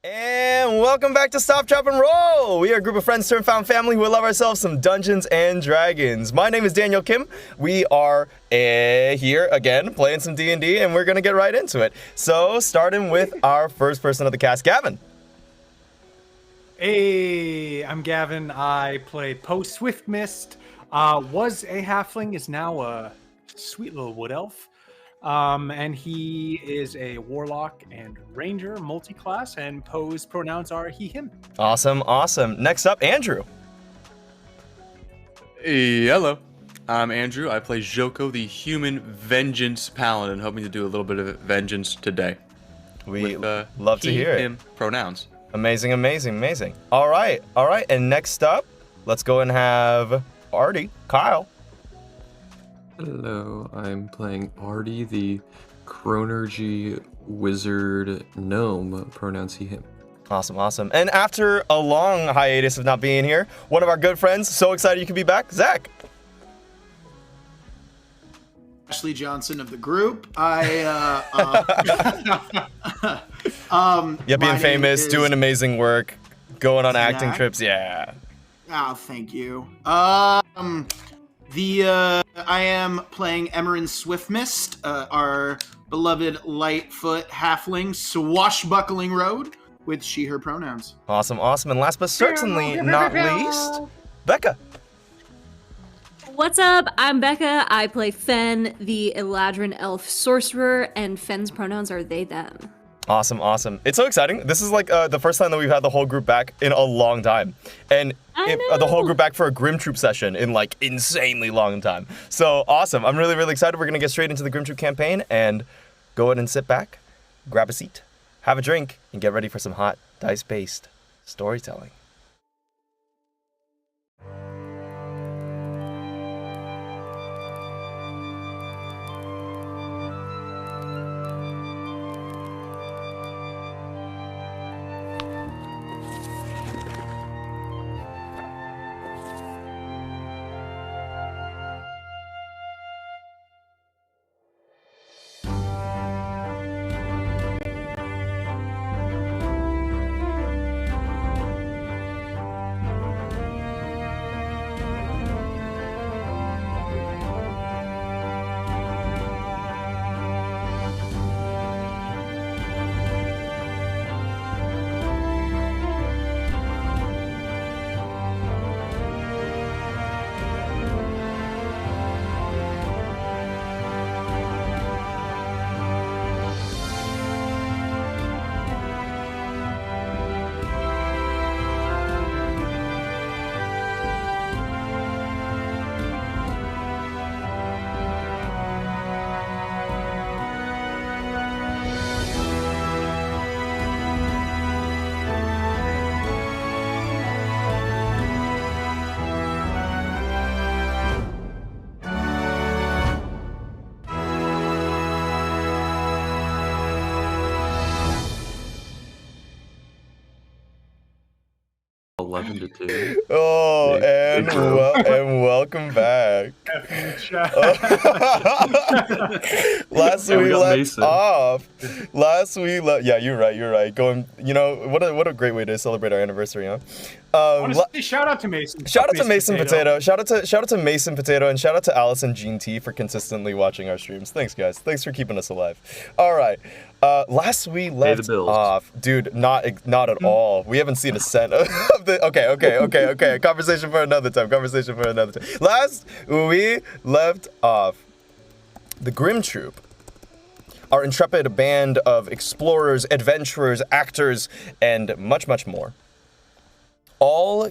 And welcome back to Stop, Drop, and Roll! We are a group of friends turned found family who love ourselves some Dungeons and Dragons. My name is Daniel Kim. We are here again playing some D&D, and we're going to get right into it. So, starting with our first person of the cast, Gavin. Hey, I'm Gavin. I play Poe Swiftmist. Was a halfling, is now a sweet little wood elf. And he is a warlock and ranger multi-class, and Poe's pronouns are he, him. Awesome, awesome. Next up, Andrew. Hey, hello. I'm Andrew. I play Joko, the human vengeance paladin, hoping to do a little bit of vengeance today. We with, love to hear it. Him pronouns. Amazing, amazing, amazing. All right. And next up, let's go and have Artie, Kyle. Hello, I'm playing Artie, the Chronergy wizard gnome, pronouns he, him. Awesome, awesome. And after a long hiatus of not being here, one of our good friends, so excited you could be back, Zach. Ashley Johnson of the group. Being famous, doing amazing work, going on acting Zach. trips, yeah. Oh, thank you. I am playing Emerin Swiftmist, our beloved Lightfoot halfling, swashbuckling road, with she, her pronouns. Awesome, awesome. And last but certainly not least, Becca. What's up? I'm Becca. I play Fen, the Eladrin elf sorcerer, and Fen's pronouns are they, them. Awesome, awesome. It's so exciting. This is like the first time that we've had the whole group back in a long time. And the whole group back for a Grim Troupe session in like insanely long time. So awesome. I'm really, really excited. We're going to get straight into the Grim Troupe campaign and go ahead and sit back, grab a seat, have a drink, and get ready for some hot dice-based storytelling. To 2. Oh, and welcome back. Last we left off. Yeah, you're right. Going, what a great way to celebrate our anniversary, huh? Honestly, shout out to Mason. Shout out to Mason Potato. Shout out to Mason Potato, and shout out to Allison Jean T for consistently watching our streams. Thanks, guys. Thanks for keeping us alive. All right. Last we left off, dude, not at all. We haven't seen a cent of the. Okay. Conversation for another time. Last we left off, the Grim Troupe, our intrepid band of explorers, adventurers, actors, and much, much more, all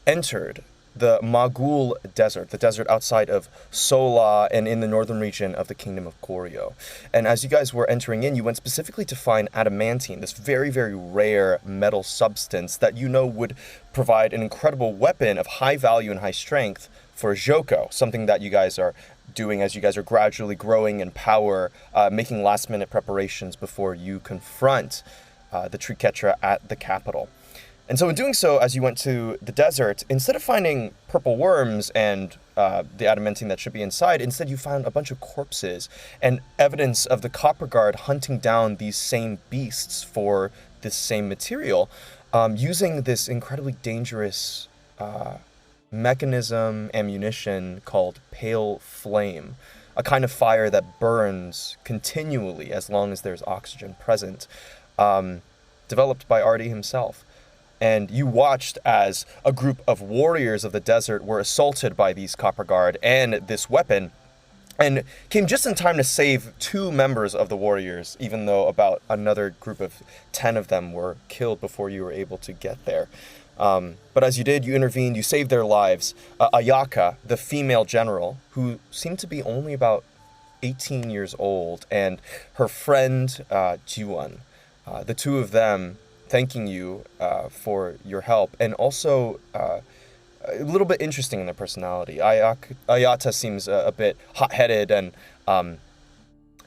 entered the Magul Desert, the desert outside of Sola and in the northern region of the Kingdom of Corio. And as you guys were entering in, you went specifically to find adamantine, this very, very rare metal substance that would provide an incredible weapon of high value and high strength for Joko, something that you guys are doing as you guys are gradually growing in power, making last-minute preparations before you confront the Triketra at the capital. And so in doing so, as you went to the desert, instead of finding purple worms and the adamantine that should be inside, instead you found a bunch of corpses and evidence of the Copper Guard hunting down these same beasts for this same material, using this incredibly dangerous mechanism, ammunition called pale flame, a kind of fire that burns continually as long as there's oxygen present, developed by Artie himself. And you watched as a group of warriors of the desert were assaulted by these Copper Guard and this weapon, and came just in time to save 2 members of the warriors, even though about another group of 10 of them were killed before you were able to get there. But as you did, you intervened, you saved their lives. Ayaka, the female general, who seemed to be only about 18 years old, and her friend, Jiwon, the 2 of them thanking you for your help, and also a little bit interesting in their personality. Ayata seems a bit hot-headed, and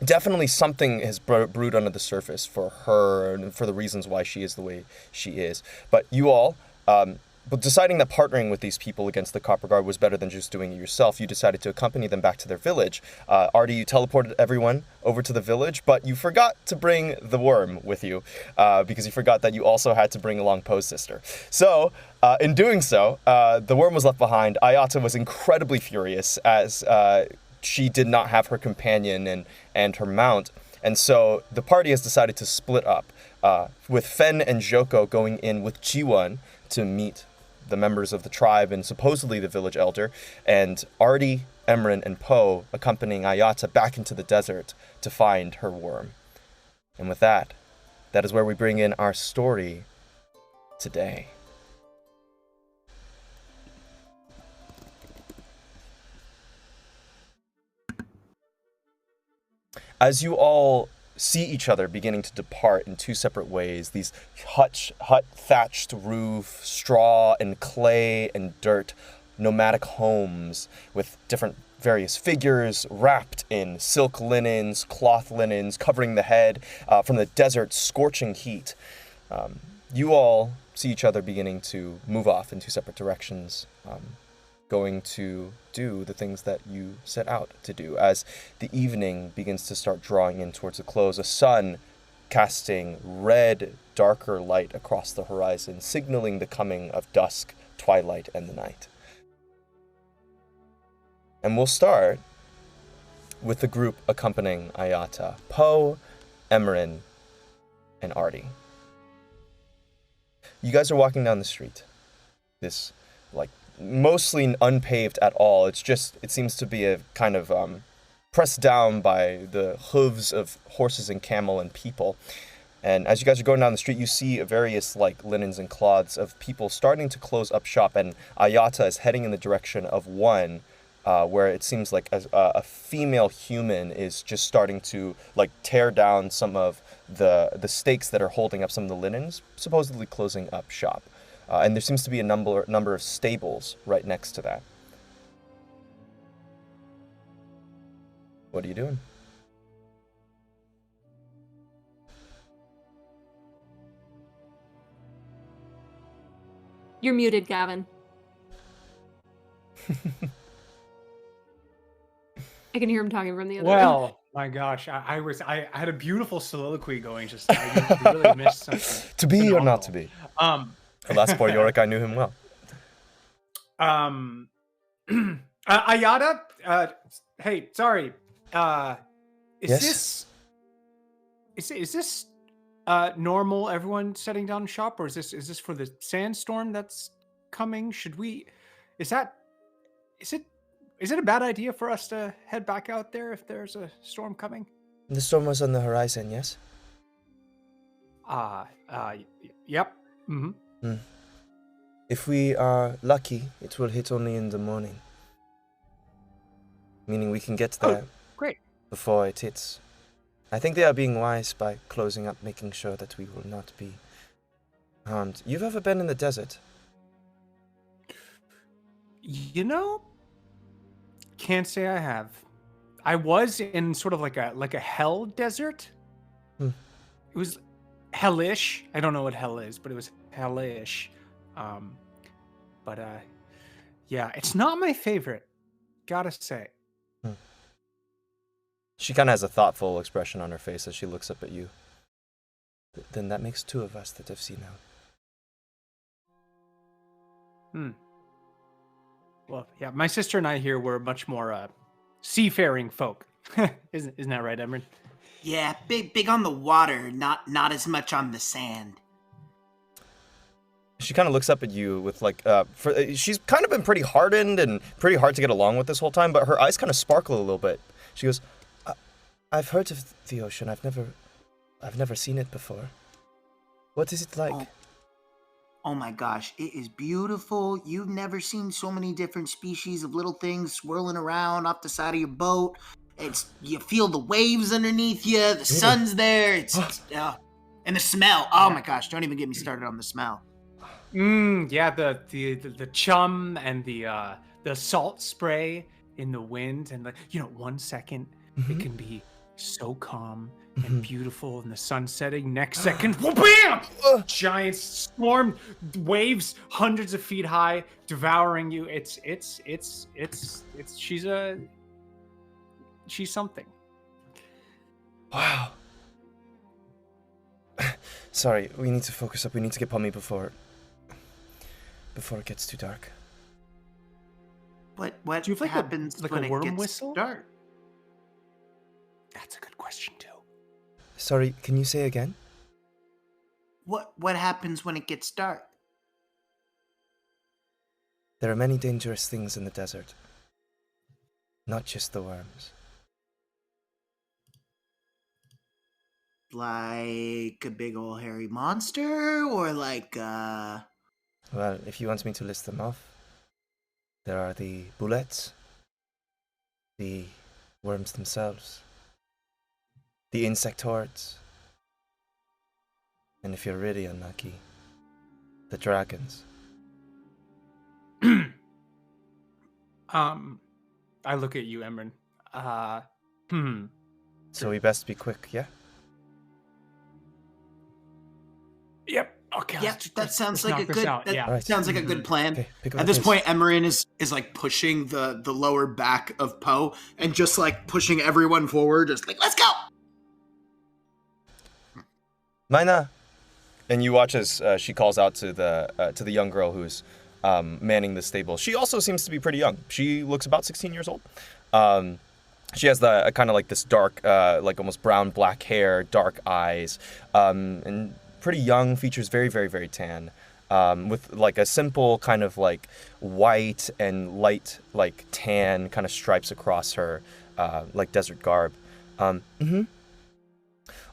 definitely something has brewed under the surface for her and for the reasons why she is the way she is. But you all, but deciding that partnering with these people against the Copper Guard was better than just doing it yourself, you decided to accompany them back to their village. Artie, you teleported everyone over to the village, but you forgot to bring the worm with you, because you forgot that you also had to bring along Poe's sister. So, in doing so, the worm was left behind. Ayata was incredibly furious as she did not have her companion and her mount. And so the party has decided to split up, with Fen and Joko going in with Jiwon to meet the members of the tribe and supposedly the village elder, and Artie, Emran, and Poe accompanying Ayata back into the desert to find her worm. And with that, that is where we bring in our story today. As you all see each other beginning to depart in 2 separate ways, these hut thatched roof, straw and clay and dirt, nomadic homes with different various figures wrapped in silk linens, cloth linens, covering the head from the desert's scorching heat. You all see each other beginning to move off in 2 separate directions, going to do the things that you set out to do. As the evening begins to start drawing in towards a close, a sun casting red, darker light across the horizon, signaling the coming of dusk, twilight, and the night. And we'll start with the group accompanying Ayata: Poe, Emran, and Artie. You guys are walking down the street. This, mostly unpaved at all. It seems to be a kind of pressed down by the hooves of horses and camel and people. And as you guys are going down the street, you see various linens and cloths of people starting to close up shop, and Ayata is heading in the direction of one where it seems like a female human is just starting to tear down some of the stakes that are holding up some of the linens, supposedly closing up shop. And there seems to be a number of stables right next to that. What are you doing? You're muted, Gavin. I can hear him talking from the other room. Well, my gosh, I had a beautiful soliloquy going just now. You really missed something. To be phenomenal. or not to be? Alas, poor Yorick, I knew him well. Ayata, hey, sorry. Yes? Is this normal? Everyone setting down shop, or is this for the sandstorm that's coming? Is it a bad idea for us to head back out there if there's a storm coming? The storm was on the horizon, yes? Yep. Mm-hmm. If we are lucky, it will hit only in the morning. Meaning we can get there great. before it hits. I think they are being wise by closing up, making sure that we will not be harmed. You've ever been in the desert? Can't say I have. I was in sort of like a hell desert. Hmm. It hellish. I don't know what hell is, but it was hellish. Yeah, it's not my favorite. Gotta say. She kind of has a thoughtful expression on her face as she looks up at you. Then that makes 2 of us that have seen out. Well, yeah, my sister and I here were much more seafaring folk. Isn't that right, Emran? Yeah, big on the water, not as much on the sand. She kind of looks up at you with like, she's kind of been pretty hardened and pretty hard to get along with this whole time, but her eyes kind of sparkle a little bit. She goes, I've heard of the ocean. I've never seen it before. What is it like? Oh my gosh, it is beautiful. You've never seen so many different species of little things swirling around off the side of your boat. You feel the waves underneath you. The sun's there. And the smell. Oh my gosh, don't even get me started on the smell. Yeah, the chum and the salt spray in the wind, and 1 second it can be so calm and beautiful in the sun setting. Next second, bam! Giant storm waves, hundreds of feet high, devouring you. She's something. Wow. Sorry, we need to focus up. We need to get Pommy before it gets too dark. What Do you have happens like when a worm it gets whistle? dark? That's a good question too. Sorry, can you say again? What happens when it gets dark? There are many dangerous things in the desert. Not just the worms. Like a big old hairy monster, or like Well, if you want me to list them off, there are the bullets, the worms themselves, the insect hordes, and if you're really unlucky, the dragons. I look at you, Emran. So we best be quick, yeah? Yep. Okay. yeah, that sounds like a good. Right. Sounds like a good plan. Okay, pick up At the this pace. point, Emerin is like pushing the lower back of Poe and just like pushing everyone forward, just like let's go. Mina! And you watch as she calls out to the young girl who's manning the stable. She also seems to be pretty young. She looks about 16 years old. She has the kind of like this dark, like almost brown black hair, dark eyes, and pretty young, features very, very, very tan, with like a simple kind of like white and light like tan kind of stripes across her, like desert garb.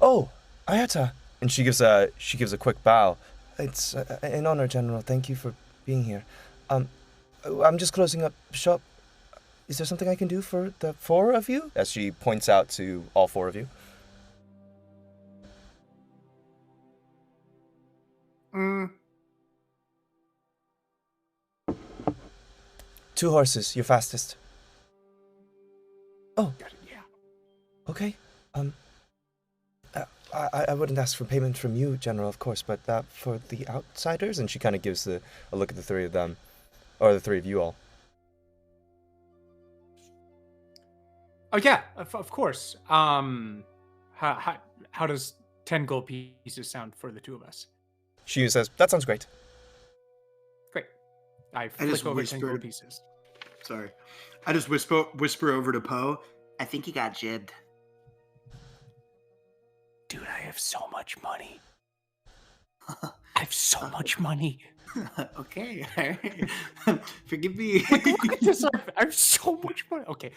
Oh, Ayata. And she gives a quick bow. It's an honor, General. Thank you for being here. I'm just closing up shop. Is there something I can do for the 4 of you? As she points out to all 4 of you. 2 horses, your fastest. Oh. Yeah. Okay. I wouldn't ask for payment from you, General, of course, but for the outsiders? And she kind of gives a look at the 3 of them, or the 3 of you all. Oh yeah, of course. How does 10 gold pieces sound for the 2 of us? She says, "That sounds great." Great. I just flick over 10 gold whispered- pieces. Sorry, I just whisper over to Poe. I think you got jibbed. Dude, I have so much money. I have so much money. Okay, all right. Forgive me. Look at this. I have so much money. Okay.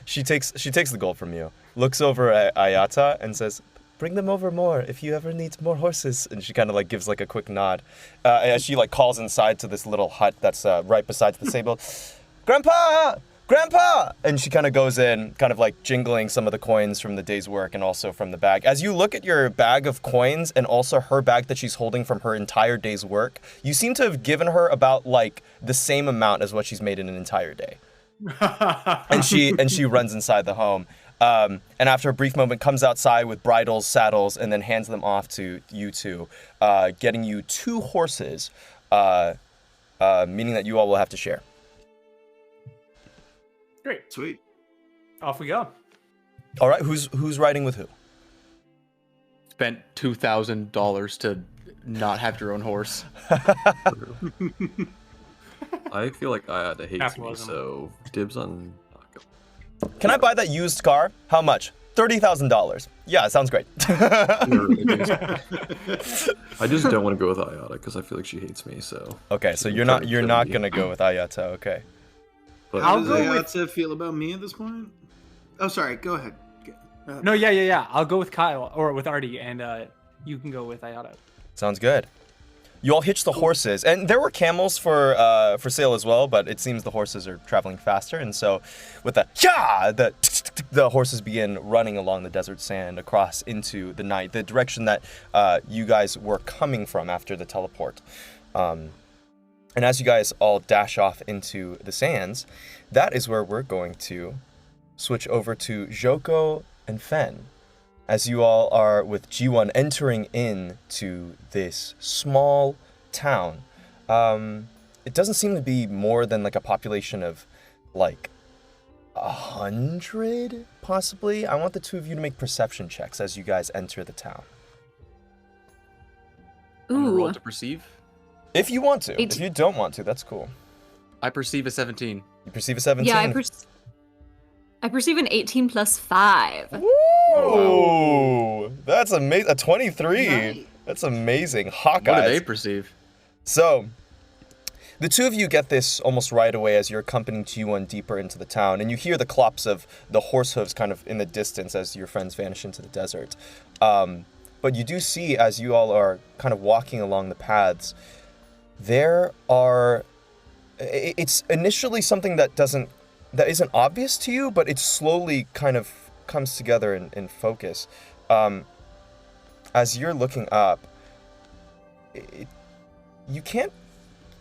She takes the gold from you, looks over at Ayata, and says, "Bring them over more if you ever need more horses." And she kind of like gives like a quick nod as she like calls inside to this little hut that's right beside the stable. "Grandpa! Grandpa!" And she kind of goes in, kind of like jingling some of the coins from the day's work and also from the bag. As you look at your bag of coins and also her bag that she's holding from her entire day's work, you seem to have given her about like the same amount as what she's made in an entire day. And she runs inside the home. and after a brief moment comes outside with bridles, saddles, and then hands them off to you two, getting you 2 horses, meaning that you all will have to share. Great. Sweet. Off we go. All right, who's riding with who? Spent $2,000 to not have your own horse. I feel like Ayada hates me, Capitalism. so dibs on Naka. Can I buy that used car? How much? $30,000. Yeah, sounds great. I just don't want to go with Ayada because I feel like she hates me. So Okay, so you're not gonna go with Ayata, okay? But I'll How does go with- Ayatsa feel about me at this point? Oh, sorry. Go ahead. No, yeah. I'll go with Kyle or with Artie, and you can go with Ayata. Sounds good. You all hitch the horses, and there were camels for sale as well, but it seems the horses are traveling faster, and so with the horses begin running along the desert sand across into the night, the direction that you guys were coming from after the teleport. And as you guys all dash off into the sands, that is where we're going to switch over to Joko and Fen. As you all are with G1 entering into this small town. It doesn't seem to be more than like a population of like 100, possibly. I want the 2 of you to make perception checks as you guys enter the town. I'm gonna roll Ooh. to perceive. If you want to. 18. If you don't want to, that's cool. I perceive a 17. You perceive a 17? Yeah, I perceive an 18 plus 5. Whoa! That's amazing. A 23. Nice. That's amazing. What do Hawkeyes. they perceive? So, the 2 of you get this almost right away as you're accompanying G1 deeper into the town, and you hear the clops of the horse hooves kind of in the distance as your friends vanish into the desert. But you do see, as you all are kind of walking along the paths, there are... It's initially something that isn't obvious to you, but it slowly kind of comes together in focus. As you're looking up, you can't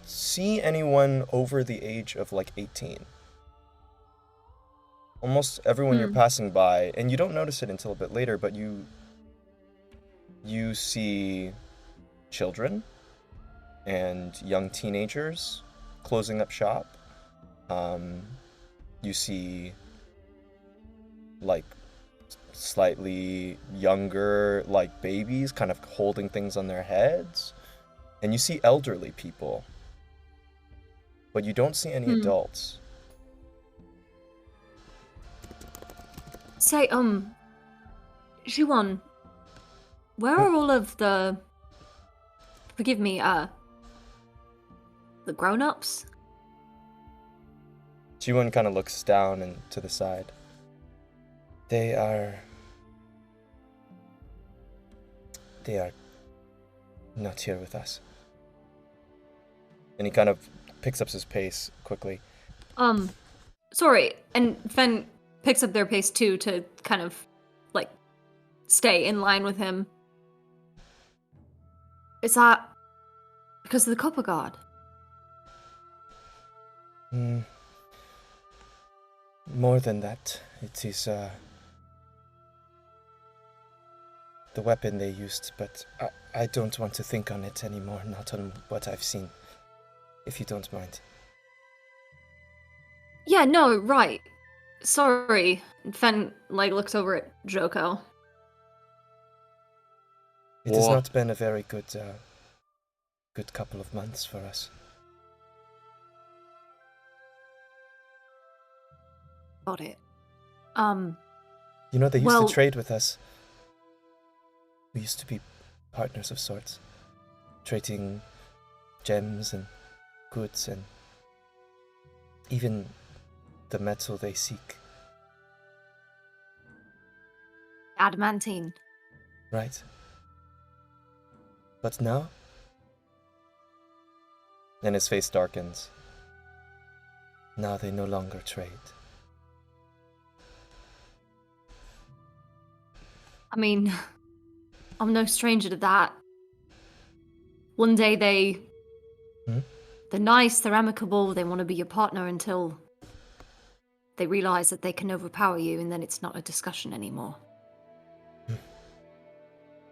see anyone over the age of like 18. Almost everyone you're passing by, and you don't notice it until a bit later, but you see children and young teenagers closing up shop. You see like slightly younger like babies kind of holding things on their heads, and you see elderly people, but you don't see any adults. Say, Juwon, where are all of the... Forgive me, the grown-ups? Jiwon kind of looks down and to the side. They are not here with us. And he kind of picks up his pace quickly. Sorry, and Fen picks up their pace too to kind of, like, stay in line with him. Is that because of the Copper Guard? More than that, it is the weapon they used, but I don't want to think on it anymore, not on what I've seen, if you don't mind. Yeah, no, right. Sorry. Fen, like, looks over at Joko. It has Whoa. not been a very good couple of months for us. Got it. You know, they used Well- to trade with us. We used to be partners of sorts, trading gems and goods and even the metal they seek. Adamantine. Right. But now? And his face darkens. Now they no longer trade. I mean, I'm no stranger to that. One day they're nice, they're amicable, they want to be your partner until they realize that they can overpower you, and then it's not a discussion anymore.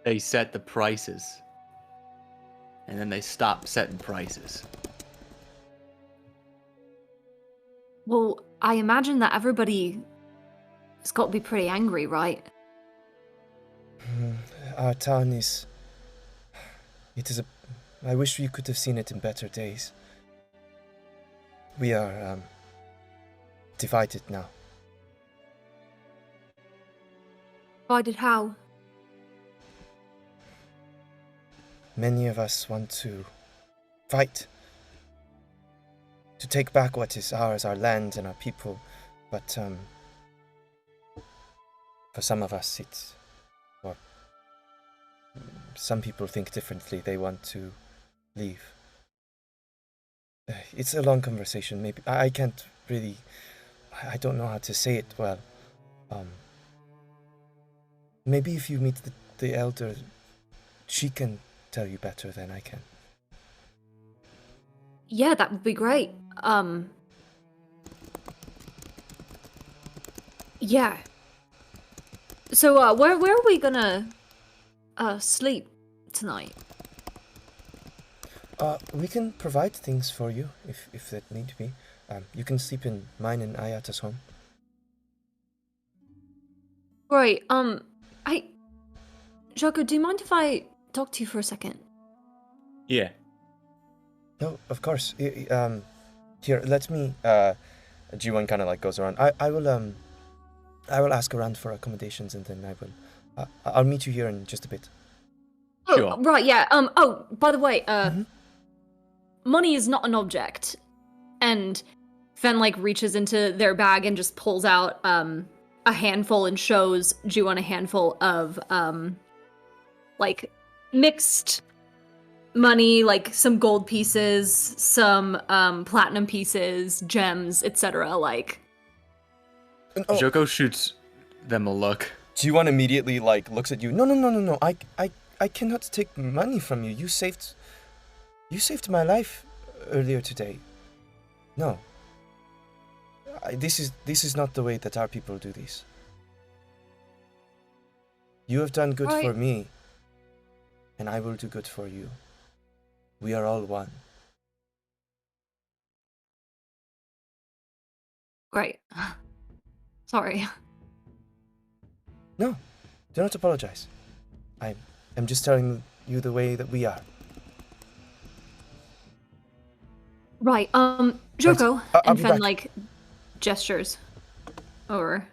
They set the prices. And then they stop setting prices. Well, I imagine that everybody has got to be pretty angry, right? Our town is... I wish we could have seen it in better days. We are, divided now. Divided how? Many of us want to fight. To take back what is ours, our land and our people. But, for some of us, some people think differently. They want to leave. It's a long conversation. Maybe I can't really. I don't know how to say it well. Maybe if you meet the elder, she can tell you better than I can. Yeah, that would be great. Yeah. So, where are we gonna sleep tonight? We can provide things for you if that need be. You can sleep in mine and Ayata's home. Right. Joko, do you mind if I talk to you for a second? Yeah. No, of course. Here, let me. G1 kind of like goes around. I will ask around for accommodations, and then I will. I'll meet you here in just a bit. Oh, Sure. right. Yeah. Oh, by the way, money is not an object, and Fen like reaches into their bag and just pulls out a handful and shows G1 a handful of like mixed money, like some gold pieces, some platinum pieces, gems, etc. Like, Joko shoots them a look. G1 immediately like looks at you. No. I cannot take money from you. You saved my life earlier today. No. This is not the way that our people do this. You have done good for me, and I will do good for you. We are all one. great. Sorry. No, do not apologize. I'm just telling you the way that we are. Right. Joko I'll and be Fen back. like gestures over.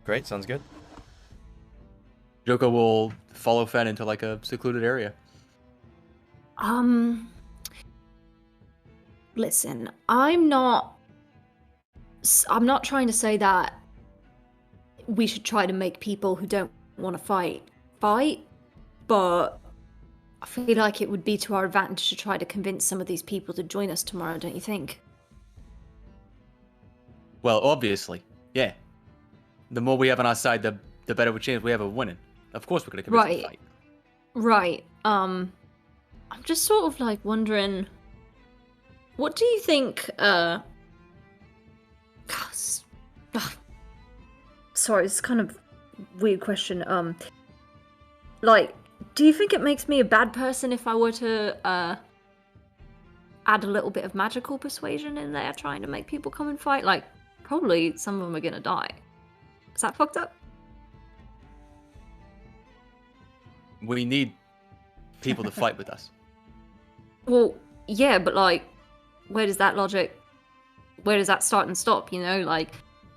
Great, sounds good. Joko will follow Fen into like a secluded area. Listen, I'm not trying to say that we should try to make people who don't want to fight, but I feel like it would be to our advantage to try to convince some of these people to join us tomorrow, don't you think? Well, obviously, yeah. The more we have on our side, the better we chance we have of winning. Of course, we're gonna convince them to fight. Right. I'm just sort of like wondering, what do you think? Sorry, it's kind of weird question. Like, do you think it makes me a bad person if I were to add a little bit of magical persuasion in there, trying to make people come and fight? Like, probably some of them are gonna die. Is that fucked up? We need people to fight with us. Well, yeah, but like, where does that start and stop, you know? Like,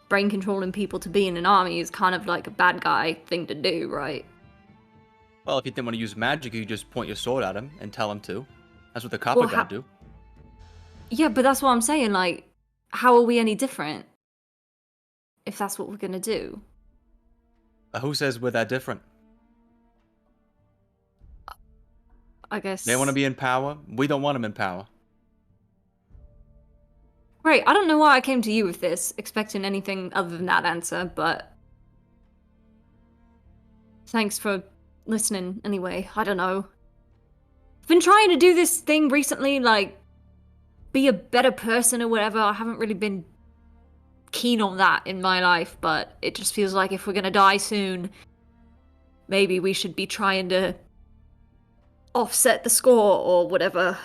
brain controlling people to be in an army is kind of like a bad guy thing to do, right? Well, if you didn't want to use magic, you just point your sword at him and tell him to. That's what the cop are gonna do. Yeah, but that's what I'm saying, like, how are we any different if that's what we're gonna do? Who says we're that different? I guess... They want to be in power. We don't want them in power. Great, I don't know why I came to you with this, expecting anything other than that answer, but... Thanks for listening, anyway. I don't know. I've been trying to do this thing recently, like, be a better person or whatever. I haven't really been keen on that in my life, but it just feels like if we're gonna die soon, maybe we should be trying to offset the score or whatever.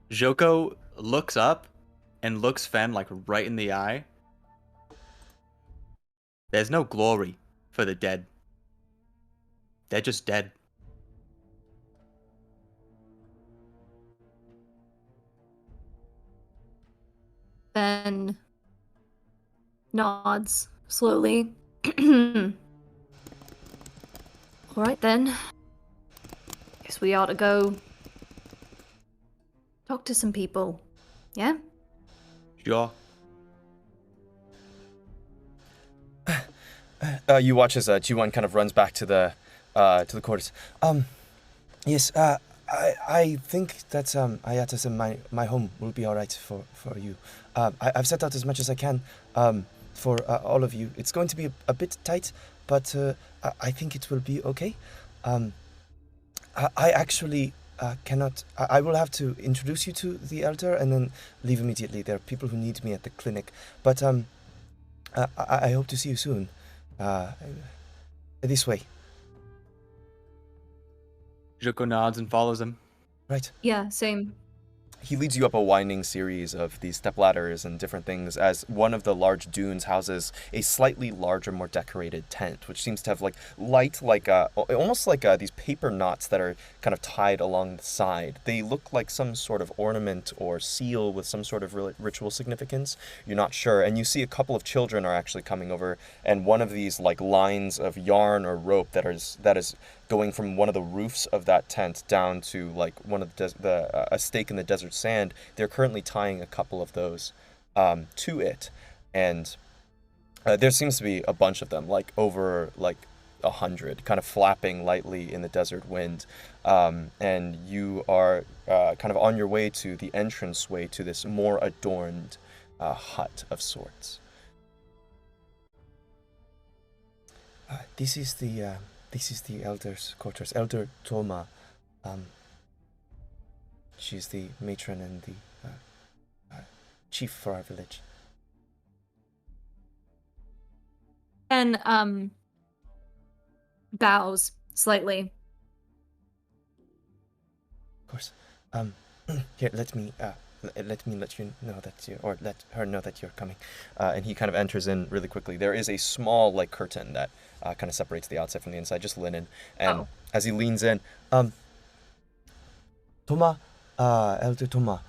Joko looks up and looks Fen like right in the eye. There's no glory for the dead. They're just dead. Ben nods slowly. All right then. Guess we ought to go talk to some people. Yeah? Sure. You watch as G1 kind of runs back to the quarters. Yes, I think that Ayata's in my home will be all right for you. I've set out as much as I can for all of you. It's going to be a bit tight, but I think it will be okay. I actually cannot. I will have to introduce you to the elder and then leave immediately. There are people who need me at the clinic, but I hope to see you soon. This way. Joko nods and follows him. Right. Yeah, same. He leads you up a winding series of these stepladders and different things as one of the large dunes houses a slightly larger, more decorated tent, which seems to have almost like these paper knots that are kind of tied along the side. They look like some sort of ornament or seal with some sort of ritual significance. You're not sure. And you see a couple of children are actually coming over, and one of these like lines of yarn or rope that is going from one of the roofs of that tent down to like one of a stake in the desert sand. They're currently tying a couple of those to it, and there seems to be a bunch of them, like over like 100, kind of flapping lightly in the desert wind. And you are kind of on your way to the entranceway to this more adorned hut of sorts. This is the elder's quarters. Elder Toma. She's the matron and the chief for our village. And bows slightly. Of course. Here, let me let you know that you, or let her know that you're coming. And he kind of enters in really quickly. There is a small like curtain that kind of separates the outside from the inside, just linen. And as he leans in, Toma, Elder Toma,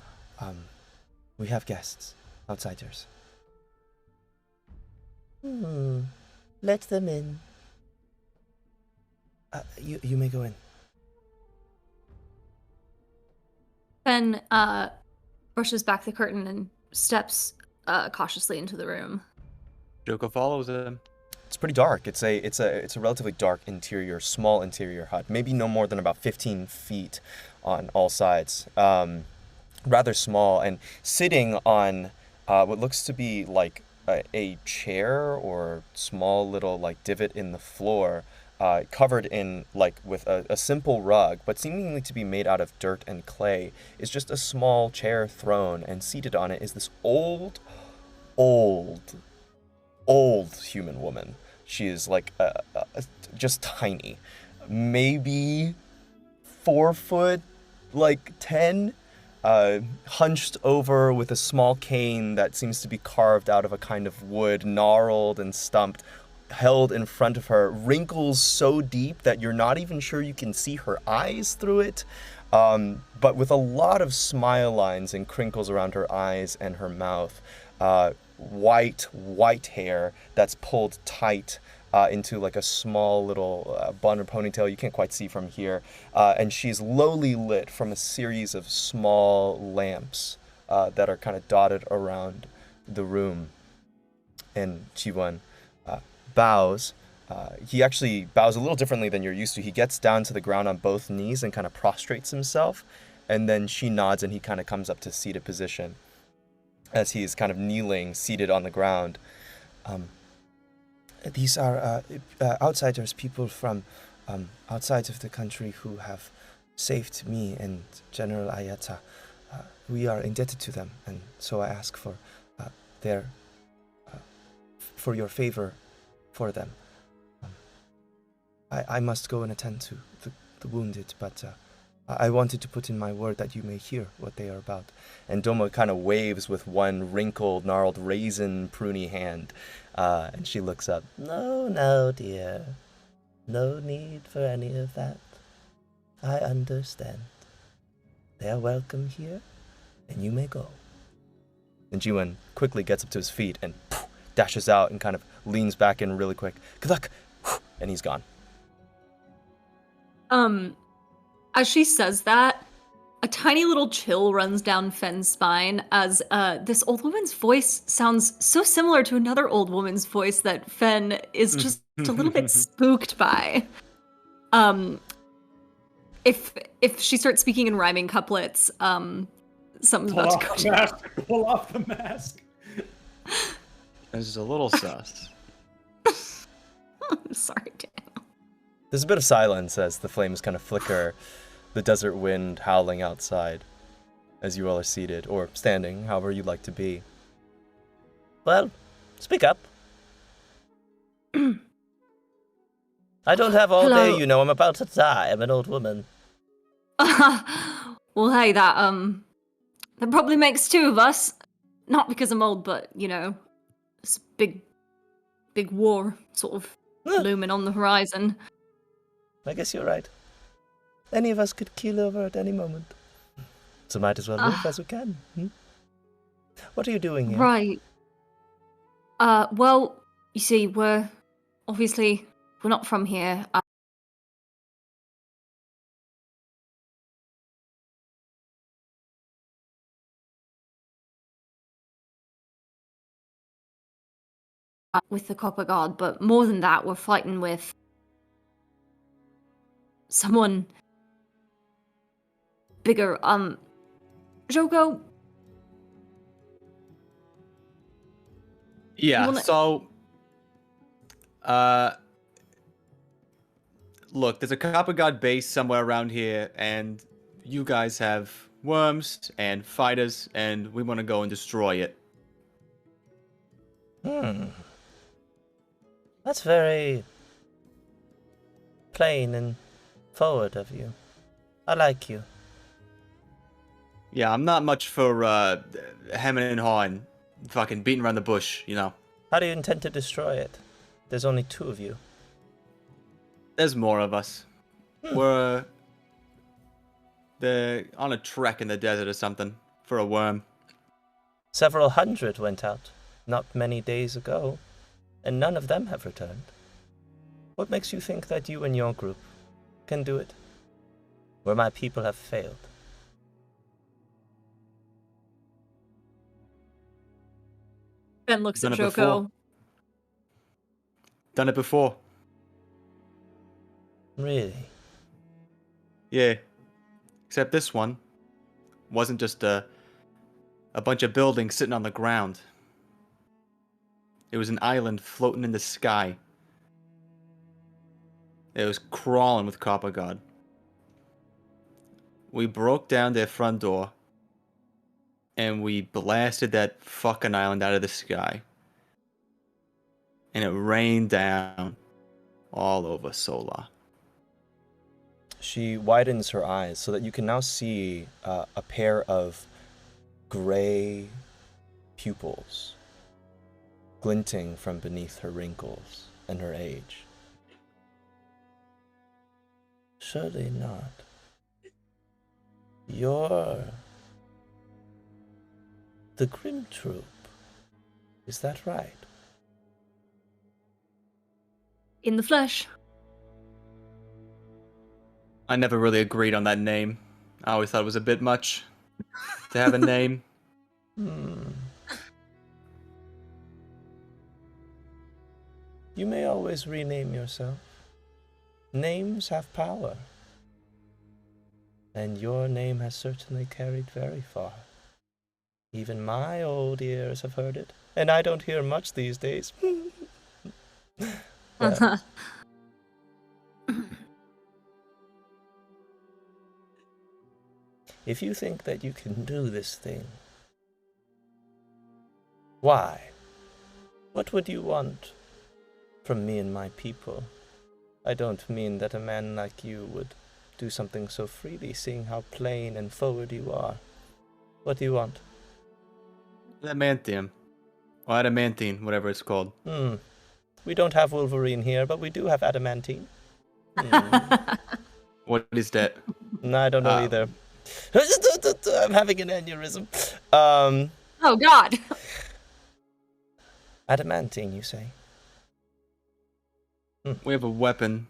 we have guests, outsiders. Let them in. You may go in. Ben brushes back the curtain and steps cautiously into the room. Joko follows him. It's pretty dark. It's a relatively dark interior, small interior hut, maybe no more than about 15 feet on all sides. Rather small, and sitting on what looks to be like a chair or small little like divot in the floor, covered in like with a simple rug, but seemingly to be made out of dirt and clay, is just a small chair throne, and seated on it is this old human woman. She is like just tiny, maybe 4 foot, like 10, hunched over with a small cane that seems to be carved out of a kind of wood, gnarled and stumped, held in front of her, wrinkles so deep that you're not even sure you can see her eyes through it, but with a lot of smile lines and crinkles around her eyes and her mouth. White hair that's pulled tight into like a small little bun or ponytail you can't quite see from here, and she's lowly lit from a series of small lamps that are kind of dotted around the room. And Chiwan bows. He actually bows a little differently than you're used to. He gets down to the ground on both knees and kind of prostrates himself, and then she nods and he kind of comes up to seated position as he's kind of kneeling, seated on the ground. These are outsiders, people from outside of the country who have saved me and General Ayata. We are indebted to them, and so I ask for their for your favor for them. I must go and attend to the wounded, but I wanted to put in my word that you may hear what they are about. And Doma kind of waves with one wrinkled, gnarled, raisin, pruny hand, and she looks up. No, dear. No need for any of that. I understand. They are welcome here, and you may go. And Jiwen quickly gets up to his feet and dashes out and kind of leans back in really quick. Good luck! And he's gone. As she says that, a tiny little chill runs down Fenn's spine as this old woman's voice sounds so similar to another old woman's voice that Fenn is just a little bit spooked by. If she starts speaking in rhyming couplets, something's about to go down. Pull off the mask. This is a little sus. I'm sorry, Dan. There's a bit of silence as the flames kind of flicker, the desert wind howling outside, as you all are seated, or standing, however you'd like to be. Well, speak up. I don't have all Hello. day, I'm about to die. I'm an old woman. Well, hey, that probably makes two of us. Not because I'm old, but, this big war sort of looming on the horizon. I guess you're right. Any of us could keel over at any moment. So might as well live as we can. What are you doing here? Right. Well, you see, we're not from here. With the Copper Guard, but more than that, we're fighting with someone bigger. Joko. Yeah, so look, there's a Copper God base somewhere around here, and you guys have worms and fighters, and we want to go and destroy it. That's very plain and forward of you. I like you. Yeah, I'm not much for hemming and hawing, fucking beating around the bush, How do you intend to destroy it? There's only two of you. There's more of us. We're on a trek in the desert or something for a worm. Several hundred went out not many days ago, and none of them have returned. What makes you think that you and your group can do it, where my people have failed? Ben looks at Joko. Done it before. Really? Yeah. Except this one wasn't just a bunch of buildings sitting on the ground. It was an island floating in the sky. It was crawling with Copper God. We broke down their front door, and we blasted that fucking island out of the sky. And it rained down all over Solar. She widens her eyes so that you can now see a pair of gray pupils glinting from beneath her wrinkles and her age. Surely not. You're the Grim Troupe. Is that right? In the flesh. I never really agreed on that name. I always thought it was a bit much to have a name. You may always rename yourself. Names have power. And your name has certainly carried very far. Even my old ears have heard it, and I don't hear much these days. Well, if you think that you can do this thing, why What would you want from me and my people? I don't mean that a man like you would do something so freely, seeing how plain and forward you are. What do you want? Adamantium. Or adamantine, whatever it's called. We don't have Wolverine here, but we do have adamantine. What is that? No, I don't know either. I'm having an aneurysm. Oh, God. Adamantine, you say? We have a weapon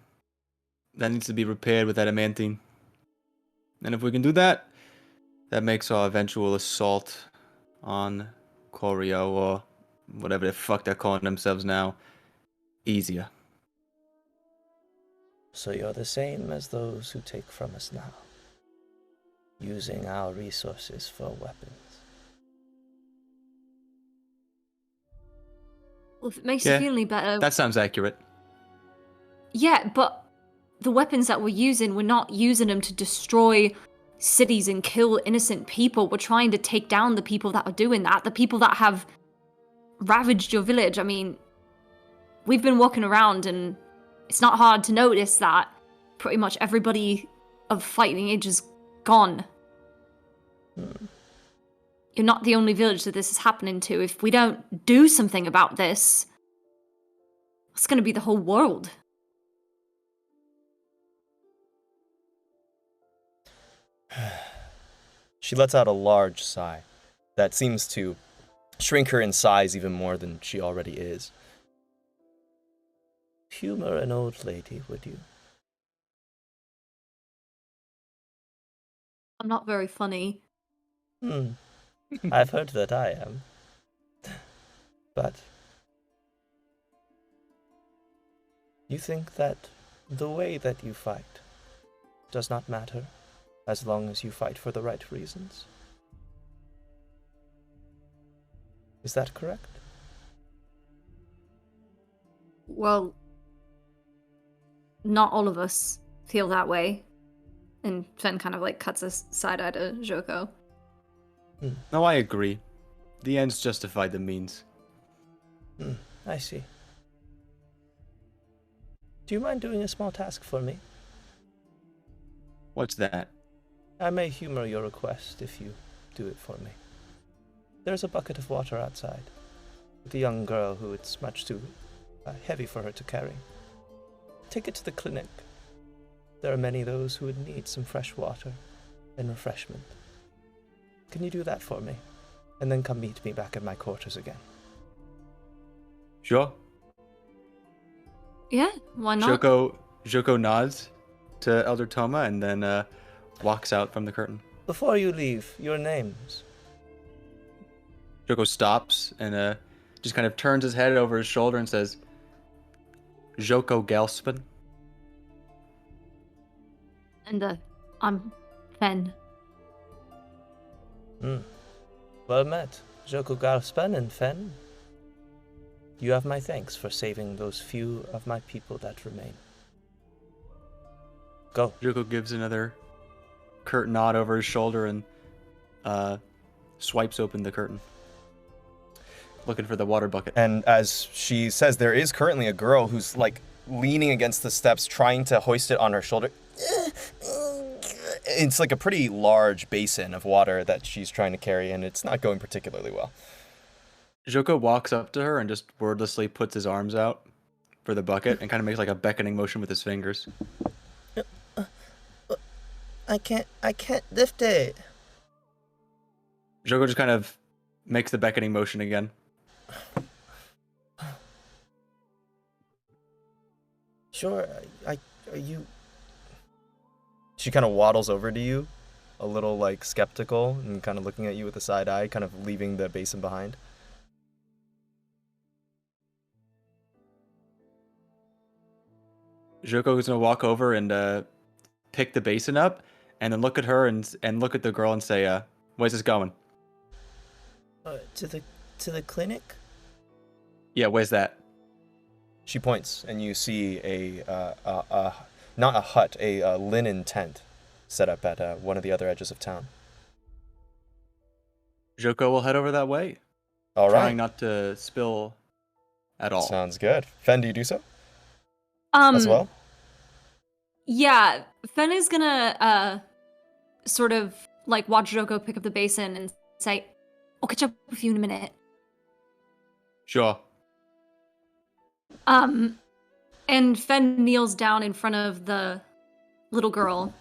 that needs to be repaired with adamantine. And if we can do that, that makes our eventual assault on Corio, or whatever the fuck they're calling themselves now, easier. So you're the same as those who take from us now, using our resources for weapons. Well, if it makes you feel any better... That sounds accurate. Yeah, but the weapons that we're using, we're not using them to destroy cities and kill innocent people. We're trying to take down the people that are doing that, the people that have ravaged your village. I mean, we've been walking around and it's not hard to notice that pretty much everybody of Fighting Age is gone. You're not the only village that this is happening to. If we don't do something about this, it's going to be the whole world. She lets out a large sigh that seems to shrink her in size even more than she already is. Humor an old lady, would you? I'm not very funny. I've heard that I am. But you think that the way that you fight does not matter as long as you fight for the right reasons? Is that correct? Well, not all of us feel that way. And Fen kind of like cuts a side eye to Joko. No, I agree. The ends justify the means. I see. Do you mind doing a small task for me? What's that? I may humor your request if you do it for me. There's a bucket of water outside, with a young girl who it's much too heavy for her to carry. Take it to the clinic. There are many those who would need some fresh water and refreshment. Can you do that for me? And then come meet me back at my quarters again. Sure. Yeah, why not? Joko nods to Elder Toma and then walks out from the curtain. Before you leave, your names. Joko stops and just kind of turns his head over his shoulder and says, Joko Galspin. And I'm Fen. Well met, Joko Galspan and Fen. You have my thanks for saving those few of my people that remain. Go. Joko gives another curt nod over his shoulder and swipes open the curtain, looking for the water bucket. And as she says, there is currently a girl who's like leaning against the steps, trying to hoist it on her shoulder. It's like a pretty large basin of water that she's trying to carry, and it's not going particularly well. Joko walks up to her and just wordlessly puts his arms out for the bucket and kind of makes like a beckoning motion with his fingers. I can't lift it. Joko just kind of makes the beckoning motion again. Sure, are you... She kind of waddles over to you, a little like skeptical and kind of looking at you with a side eye, kind of leaving the basin behind. Joko is gonna walk over and pick the basin up, and then look at her and look at the girl and say, "Where's this going?" To the clinic? Yeah, where's that? She points, and you see not a hut, a linen tent set up at one of the other edges of town. Joko will head over that way. All right. Trying not to spill at all. Sounds good. Fen, do you do so Um, as well? Yeah, Fen is gonna sort of like watch Joko pick up the basin and say, "I'll catch up with you in a minute." Sure. And Fen kneels down in front of the little girl,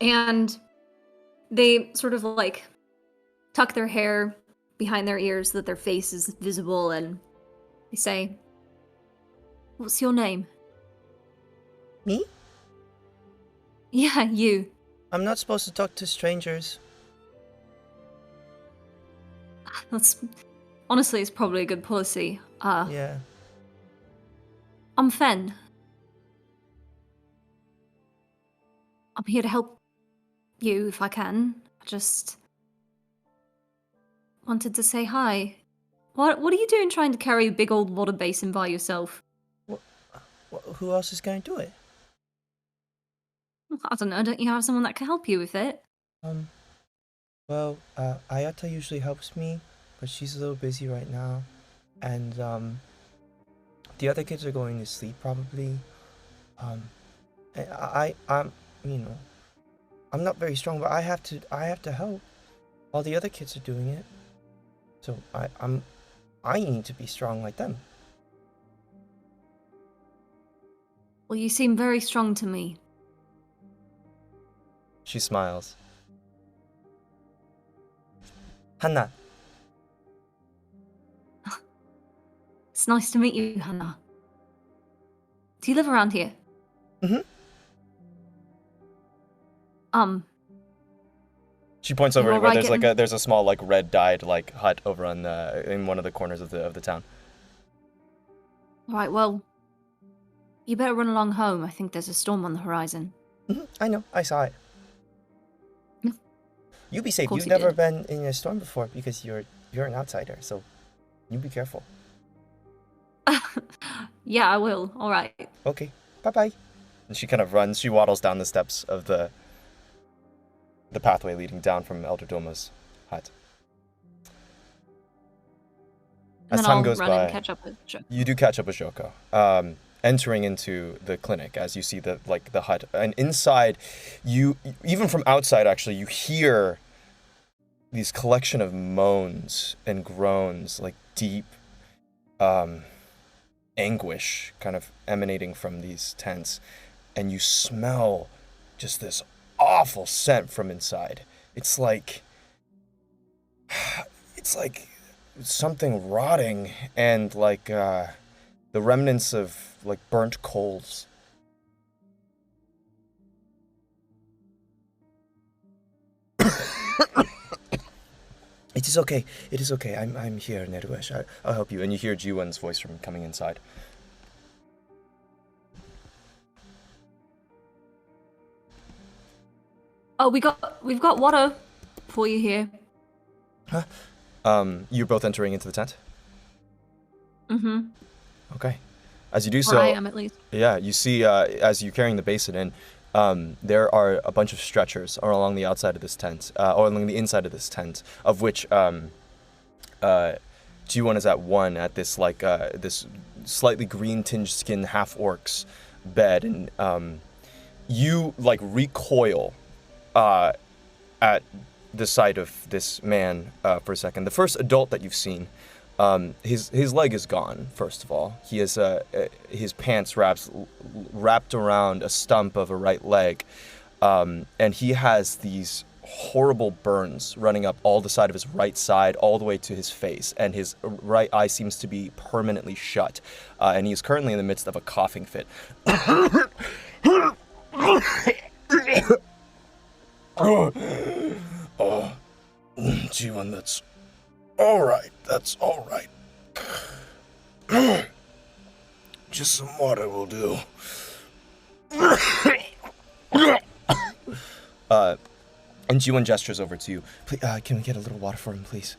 and they sort of like tuck their hair behind their ears so that their face is visible, and they say, "What's your name?" Me? Yeah, you. I'm not supposed to talk to strangers. That's honestly, it's probably a good policy. Yeah. I'm Fen. I'm here to help you if I can. I just wanted to say hi. What are you doing trying to carry a big old water basin by yourself? Who else is going to do it? I don't know, don't you have someone that can help you with it? Well, Ayata usually helps me, but she's a little busy right now. And, the other kids are going to sleep probably. I'm, you know, I'm not very strong, but I have to help. All the other kids are doing it. So I need to be strong like them. Well, you seem very strong to me. She smiles. Hannah. It's nice to meet you, Hannah. Do you live around here? Mhm. She points over You're where right, there's a small like red dyed like hut over on in one of the corners of the town. Right, well, you better run along home. I think there's a storm on the horizon. I know. I saw it. You be safe. course You've you never did. been in a storm before because you're an outsider. So you be careful. Yeah, I will. All right. Okay. Bye-bye. And she kind of runs. She waddles down the steps of the pathway leading down from Elder Doma's hut. And As then time I'll goes run by, and catch up with Joe. you do catch up with Joko. Entering into the clinic as you see the hut, and inside, even from outside actually, you hear these collection of moans and groans, like deep anguish kind of emanating from these tents, and you smell just this awful scent from inside. It's like something rotting and like the remnants of like burnt coals. It is okay. It is okay. I'm here, Neruesh. I'll help you. And you hear Jiwon's voice from coming inside. Oh, we've got water for you here. Huh? You're both entering into the tent? Mm-hmm. Okay. As you do Or so, I am at least. yeah, you see as you're carrying the basin in, there are a bunch of stretchers all along the outside of this tent, or along the inside of this tent, of which G1 is at one at this like this slightly green tinged skin half orc's bed, and you like recoil at the sight of this man for a second. The first adult that you've seen, his leg is gone. First of all, he has his pants wrapped around a stump of a right leg, and he has these horrible burns running up all the side of his right side, all the way to his face, and his right eye seems to be permanently shut, and he is currently in the midst of a coughing fit. Oh, G1, that's all right. That's all right. Just some water will do. And G1 gestures over to you. Please, can we get a little water for him, please?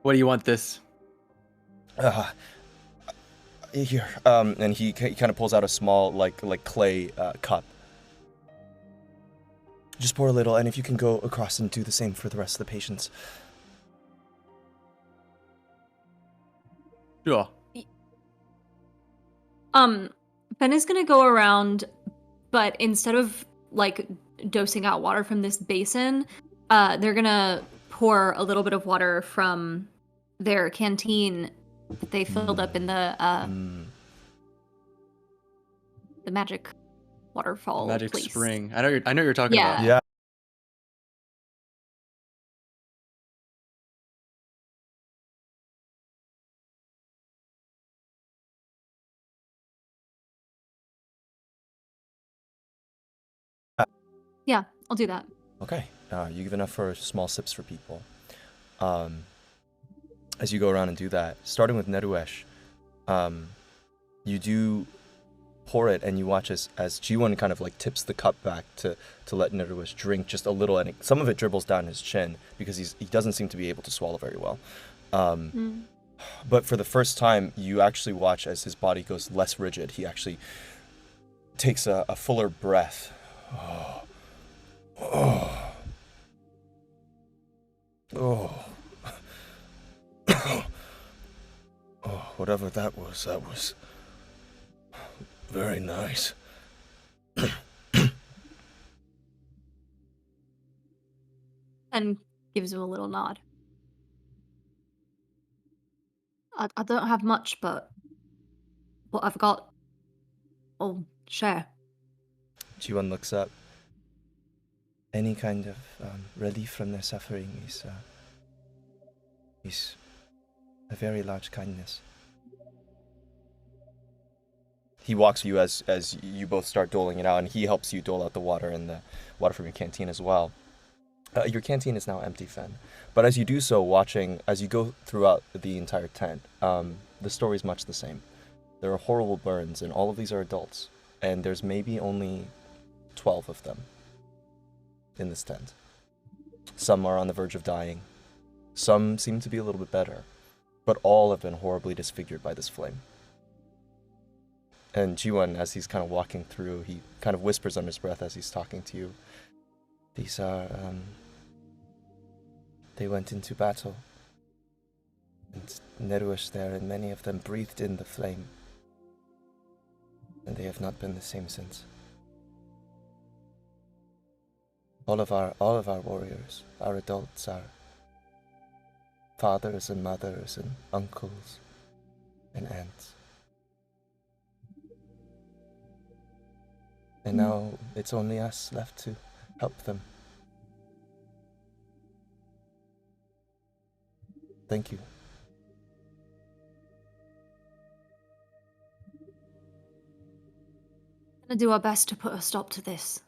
What do you want this? Here. And he kind of pulls out a small, like clay cup. Just pour a little, and if you can go across and do the same for the rest of the patients. Sure. Ben is gonna go around, but instead of like dosing out water from this basin, they're gonna pour a little bit of water from their canteen that they filled up in the magic waterfall Magic place. spring. I know you're talking Yeah. about. Yeah. Yeah, I'll do that. Okay. You give enough for small sips for people. As you go around and do that, starting with Neruesh, you do pour it, and you watch as G1 kind of like tips the cup back to let Neruesh drink just a little, and some of it dribbles down his chin because he doesn't seem to be able to swallow very well. But for the first time, you actually watch as his body goes less rigid. He actually takes a fuller breath. Whatever that was very nice. And gives him a little nod. I don't have much, but what I've got, I'll share. G1 looks up. Any kind of relief from their suffering is a very large kindness. He walks you as you both start doling it out, and he helps you dole out the water and the water from your canteen as well. Your canteen is now empty, Fen. But as you do so, as you go throughout the entire tent, the story is much the same. There are horrible burns, and all of these are adults. And there's maybe only 12 of them in this tent. Some are on the verge of dying. Some seem to be a little bit better. But all have been horribly disfigured by this flame. And G1, as he's kind of walking through, he kind of whispers under his breath as he's talking to you. These are, they went into battle. And Neruesh there, and many of them breathed in the flame. And they have not been the same since. All of our warriors, our adults, our fathers and mothers and uncles and aunts. And now it's only us left to help them. Thank you. Gonna do our best to put a stop to this.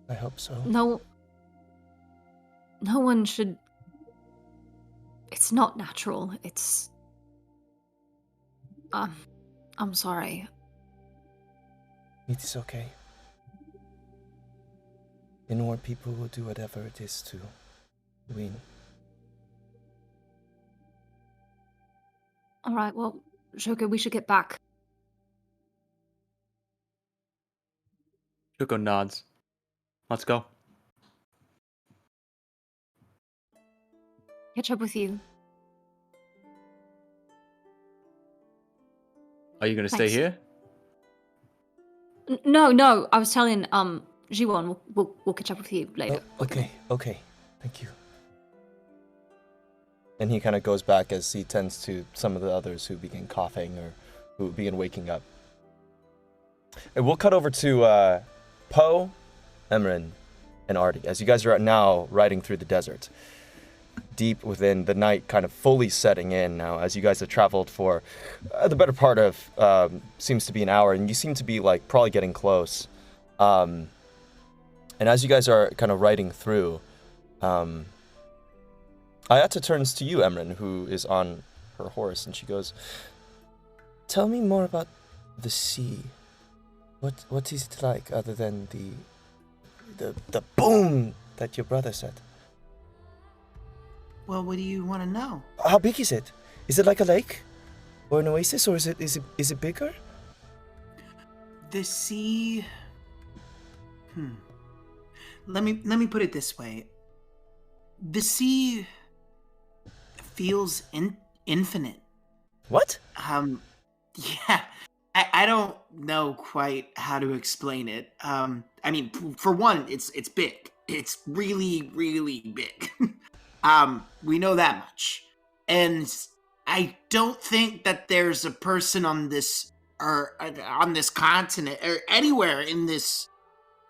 I hope so. No one should. It's not natural. It's. I'm sorry. It's okay. Inwar people will do whatever it is to win. All right, well, Shoko, we should get back. Shuko nods. Let's go. Catch up with you. Are you gonna stay Thanks. here? No. I was telling Jiwon we'll catch up with you later. Oh, okay. Thank you. And he kind of goes back as he tends to some of the others who begin coughing or who begin waking up. And we'll cut over to Poe, Emran, and Artie, as you guys are now riding through the desert. Deep within the night, kind of fully setting in now, as you guys have traveled for the better part of, seems to be an hour, and you seem to be, like, probably getting close. And as you guys are kind of riding through, Ayata turns to you, Emran, who is on her horse, and she goes, Tell me more about the sea. What is it like other than the boom that your brother said? Well, what do you want to know? How big is it? Is it like a lake? Or an oasis? Or is it bigger? The sea... Let me put it this way. The sea feels infinite What? Yeah, I don't know quite how to explain it. I mean, for one, it's big. It's really, really big. We know that much. And I don't think that there's a person on this or on this continent or anywhere in this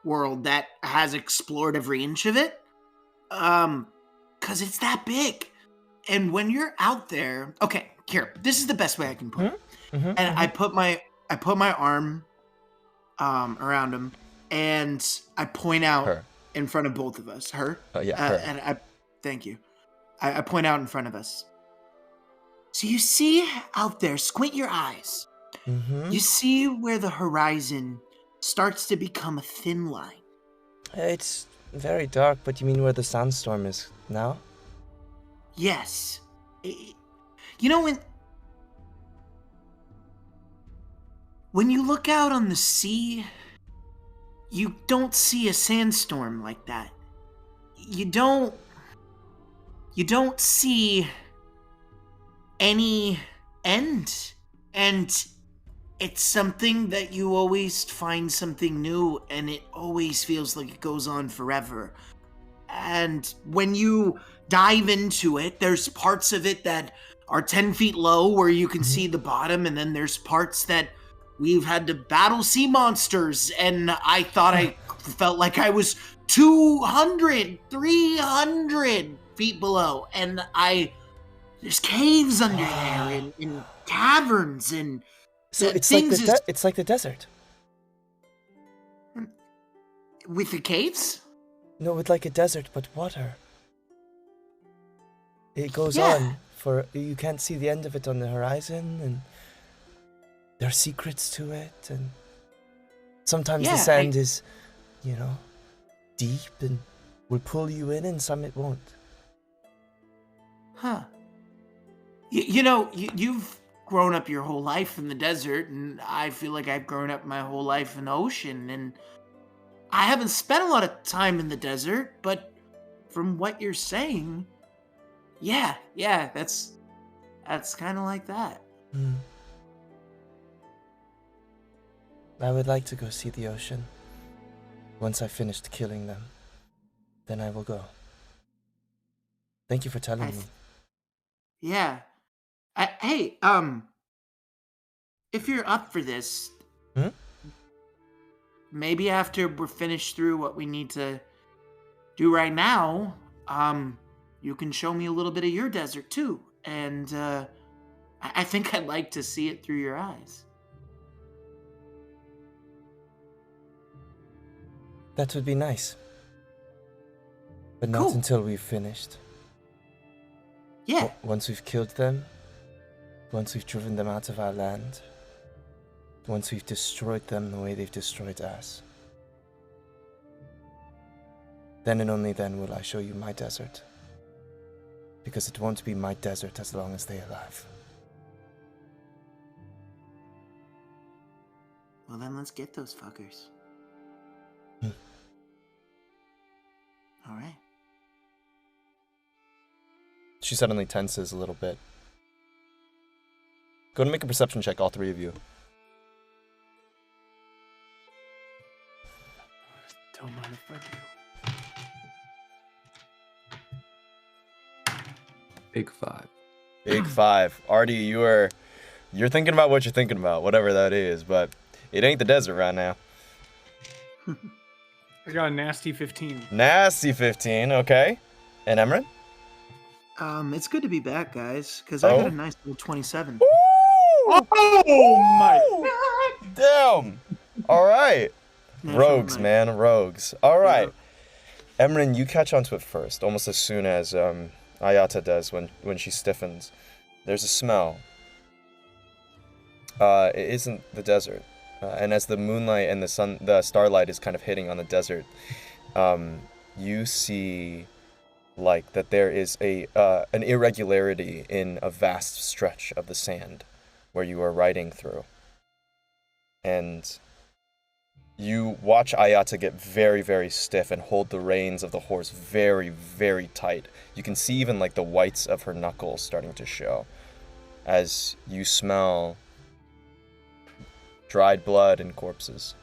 world that has explored every inch of it. Cause it's that big. And when you're out there, okay, here, this is the best way I can put it. And I put my arm around him and I point out Her. in front of both of us. Her? Yeah, her. And I thank you. I point out in front of us. So you see out there, squint your eyes. Mm-hmm. You see where the horizon starts to become a thin line. It's very dark, but you mean where the sandstorm is now? Yes. You know, when you look out on the sea, you don't see a sandstorm like that. You don't see any end. And it's something that you always find something new, and it always feels like it goes on forever. And when you dive into it, there's parts of it that are 10 feet low where you can see the bottom, and then there's parts that we've had to battle sea monsters, and I thought I felt like I was 200, 300 feet below, and there's caves under there, and caverns, and so it's like the desert. With the caves? No, it's like a desert, but water. It goes Yeah. on for you can't see the end of it on the horizon, and there are secrets to it, and sometimes the sand is, deep and will pull you in, and some it won't. Huh. You've grown up your whole life in the desert, and I feel like I've grown up my whole life in the ocean, and I haven't spent a lot of time in the desert, but from what you're saying, yeah, that's kind of like that. I would like to go see the ocean. Once I've finished killing them, then I will go. Thank you for telling me. Yeah. Hey, if you're up for this, maybe after we're finished through what we need to do right now, you can show me a little bit of your desert too. And I think I'd like to see it through your eyes. That would be nice. But not until we've finished. Yeah. Once we've killed them, once we've driven them out of our land, once we've destroyed them the way they've destroyed us, then and only then will I show you my desert. Because it won't be my desert as long as they're alive. Well, then let's get those fuckers. All right. She suddenly tenses a little bit. Go and make a perception check, all three of you. Don't mind if I do. Big 5. Big 5. Artie, you're thinking about what you're thinking about, whatever that is, but it ain't the desert right now. I got a nasty 15. Nasty 15, okay. And Emran? It's good to be back, guys, because I got a nice little 27. Oh my God! Damn! All right. Rogues, man, rogues. All right. Yeah. Emran, you catch onto it first, almost as soon as Ayata does when she stiffens. There's a smell. It isn't the desert. And as the moonlight and the starlight is kind of hitting on the desert, you see like that there is an irregularity in a vast stretch of the sand where you are riding through. And you watch Ayata get very, very stiff and hold the reins of the horse very, very tight. You can see even like the whites of her knuckles starting to show as you smell dried blood and corpses.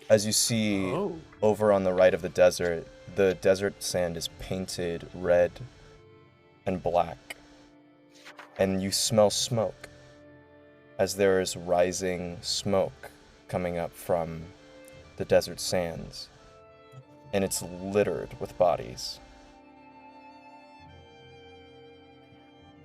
As you see over on the right of the desert sand is painted red and black. And you smell smoke, as there is rising smoke coming up from the desert sands. And it's littered with bodies.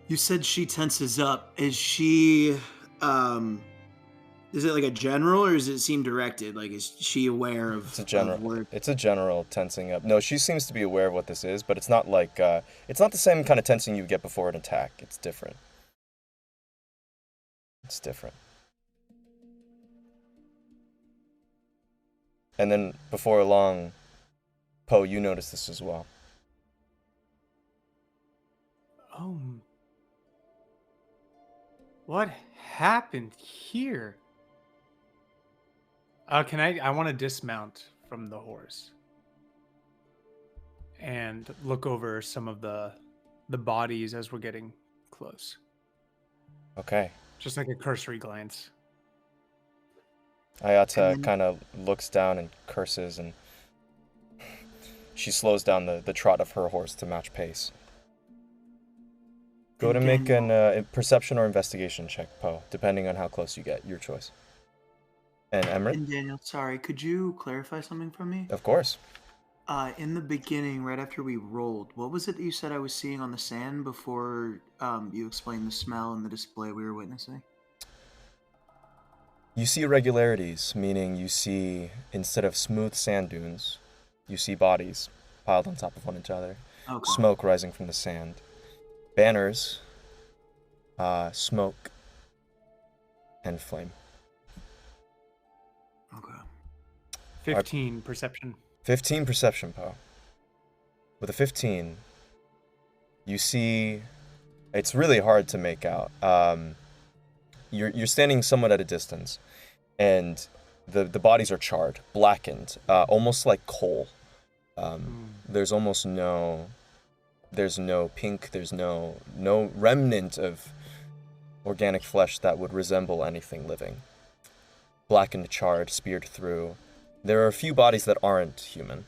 You said she tenses up. Is she, is it like a general, or does it seem directed? Like, is she aware of? It's a general. It's a general tensing up. No, she seems to be aware of what this is, but it's not like it's not the same kind of tensing you get before an attack. It's different. It's different. And then before long, Poe, you notice this as well. What happened here? I want to dismount from the horse and look over some of the bodies as we're getting close. Okay. Just like a cursory glance. Ayata kind of looks down and curses, and she slows down the trot of her horse to match pace. Go to make a perception or investigation check, Poe, depending on how close you get. Your choice. And Emmerich? And Daniel, sorry, could you clarify something for me? Of course. In the beginning, right after we rolled, what was it that you said I was seeing on the sand before you explained the smell and the display we were witnessing? You see irregularities, meaning you see, instead of smooth sand dunes, you see bodies piled on top of one another. Okay. Smoke rising from the sand. Banners, smoke, and flame. Okay. 15 perception. 15 perception, Poe. With a 15, you see, it's really hard to make out. You're standing somewhat at a distance, and the bodies are charred, blackened, almost like coal. There's almost no pink, there's no remnant of organic flesh that would resemble anything living. Blackened, charred, speared through. There are a few bodies that aren't human,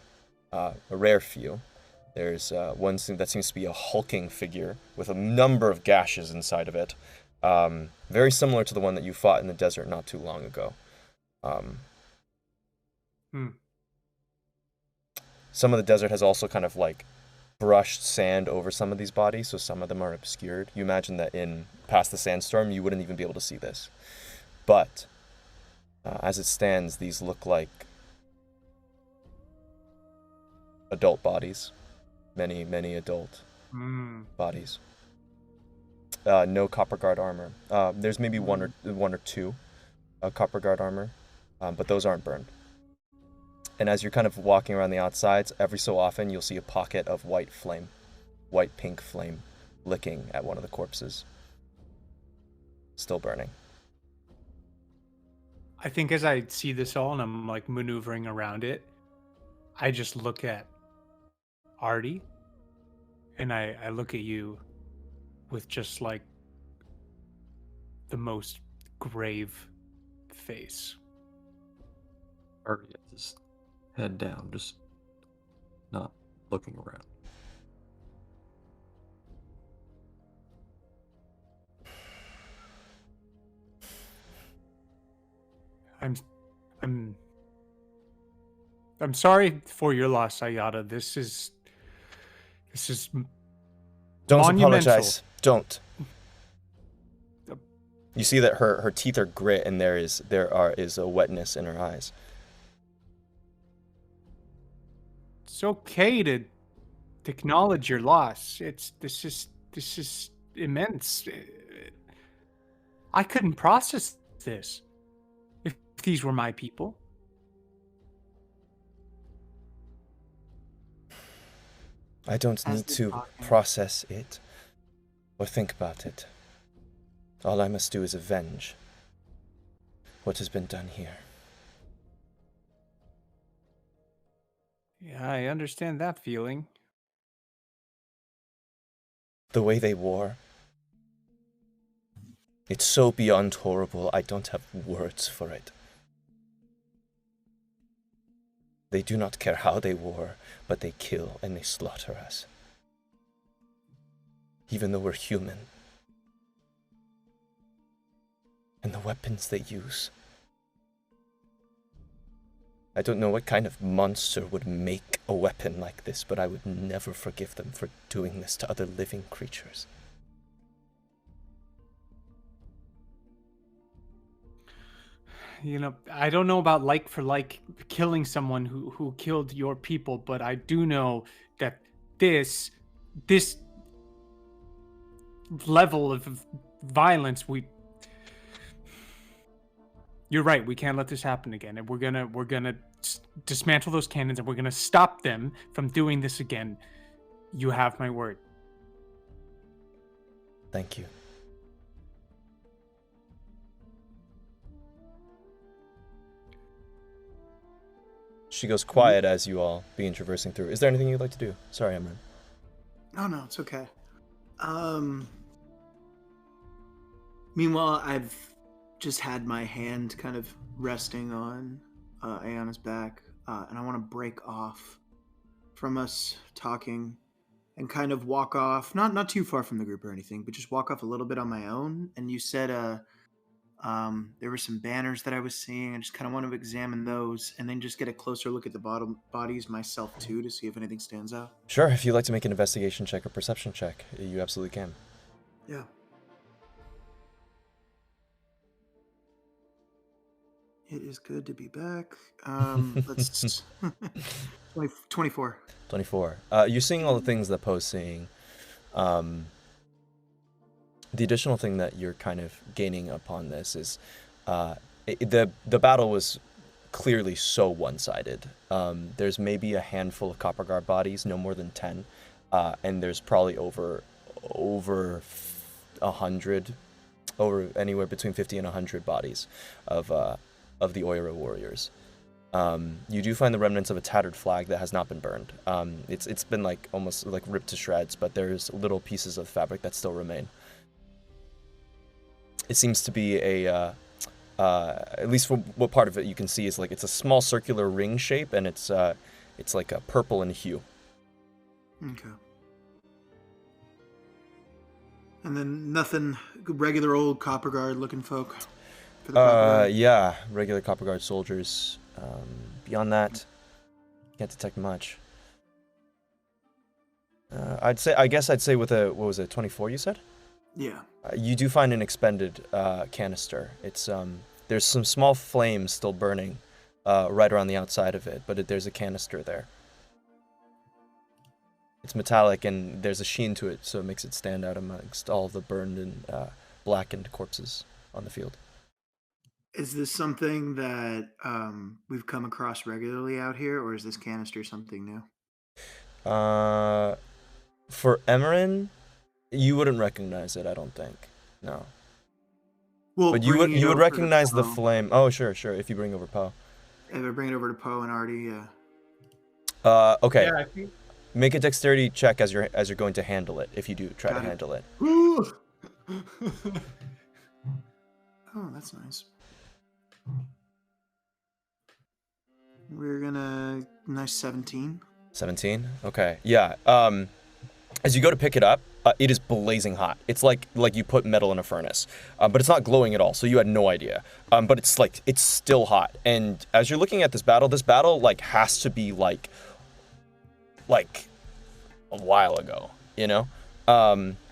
a rare few. There's one that seems to be a hulking figure with a number of gashes inside of it, very similar to the one that you fought in the desert not too long ago. Some of the desert has also kind of like brushed sand over some of these bodies, so some of them are obscured. You imagine that past the sandstorm, you wouldn't even be able to see this. But as it stands, these look like adult bodies. Many adult bodies. No copper guard armor. There's maybe one or two copper guard armor, but those aren't burned. And as you're kind of walking around the outsides, every so often you'll see a pocket of white pink flame, licking at one of the corpses. Still burning. I think as I see this all and I'm like maneuvering around it, I just look at Artie and I look at you with just like the most grave face. Artie has his head down, just not looking around. I'm sorry for your loss, Ayata. This is Don't monumental. Apologize. Don't. You see that her teeth are grit, and there is a wetness in her eyes. It's okay to acknowledge your loss. This is immense. I couldn't process this if these were my people. I don't need to process it or think about it. All I must do is avenge what has been done here. Yeah, I understand that feeling. the way they war. It's so beyond horrible, I don't have words for it. They do not care how they war, but they kill and they slaughter us. Even though we're human. And the weapons they use. I don't know what kind of monster would make a weapon like this, but I would never forgive them for doing this to other living creatures. You know, I don't know about like for like killing someone who killed your people, but I do know that this level of violence, you're right, we can't let this happen again, and we're gonna dismantle those cannons, and we're gonna stop them from doing this again. You have my word. Thank you. She goes quiet as you all begin traversing through. Is there anything you'd like to do? Sorry, Emran. No, it's okay. Meanwhile, I've just had my hand kind of resting on Ayana's back, and I want to break off from us talking and kind of walk off, not too far from the group or anything, but just walk off a little bit on my own. And you said there were some banners that I was seeing. I just kind of want to examine those and then just get a closer look at the bodies myself too to see if anything stands out. Sure, if you'd like to make an investigation check or perception check, you absolutely can. Yeah. It is good to be back. Let's 24. 24. You're seeing all the things that Poe's seeing. The additional thing that you're kind of gaining upon this is the battle was clearly so one-sided. There's maybe a handful of Copper Guard bodies, no more than 10, and there's probably over 100, over anywhere between 50 and 100 bodies of the Oira warriors. You do find the remnants of a tattered flag that has not been burned. It's been like almost like ripped to shreds, but there's little pieces of fabric that still remain. It seems to be a, at least for what part of it you can see is like it's a small circular ring shape, and it's like a purple in hue. Okay. And then nothing, regular old Copper Guard looking folk. For the yeah, regular Copper Guard soldiers. Beyond that, can't detect much. I guess I'd say with a, what was it, 24 you said? Yeah. You do find an expended canister. It's there's some small flames still burning right around the outside of it, but there's a canister there. It's metallic and there's a sheen to it, so it makes it stand out amongst all the burned and blackened corpses on the field. Is this something that we've come across regularly out here, or is this canister something new? For Emran, you wouldn't recognize it, I don't think. No. Well, but you would recognize the flame. Oh, sure. If you bring over Poe. If I bring it over to Poe and Artie, yeah. Okay. Yeah, I think... Make a dexterity check as you're going to handle it. If you do try to handle it. Oh, that's nice. We're gonna nice 17. 17. Okay. Yeah. As you go to pick it up, it is blazing hot. It's like you put metal in a furnace, but it's not glowing at all. So you had no idea. But it's still hot. And as you're looking at this battle like has to be like a while ago. You know.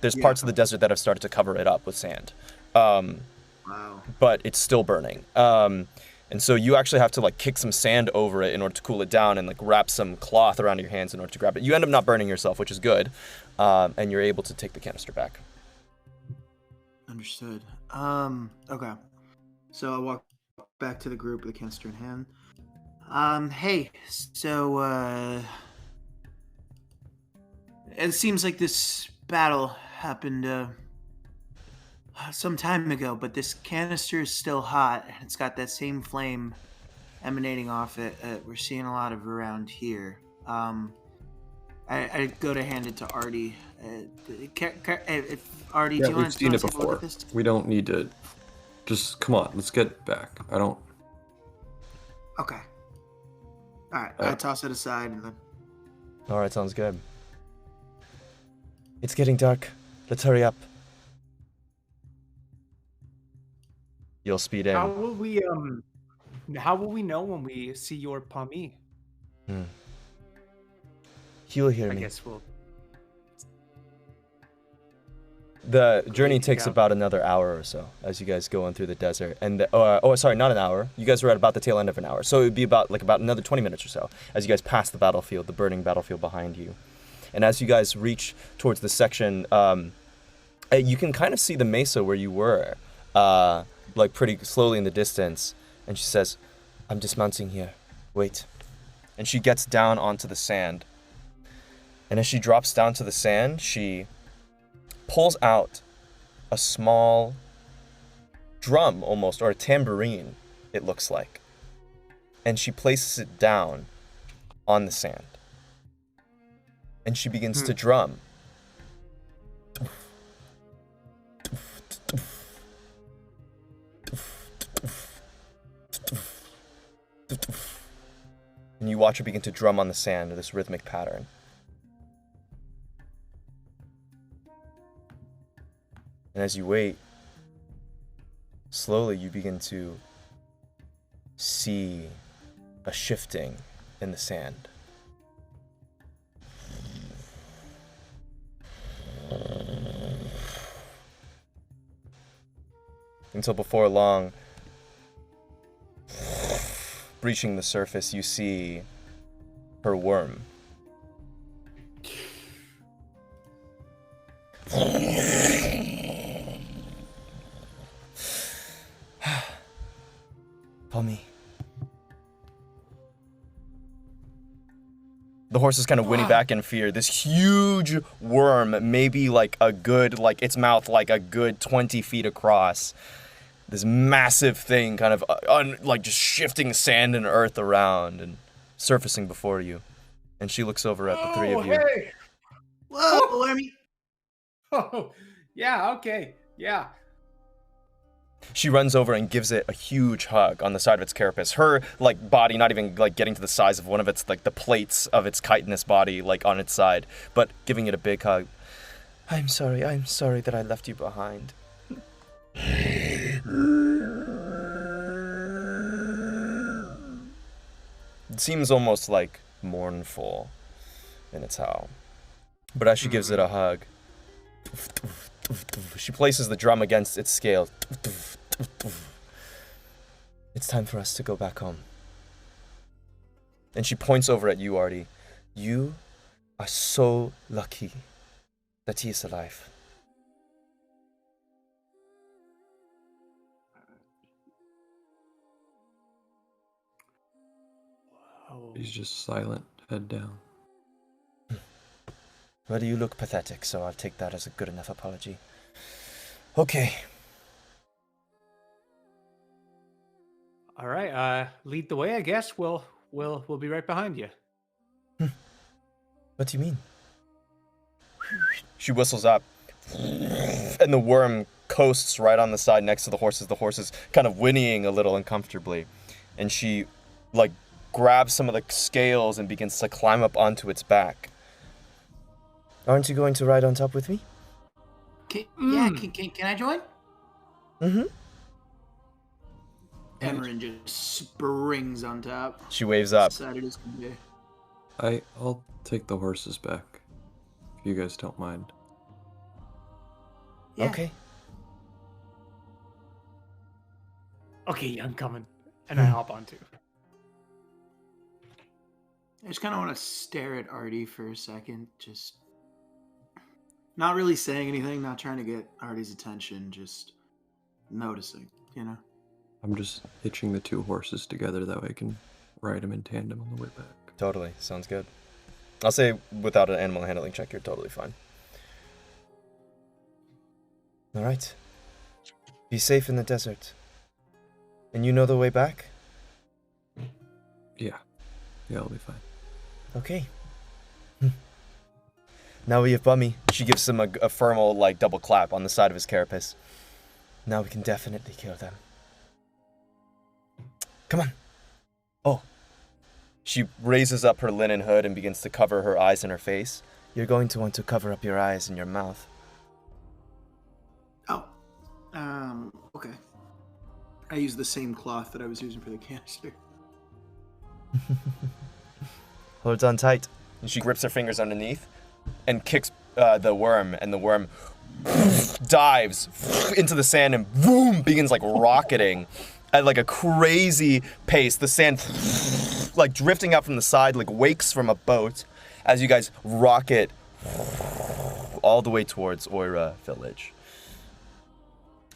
There's parts of the desert that have started to cover it up with sand. Wow. But it's still burning. And so you actually have to like kick some sand over it in order to cool it down, and like wrap some cloth around your hands in order to grab it. You end up not burning yourself, which is good. And you're able to take the canister back. Understood. Okay. So I walk back to the group with the canister in hand. Hey, so it seems like this battle happened some time ago, but this canister is still hot. It's got that same flame emanating off it. We're seeing a lot of around here. I go to hand it to Artie. If Artie, Yeah, do you we've want to seen it take a look before. at this? We don't need to. Just come on, let's get back. I don't. Okay. All right, I toss it aside and then. All right, sounds good. It's getting dark. Let's hurry up. You'll speed in. How will we know when we see your Pami? He'll hear I me. guess we'll. The journey takes about another hour or so as you guys go on through the desert. And sorry, not an hour. You guys were at about the tail end of an hour, so it would be about another 20 minutes or so as you guys pass the battlefield, the burning battlefield behind you. And as you guys reach towards the section, you can kind of see the mesa where you were, like pretty slowly in the distance. And she says, "I'm dismounting here. Wait." And she gets down onto the sand. And as she drops down to the sand, she pulls out a small drum almost, or a tambourine, it looks like. And she places it down on the sand. And she begins to drum. And you watch her begin to drum on the sand with this rhythmic pattern. And as you wait, slowly you begin to see a shifting in the sand. Until before long, breaching the surface, you see her worm. Pummy. The horses kind of whinny back in fear. This huge worm, maybe like a good, like its mouth like a good 20 feet across. This massive thing kind of like just shifting sand and earth around and surfacing before you. And she looks over at the three of you. Hey. Whoa, I mean, Oh, yeah, okay, yeah. She runs over and gives it a huge hug on the side of its carapace. Her like body not even like getting to the size of one of its like the plates of its chitinous body like on its side, but giving it a big hug. I'm sorry that I left you behind. It seems almost like mournful in its howl. But as she gives it a hug, she places the drum against its scale. It's time for us to go back home. And she points over at you, Artie. You are so lucky that he is alive. He's just silent, head down. Well, you look pathetic, so I'll take that as a good enough apology. Okay. All right, lead the way, I guess. We'll be right behind you. What do you mean? She whistles up, and the worm coasts right on the side next to the horses kind of whinnying a little uncomfortably. And she, like, grabs some of the scales and begins to climb up onto its back. Aren't you going to ride on top with me? Can I join? Mm-hmm. Cameron just springs on top. She waves up. Excited as can be. I'll take the horses back, if you guys don't mind. Yeah. Okay. Okay, I'm coming. And I hop on too. I just kind of want to stare at Artie for a second, just not really saying anything, not trying to get Artie's attention, just noticing, you know? I'm just hitching the two horses together, that way I can ride them in tandem on the way back. Totally. Sounds good. I'll say without an animal handling check, you're totally fine. All right. Be safe in the desert. And you know the way back? Yeah, I'll be fine. Okay. Now we have Bummy. She gives him a firm old, like, double clap on the side of his carapace. Now we can definitely kill them. Come on. Oh. She raises up her linen hood and begins to cover her eyes and her face. You're going to want to cover up your eyes and your mouth. Oh. Okay. I use the same cloth that I was using for the canister. Hold on tight. And she grips her fingers underneath and kicks the worm, and the worm dives into the sand and boom, begins like rocketing at like a crazy pace. The sand like drifting out from the side, like wakes from a boat as you guys rocket all the way towards Oira village.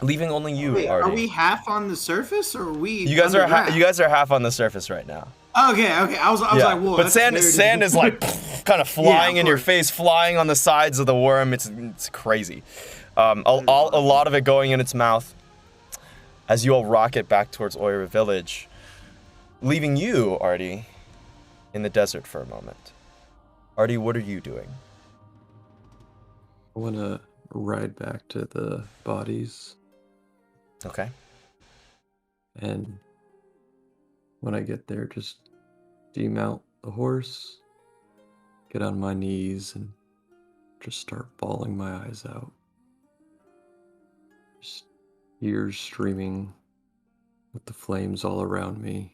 Leaving only you, Wait, Artie. are we half on the surface, or are we? You guys are half on the surface right now. Okay. I was like, whoa. But sand is like kind of flying in your face, flying on the sides of the worm. It's crazy. A lot of it going in its mouth. As you all rocket back towards Oira village, leaving you, Artie, in the desert for a moment. Artie, what are you doing? I want to ride back to the bodies. Okay. And when I get there, just demount the horse, get on my knees, and just start bawling my eyes out. Just tears streaming with the flames all around me.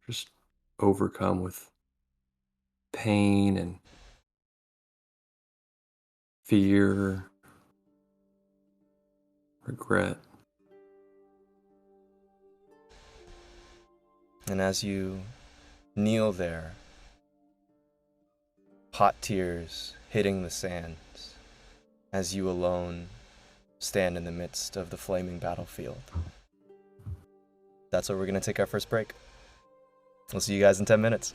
Just overcome with pain and fear, regret. And as you kneel there, hot tears hitting the sands, as you alone stand in the midst of the flaming battlefield. That's where we're going to take our first break. We'll see you guys in 10 minutes.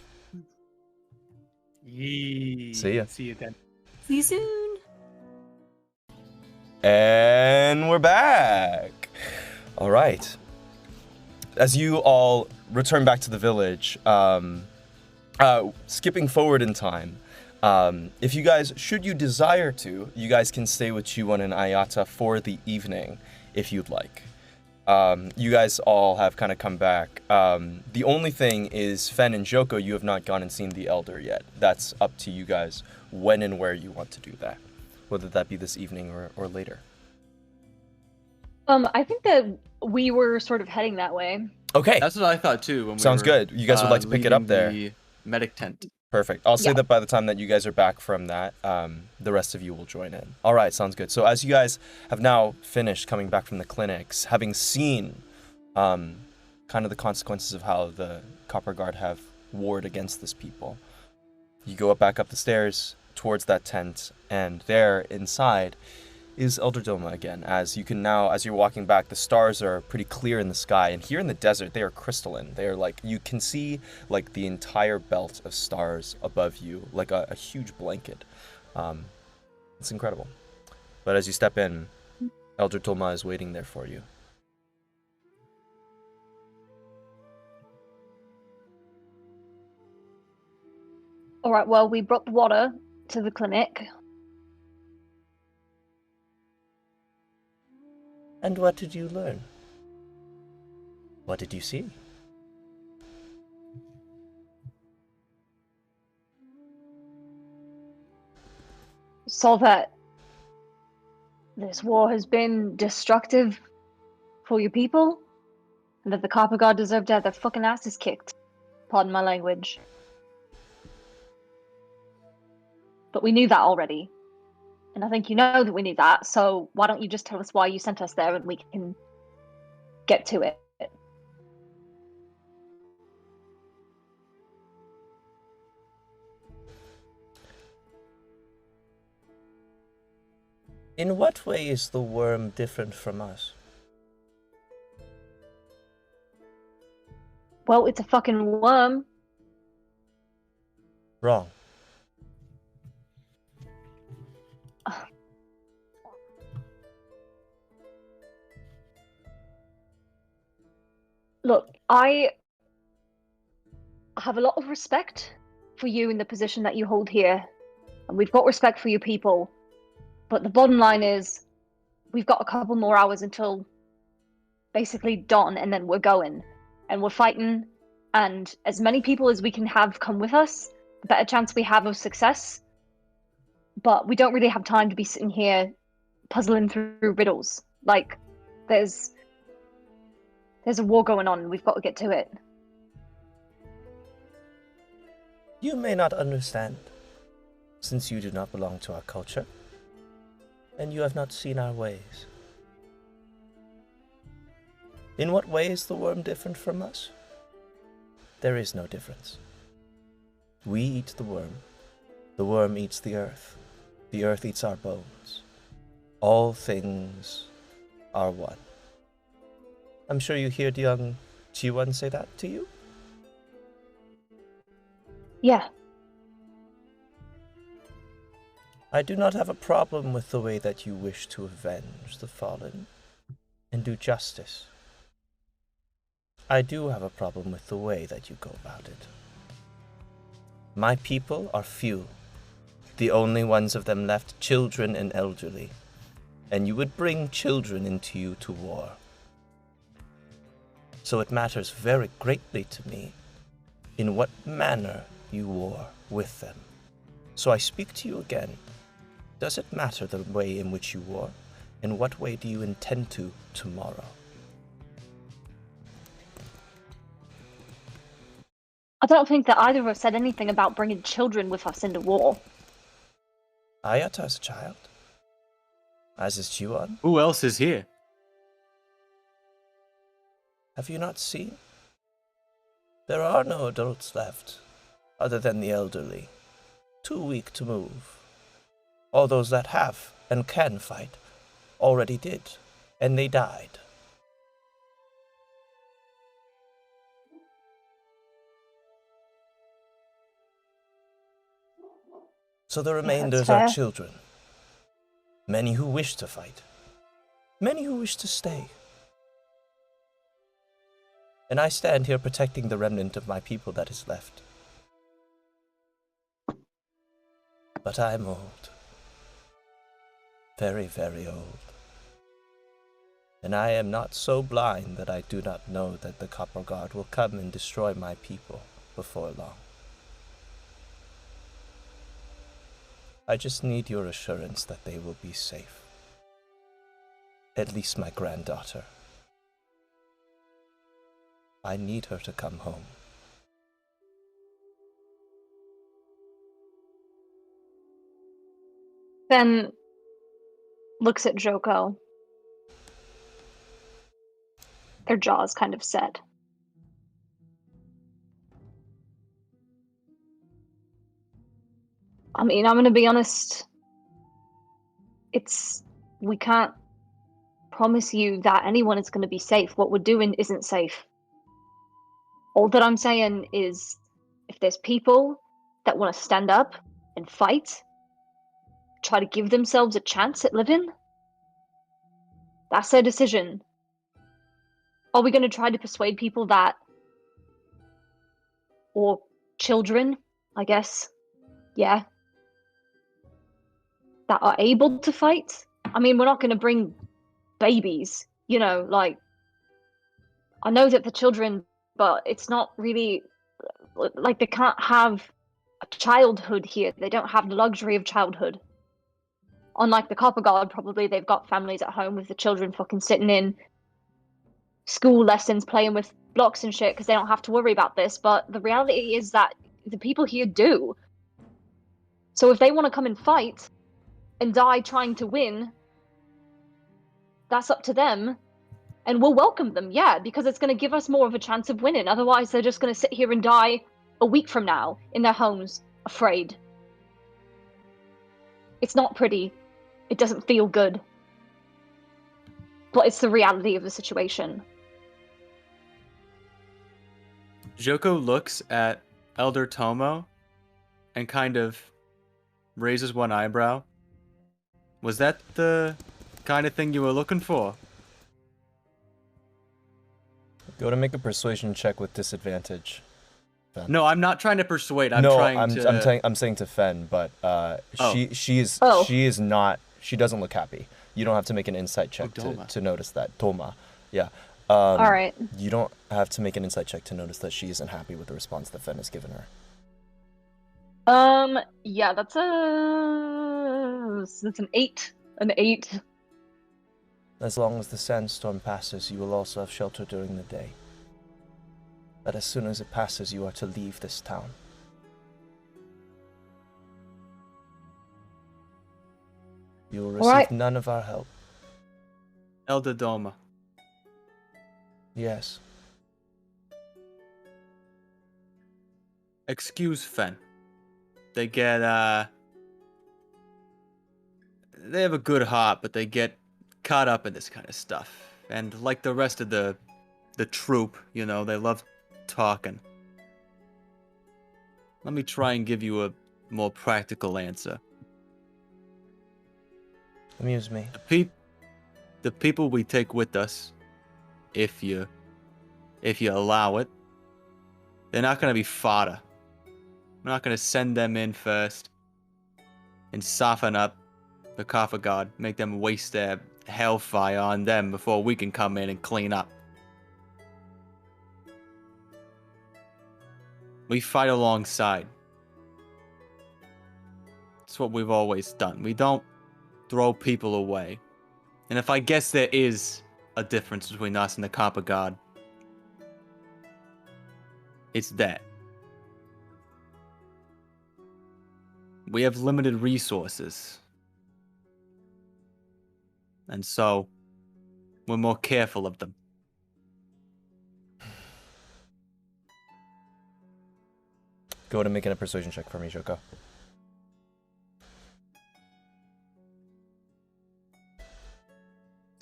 Yee. See ya. See you then. See you soon. And we're back. All right. As you all return back to the village, skipping forward in time, if you guys, should you desire to, you guys can stay with Chiwon and Ayata for the evening, if you'd like. You guys all have kind of come back. The only thing is, Fen and Joko, you have not gone and seen the Elder yet. That's up to you guys when and where you want to do that, whether that be this evening or later. I think that we were sort of heading that way. Okay. That's what I thought too. When Sounds good. You guys would like to pick it up there. The medic tent. Perfect. I'll say that by the time that you guys are back from that, the rest of you will join in. All right, sounds good. So as you guys have now finished coming back from the clinics, having seen kind of the consequences of how the Copper Guard have warred against this people, you go back up the stairs towards that tent, and there inside is Elder Doma again. As you can now, as you're walking back, the stars are pretty clear in the sky, and here in the desert, they are crystalline. They are like, you can see like the entire belt of stars above you, like a huge blanket. It's incredible. But as you step in, Elder Doma is waiting there for you. All right, well, we brought the water to the clinic. And what did you learn? What did you see? Saw that this war has been destructive for your people, and that the Copper Guard deserve to have their fucking asses kicked. Pardon my language. But we knew that already. And I think you know that we knew that, so why don't you just tell us why you sent us there and we can get to it. In what way is the worm different from us? Well, it's a fucking worm. Wrong. Look, I have a lot of respect for you in the position that you hold here, and we've got respect for your people. But the bottom line is, we've got a couple more hours until basically dawn, and then we're going. And we're fighting, and as many people as we can have come with us, the better chance we have of success. But we don't really have time to be sitting here puzzling through riddles. Like, there's a war going on, and we've got to get to it. You may not understand, since you do not belong to our culture, and you have not seen our ways. In what way is the worm different from us? There is no difference. We eat the worm eats the earth eats our bones. All things are one. I'm sure you heard young Chiwon say that to you? Yeah. I do not have a problem with the way that you wish to avenge the fallen and do justice. I do have a problem with the way that you go about it. My people are few, the only ones of them left children and elderly, and you would bring children into you to war. So it matters very greatly to me in what manner you war with them. So I speak to you again. Does it matter the way in which you war? And what way do you intend to tomorrow? I don't think that either of us said anything about bringing children with us into war. Ayata is a child. As is Chiwon. Who else is here? Have you not seen? There are no adults left, other than the elderly, too weak to move. All those that have and can fight already did, and they died. So the remainders are children. Many who wish to fight. Many who wish to stay. And I stand here protecting the remnant of my people that is left. But I'm old. Very, very old. And I am not so blind that I do not know that the Copper Guard will come and destroy my people before long. I just need your assurance that they will be safe. At least my granddaughter. I need her to come home. Ben looks at Joko. Their jaws kind of set. I mean, I'm gonna be honest. We can't promise you that anyone is gonna be safe. What we're doing isn't safe. All that I'm saying is, if there's people that want to stand up and fight, try to give themselves a chance at living, that's their decision. Are we gonna try to persuade people that, or children, I guess, yeah, that are able to fight? I mean, we're not going to bring babies, like, I know that the children, but it's not really, like, they can't have a childhood here. They don't have the luxury of childhood. Unlike the Copper Guard, probably they've got families at home with the children fucking sitting in school lessons, playing with blocks and shit, because they don't have to worry about this. But the reality is that the people here do. So if they want to come and fight, and die trying to win, that's up to them, and we'll welcome them, yeah, because it's going to give us more of a chance of winning. Otherwise, they're just going to sit here and die a week from now in their homes, afraid. It's not pretty. It doesn't feel good. But it's the reality of the situation. Joko looks at Elder Tomo and kind of raises one eyebrow. Was that the kind of thing you were looking for? Go to make a persuasion check with disadvantage. If Fen. No, I'm not trying to persuade. I'm no, trying to. I'm saying to Fen, but she is not. She doesn't look happy. You don't have to make an insight check to notice that. Toma, yeah. All right. You don't have to make an insight check to notice that she isn't happy with the response that Fen has given her. Yeah, that's an 8. An 8. As long as the sandstorm passes, you will also have shelter during the day. But as soon as it passes, you are to leave this town. You will receive none of our help. Elder Doma. Yes. Excuse Fen. They get, they have a good heart, but they get caught up in this kind of stuff. And like the rest of the troupe, you know, they love talking. Let me try and give you a more practical answer. Amuse me. The people we take with us, if you allow it, they're not going to be fodder. We're not going to send them in first and soften up the Kaffa God, make them waste their hellfire on them before we can come in and clean up. We fight alongside. It's what we've always done. We don't throw people away. And if I guess there is a difference between us and the Kaffa God, it's that. We have limited resources. And so, we're more careful of them. Go ahead and make a persuasion check for me, Joko.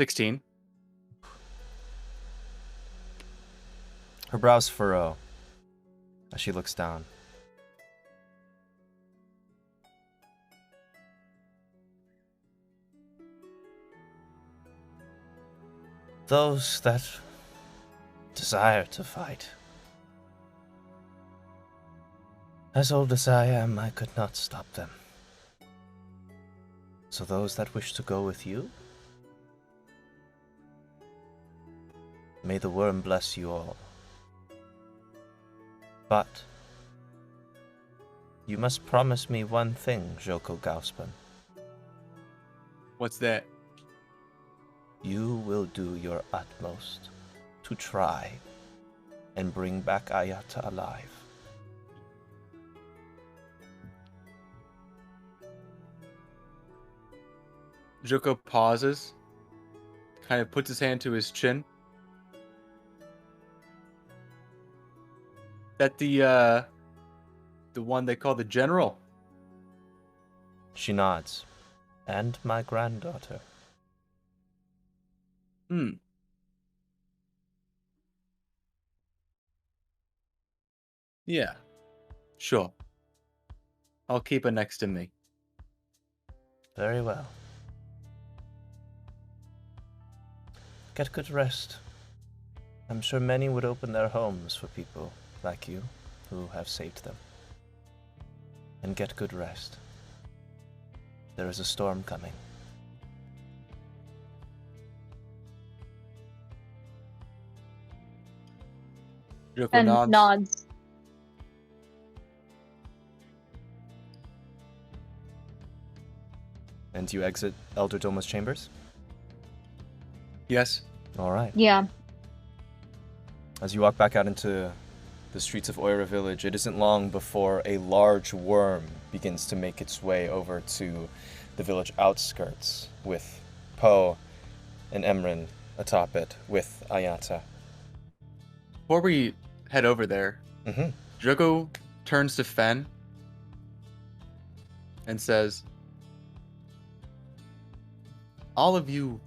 $16. Her brows furrow as she looks down. Those that desire to fight. As old as I am, I could not stop them. So those that wish to go with you, may the worm bless you all. But you must promise me one thing, Joko Gauspan. What's that? You will do your utmost to try and bring back Ayata alive. Joko pauses, kind of puts his hand to his chin. That the one they call the general? She nods. And my granddaughter. Yeah. Sure. I'll keep her next to me. Very well. Get good rest. I'm sure many would open their homes for people like you who have saved them. And get good rest. There is a storm coming. Joko And nods. And you exit Elder Doma's chambers? Yes. All right. Yeah. As you walk back out into the streets of Oira village, it isn't long before a large worm begins to make its way over to the village outskirts with Poe and Emrin atop it with Ayata. Before we head over there, Joko turns to Fen and says, all of you,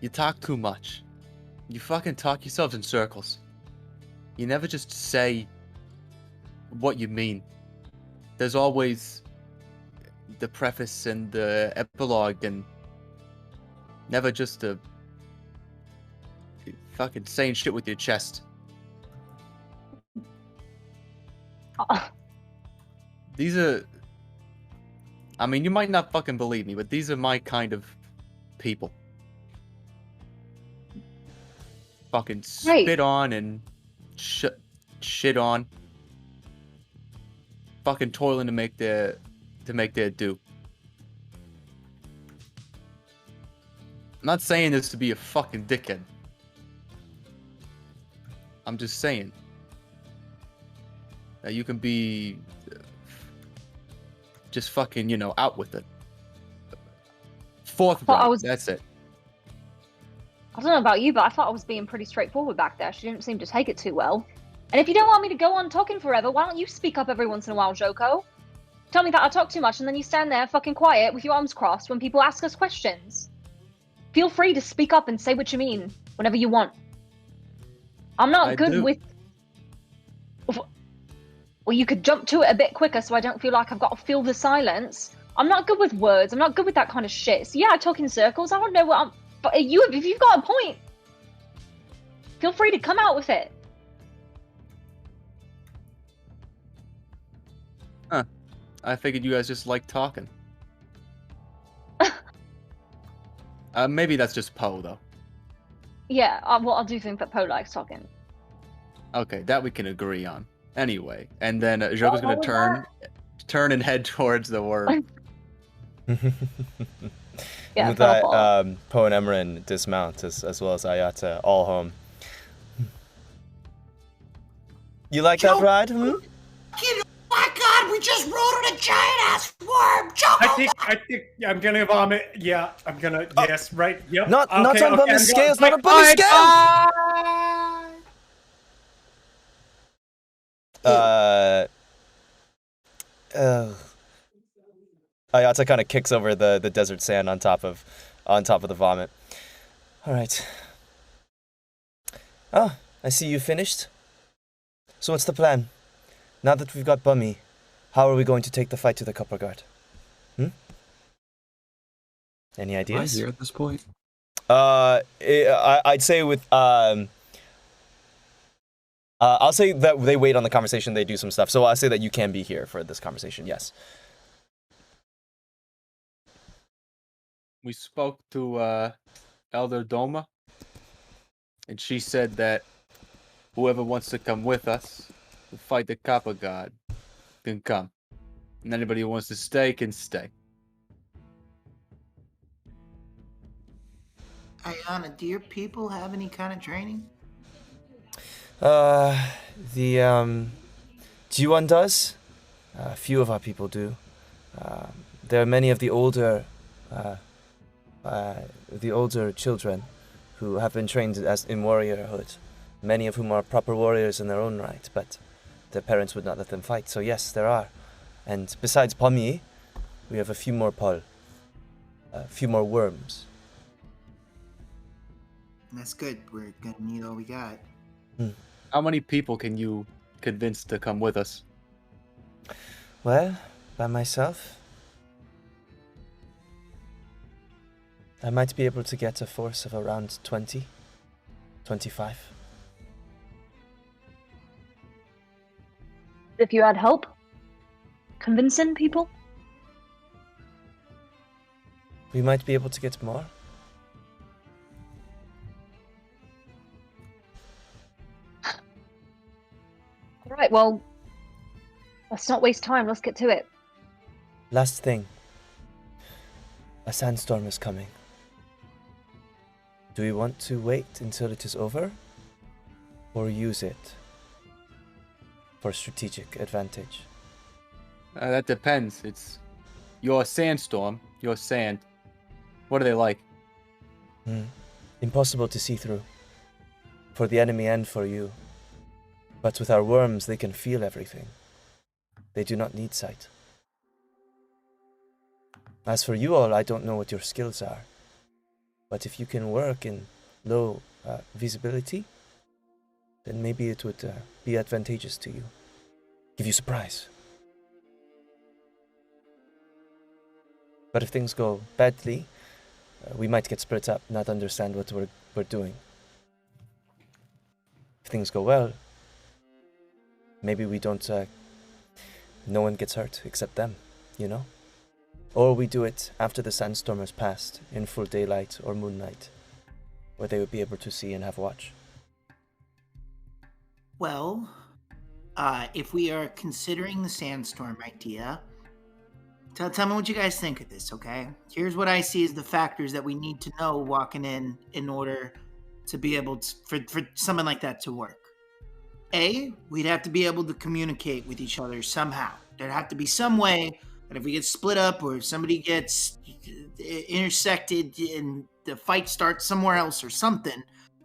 you talk too much. You fucking talk yourselves in circles. You never just say what you mean. There's always the preface and the epilogue, and never just a fucking saying shit with your chest. These are... I mean, you might not fucking believe me, but these are my kind of people. Fucking spit on and shit on. Fucking toiling to make their due. I'm not saying this to be a fucking dickhead. I'm just saying that you can be just fucking, you know, out with it. Forthright, that's it. I don't know about you, but I thought I was being pretty straightforward back there. She didn't seem to take it too well. And if you don't want me to go on talking forever, why don't you speak up every once in a while, Joko? Tell me that I talk too much, and then you stand there fucking quiet with your arms crossed when people ask us questions. Feel free to speak up and say what you mean whenever you want. I'm not good with... Well, you could jump to it a bit quicker so I don't feel like I've got to fill the silence. I'm not good with words. I'm not good with that kind of shit. So yeah, I talk in circles. I don't know what I'm... But if you've got a point, feel free to come out with it. Huh. I figured you guys just like talking. Maybe that's just Poe, though. Yeah, well, I do think that Poe likes talking. Okay, that we can agree on. Anyway, and then Joko's gonna turn and head towards the worm. Yeah, with that, Poe and Emran dismount, as well as Ayata, all home. You like that ride? Oh my god, we just rode on a giant-ass worm! I think I'm gonna vomit. Yeah, I'm gonna, yes, right, yep. Not on Bummy scales, not on Bummy scales! Ayata kind of kicks over the desert sand on top of the vomit. All right. Oh, I see you finished. So what's the plan? Now that we've got Bummy, how are we going to take the fight to the Copper Guard? Any ideas? Am I here at this point? I'd say with I'll say that they wait on the conversation. They do some stuff. So I'll say that you can be here for this conversation. Yes. We spoke to Elder Doma, and she said that whoever wants to come with us to fight the Copper God can come, and anybody who wants to stay can stay. Ayana, do your people have any kind of training? The G1 does. A few of our people do. There are many of the older children who have been trained in warriorhood, many of whom are proper warriors in their own right, but their parents would not let them fight. So yes, there are. And besides Pommi, we have a few more Pol, a few more worms. That's good. We're gonna need all we got. How many people can you convince to come with us? Well, by myself, I might be able to get a force of around 20, 25. If you had help convincing people? We might be able to get more. Alright, well, let's not waste time. Let's get to it. Last thing. A sandstorm is coming. Do we want to wait until it is over? Or use it for strategic advantage? That depends. It's your sandstorm, your sand. What are they like? Impossible to see through. For the enemy and for you. But with our worms, they can feel everything. They do not need sight. As for you all, I don't know what your skills are. But if you can work in low visibility, then maybe it would be advantageous to you. Give you surprise. But if things go badly, we might get split up, not understand what we're doing. If things go well, maybe we don't no one gets hurt except them, you know? Or we do it after the sandstorm has passed, in full daylight or moonlight, where they would be able to see and have watch. Well, if we are considering the sandstorm idea, tell me what you guys think of this, okay? Here's what I see as the factors that we need to know walking in order to be able to, for something like that to work. A, we'd have to be able to communicate with each other somehow. There'd have to be some way that if we get split up or if somebody gets intersected and the fight starts somewhere else or something,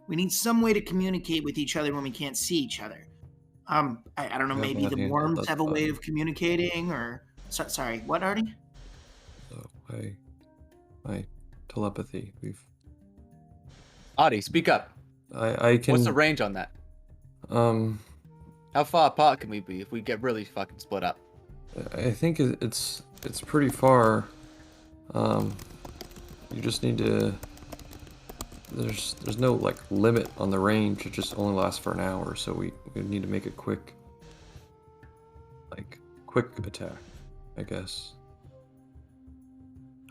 we need some way to communicate with each other when we can't see each other. I don't know, maybe the worms have a way of communicating or... sorry, what, Artie? My telepathy. Artie, speak up. I can... What's the range on that? How far apart can we be if we get really fucking split up? I think it's pretty far. You just need to... There's no like limit on the range. It just only lasts for an hour, so we need to make a quick attack, I guess.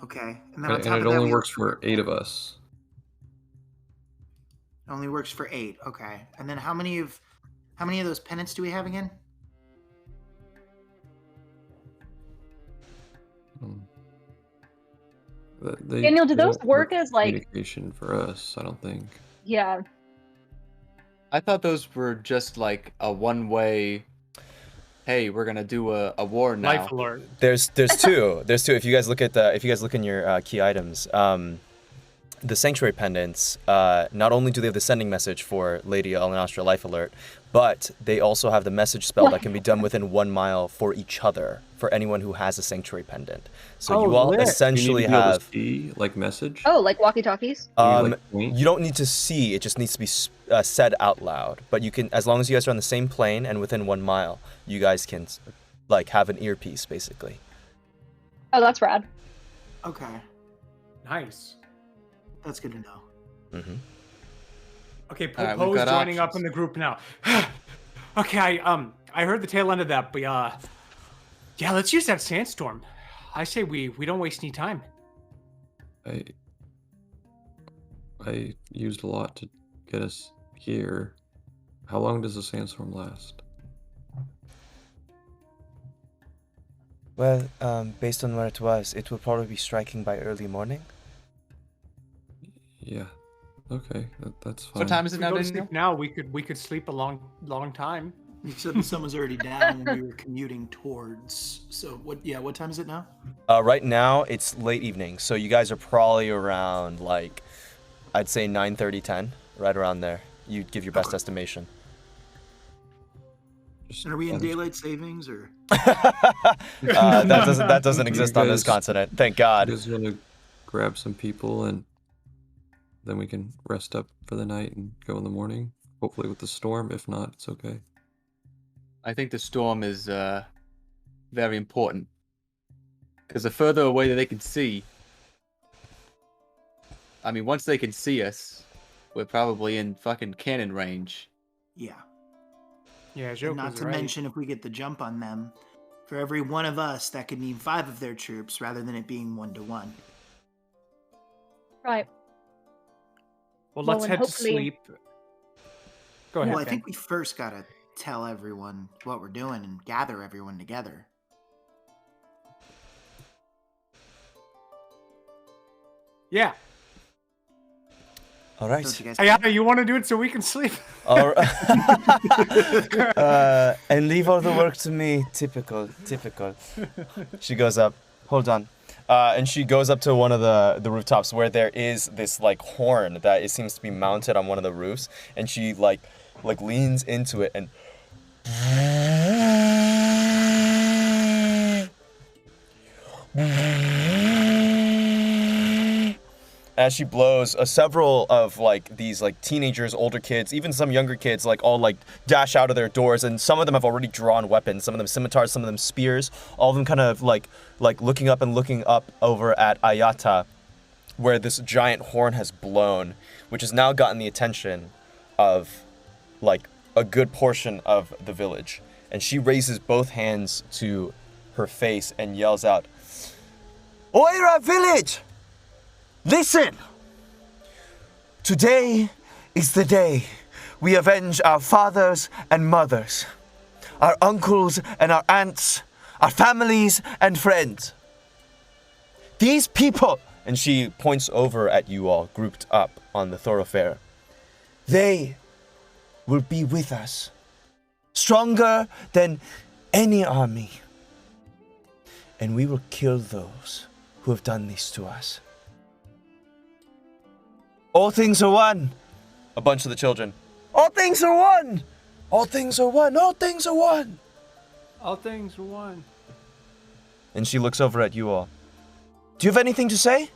Okay, and then And it only works for 8 of us. It only works for 8. Okay, and then how many of those pennants do we have again? Daniel, do those work as like communication for us? I don't think. Yeah. I thought those were just like a one-way. Hey, we're gonna do a war now. Life alert. There's two. There's two. If you guys look in your key items, the sanctuary pendants. Not only do they have the sending message for Lady Elenostra Life Alert, but they also have the message spell that can be done within 1 mile for each other, for anyone who has a sanctuary pendant. So you all essentially have see, like message. Oh, like walkie-talkies? You don't need to see, it just needs to be said out loud. But you can, as long as you guys are on the same plane and within 1 mile, you guys can like have an earpiece basically. Oh, that's rad. Okay, Nice. that's good to know. Mm-hmm. Okay, All right, Poe's we've got joining up options. in the group now. Okay, I heard the tail end of that, but yeah, let's use that sandstorm. I say we don't waste any time. I used a lot to get us here. How long does the sandstorm last? Well, based on where it was, it will probably be striking by early morning. Yeah. Okay, that's fine. What time is it If we now, go to Daniel? sleep now, we could sleep a long time. You said the sun was already down when we were commuting towards. So what time is it now? Right now it's late evening, so you guys are probably around like, I'd say 9:30, 10, right around there. You'd give your best estimation. And are we in daylight savings or? That doesn't exist on this continent, thank God. I'm just gonna grab some people and then we can rest up for the night and go in the morning. Hopefully with the storm. If not, it's okay. I think the storm is very important. Because the further away that they can see... I mean, once they can see us, we're probably in fucking cannon range. Yeah. Yeah, And Joke not was to right. mention, if we get the jump on them, for every one of us, that could mean 5 of their troops rather than it being 1-1. Right. Well, Well, let's and head to hopefully- sleep. Go ahead. Well, I Ben. think we first gotta tell everyone what we're doing and gather everyone together. Yeah. All right. Don't you guys Hey, Anna, you want to do it so we can sleep? All right. And leave all the work to me. Typical. She goes up. Hold on. And she goes up to one of the rooftops where there is this like horn that it seems to be mounted on one of the roofs, and she like leans into it and as she blows, several of like these like teenagers, older kids, even some younger kids, like all like dash out of their doors, and some of them have already drawn weapons. Some of them scimitars, some of them spears. All of them kind of like looking up over at Ayata, where this giant horn has blown, which has now gotten the attention of like a good portion of the village. And she raises both hands to her face and yells out, "Oira village! Listen! Today is the day we avenge our fathers and mothers, our uncles and our aunts, our families and friends. These people," and she points over at you all grouped up on the thoroughfare, "they will be with us, stronger than any army. And we will kill those who have done this to us. All things are one." A bunch of the children. "All things are one! All things are one! All things are one!" All things are one. And she looks over at you all. "Do you have anything to say?"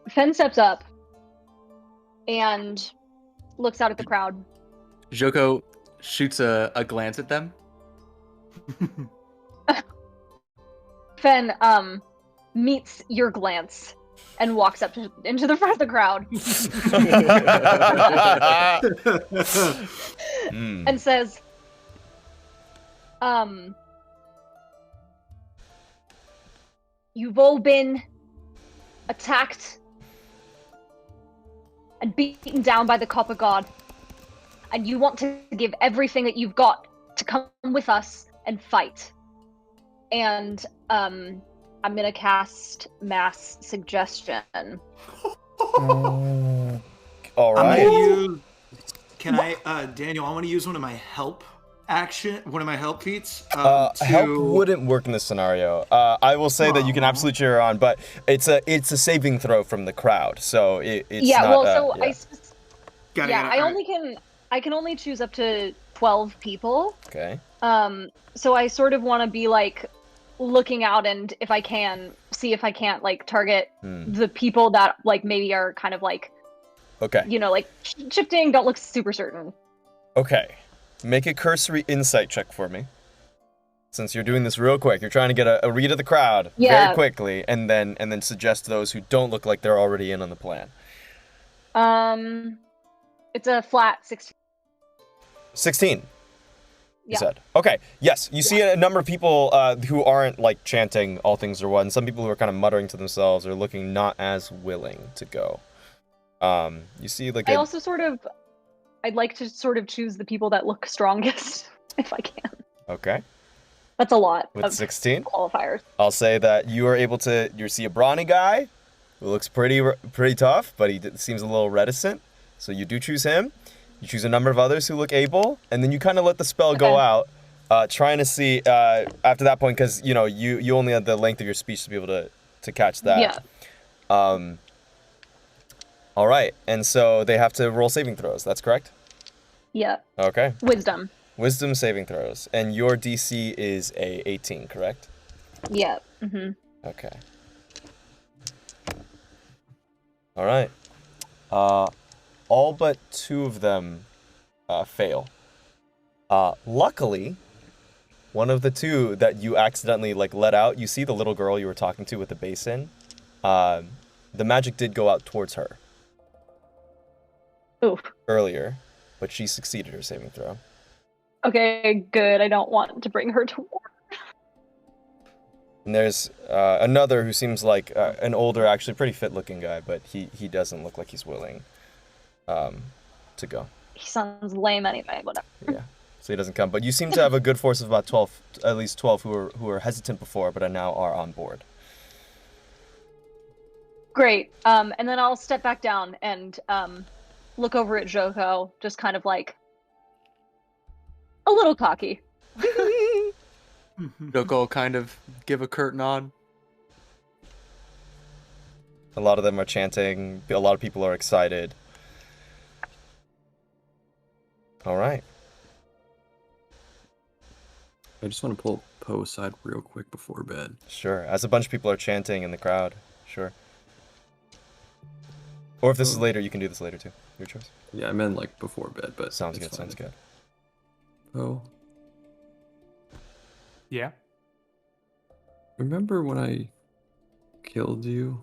Fen steps up and looks out at the crowd. Joko shoots a glance at them. Fen meets your glance and walks up into the front of the crowd and says, "You've all been attacked and beaten down by the Copper God, and you want to give everything that you've got to come with us and fight. And I'm gonna cast Mass Suggestion." All right. I'm gonna use. Can I, Daniel? I want to use one of my help feats. Help wouldn't work in this scenario. I will say that you can absolutely cheer her on, but it's a saving throw from the crowd, so it's not. I can only choose up to 12 people. Okay. So I sort of want to be like looking out, and if I can see if I can't like target the people that like maybe are kind of like, okay, like shifting, don't look super certain. Okay. Make a cursory insight check for me. Since you're doing this real quick, you're trying to get a read of the crowd very quickly, and then suggest those who don't look like they're already in on the plan. It's a flat 16. 16. You Yeah. said. Okay. Yes, you see a number of people who aren't like chanting "all things are one." Some people who are kind of muttering to themselves or looking not as willing to go. You see like I'd like to sort of choose the people that look strongest, if I can. Okay. That's a lot. With of 16 qualifiers. you I'll say that you are able to. You see a brawny guy who looks pretty tough, but he seems a little reticent. So you do choose him. You choose a number of others who look able, and then you kind of let the spell go out, trying to see after that point, because you only had the length of your speech to be able to catch that. Yeah. All right, and so they have to roll saving throws. That's correct? Yeah. Okay. Wisdom. Wisdom saving throws, and your DC is a 18, correct? Yeah. Mm-hmm. Okay. All right. All but 2 of them fail. Luckily, one of the 2 that you accidentally let out, you see the little girl you were talking to with the basin. The magic did go out towards her. Oof. Earlier, but she succeeded her saving throw. Okay, good. I don't want to bring her to war. And there's another who seems like an older, actually pretty fit-looking guy, but he doesn't look like he's willing to go. He sounds lame anyway, whatever. Yeah, so he doesn't come. But you seem to have a good force of about 12, at least 12 who are hesitant before, but now are on board. Great. And then I'll step back down and look over at Joko, just kind of like a little cocky. Joko will kind of give a curt nod. A lot of them are chanting. A lot of people are excited. All right. I just want to pull Poe aside real quick before bed. Sure. As a bunch of people are chanting in the crowd. Sure. Or if this is later, you can do this later too. Your choice. Yeah, I meant before bed, but Sounds it's good. fine. Sounds good. Poe, Yeah. remember when I killed you?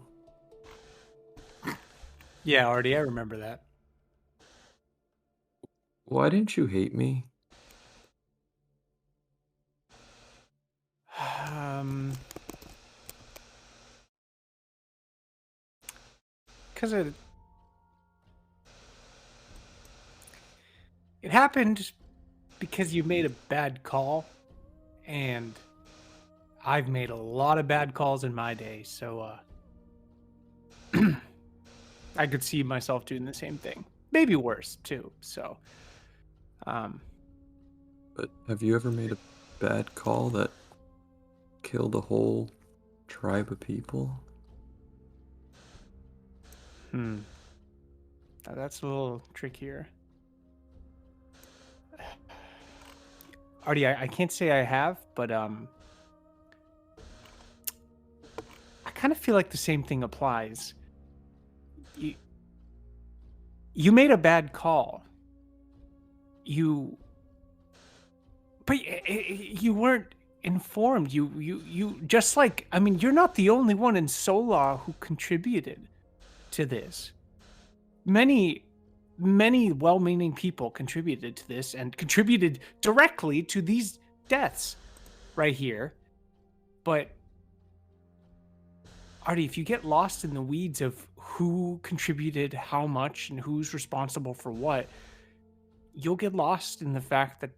Yeah, Artie, I remember that. Why didn't you hate me? Because it happened because you made a bad call, and I've made a lot of bad calls in my day, so I could see myself doing the same thing. Maybe worse too. So, But have you ever made a bad call that killed a whole tribe of people? That's a little trickier. Artie, I can't say I have, but I kind of feel like the same thing applies. You made a bad call. But you weren't informed. You just like, I mean, you're not the only one in Solar who contributed to this. Many well-meaning people contributed to this and contributed directly to these deaths right here. But Artie, if you get lost in the weeds of who contributed how much and who's responsible for what, you'll get lost in the fact that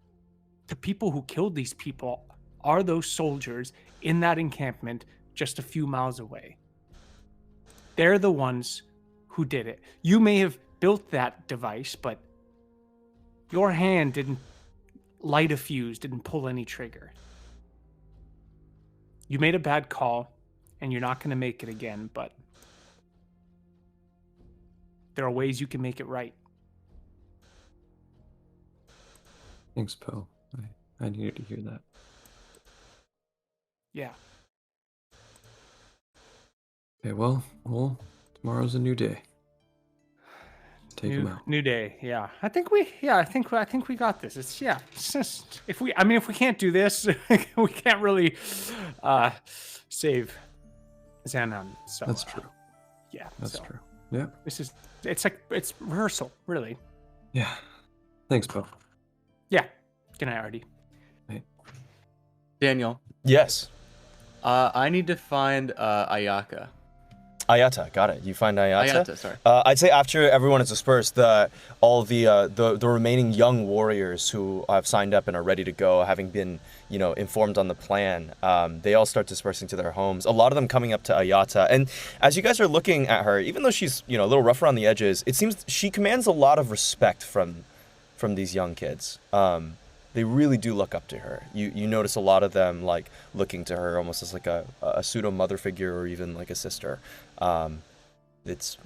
the people who killed these people are those soldiers in that encampment just a few miles away. They're the ones who did it. You may have built that device, but your hand didn't light a fuse, didn't pull any trigger. You made a bad call, and you're not going to make it again, but there are ways you can make it right. Thanks, Poe. I needed to hear that. Yeah. Okay, well, tomorrow's a new day. Take him out. New day. Yeah. I think we got this. It's just, if we can't do this, we can't really save Xanon. So That's true. Yeah. That's true. Yeah. It's rehearsal, really. Yeah. Thanks, Poe. Yeah. Good night, Artie. Daniel. Yes. I need to find Ayaka. Ayata, got it. You find Ayata? Ayata, sorry. I'd say after everyone is dispersed, all the remaining young warriors who have signed up and are ready to go, having been, informed on the plan, they all start dispersing to their homes. A lot of them coming up to Ayata, and as you guys are looking at her, even though she's a little rough around the edges, it seems she commands a lot of respect from these young kids. They really do look up to her. You notice a lot of them like looking to her almost as like a pseudo mother figure or even like a sister. It's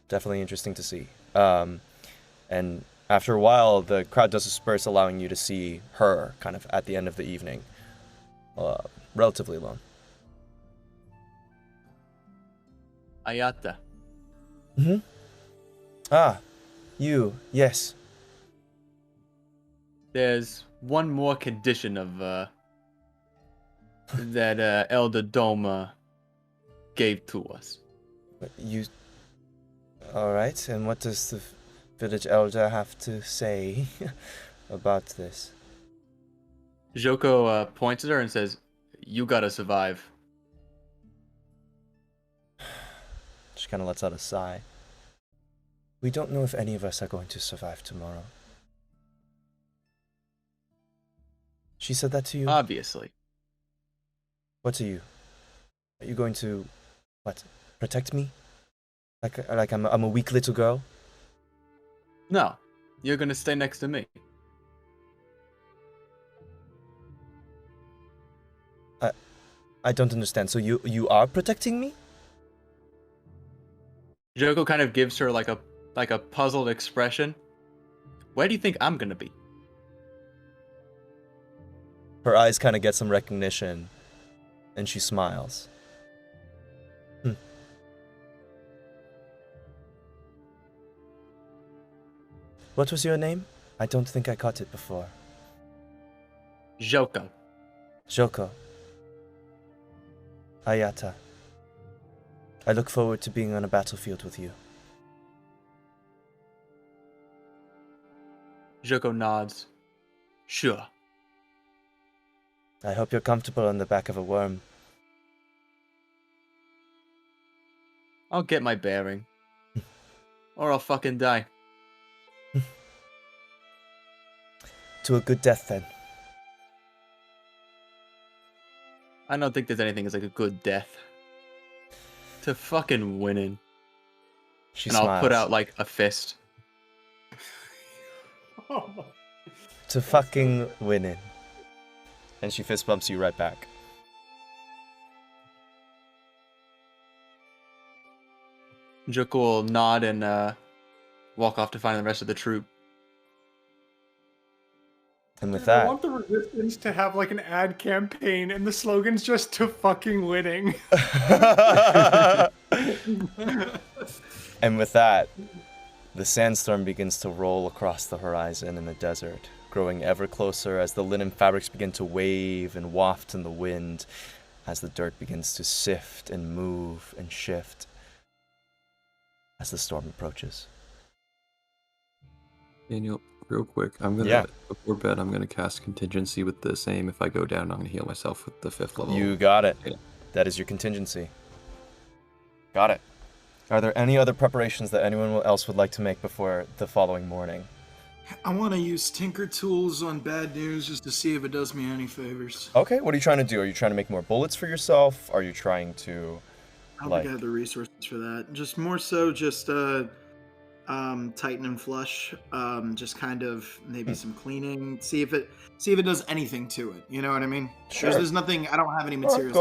definitely interesting to see. And after a while, the crowd does disperse, allowing you to see her kind of at the end of the evening, relatively alone. Ayata. Mm-hmm. Ah, you, yes. There's one more condition of that Elder Doma gave to us. All right, and what does the village elder have to say about this? Joko points at her and says, "You gotta survive." She kind of lets out a sigh. We don't know if any of us are going to survive tomorrow. She said that to you? Obviously. What to you? Are you going to, protect me? Like I'm a weak little girl? No, you're gonna stay next to me. I don't understand. So you are protecting me? Joko kind of gives her like a puzzled expression. Where do you think I'm gonna be? Her eyes kind of get some recognition, and she smiles. What was your name? I don't think I caught it before. Joko. Joko. Ayata. I look forward to being on a battlefield with you. Joko nods. Sure. I hope you're comfortable on the back of a worm. I'll get my bearing. Or I'll fucking die. To a good death, then. I don't think there's anything as like a good death. To fucking winning. She and smiles. I'll put out like a fist. To fucking winning. And she fist bumps you right back. Joko will nod and walk off to find the rest of the troop. And with I that, want the Resistance to have like an ad campaign, and the slogan's just "to fucking winning." and with that, the sandstorm begins to roll across the horizon in the desert, growing ever closer as the linen fabrics begin to wave and waft in the wind, as the dirt begins to sift and move and shift as the storm approaches. Daniel, real quick, before bed, I'm gonna cast contingency with the same. If I go down, I'm gonna heal myself with the 5th level. You got it. Yeah. That is your contingency. Got it. Are there any other preparations that anyone else would like to make before the following morning? I want to use Tinker Tools on bad news just to see if it does me any favors. Okay, what are you trying to do? Are you trying to make more bullets for yourself? Are you trying to, I don't think I have the resources for that. Just more so just Titan and Flush. Just kind of maybe some cleaning. See if it does anything to it. You know what I mean? Sure. There's nothing. I don't have any materials.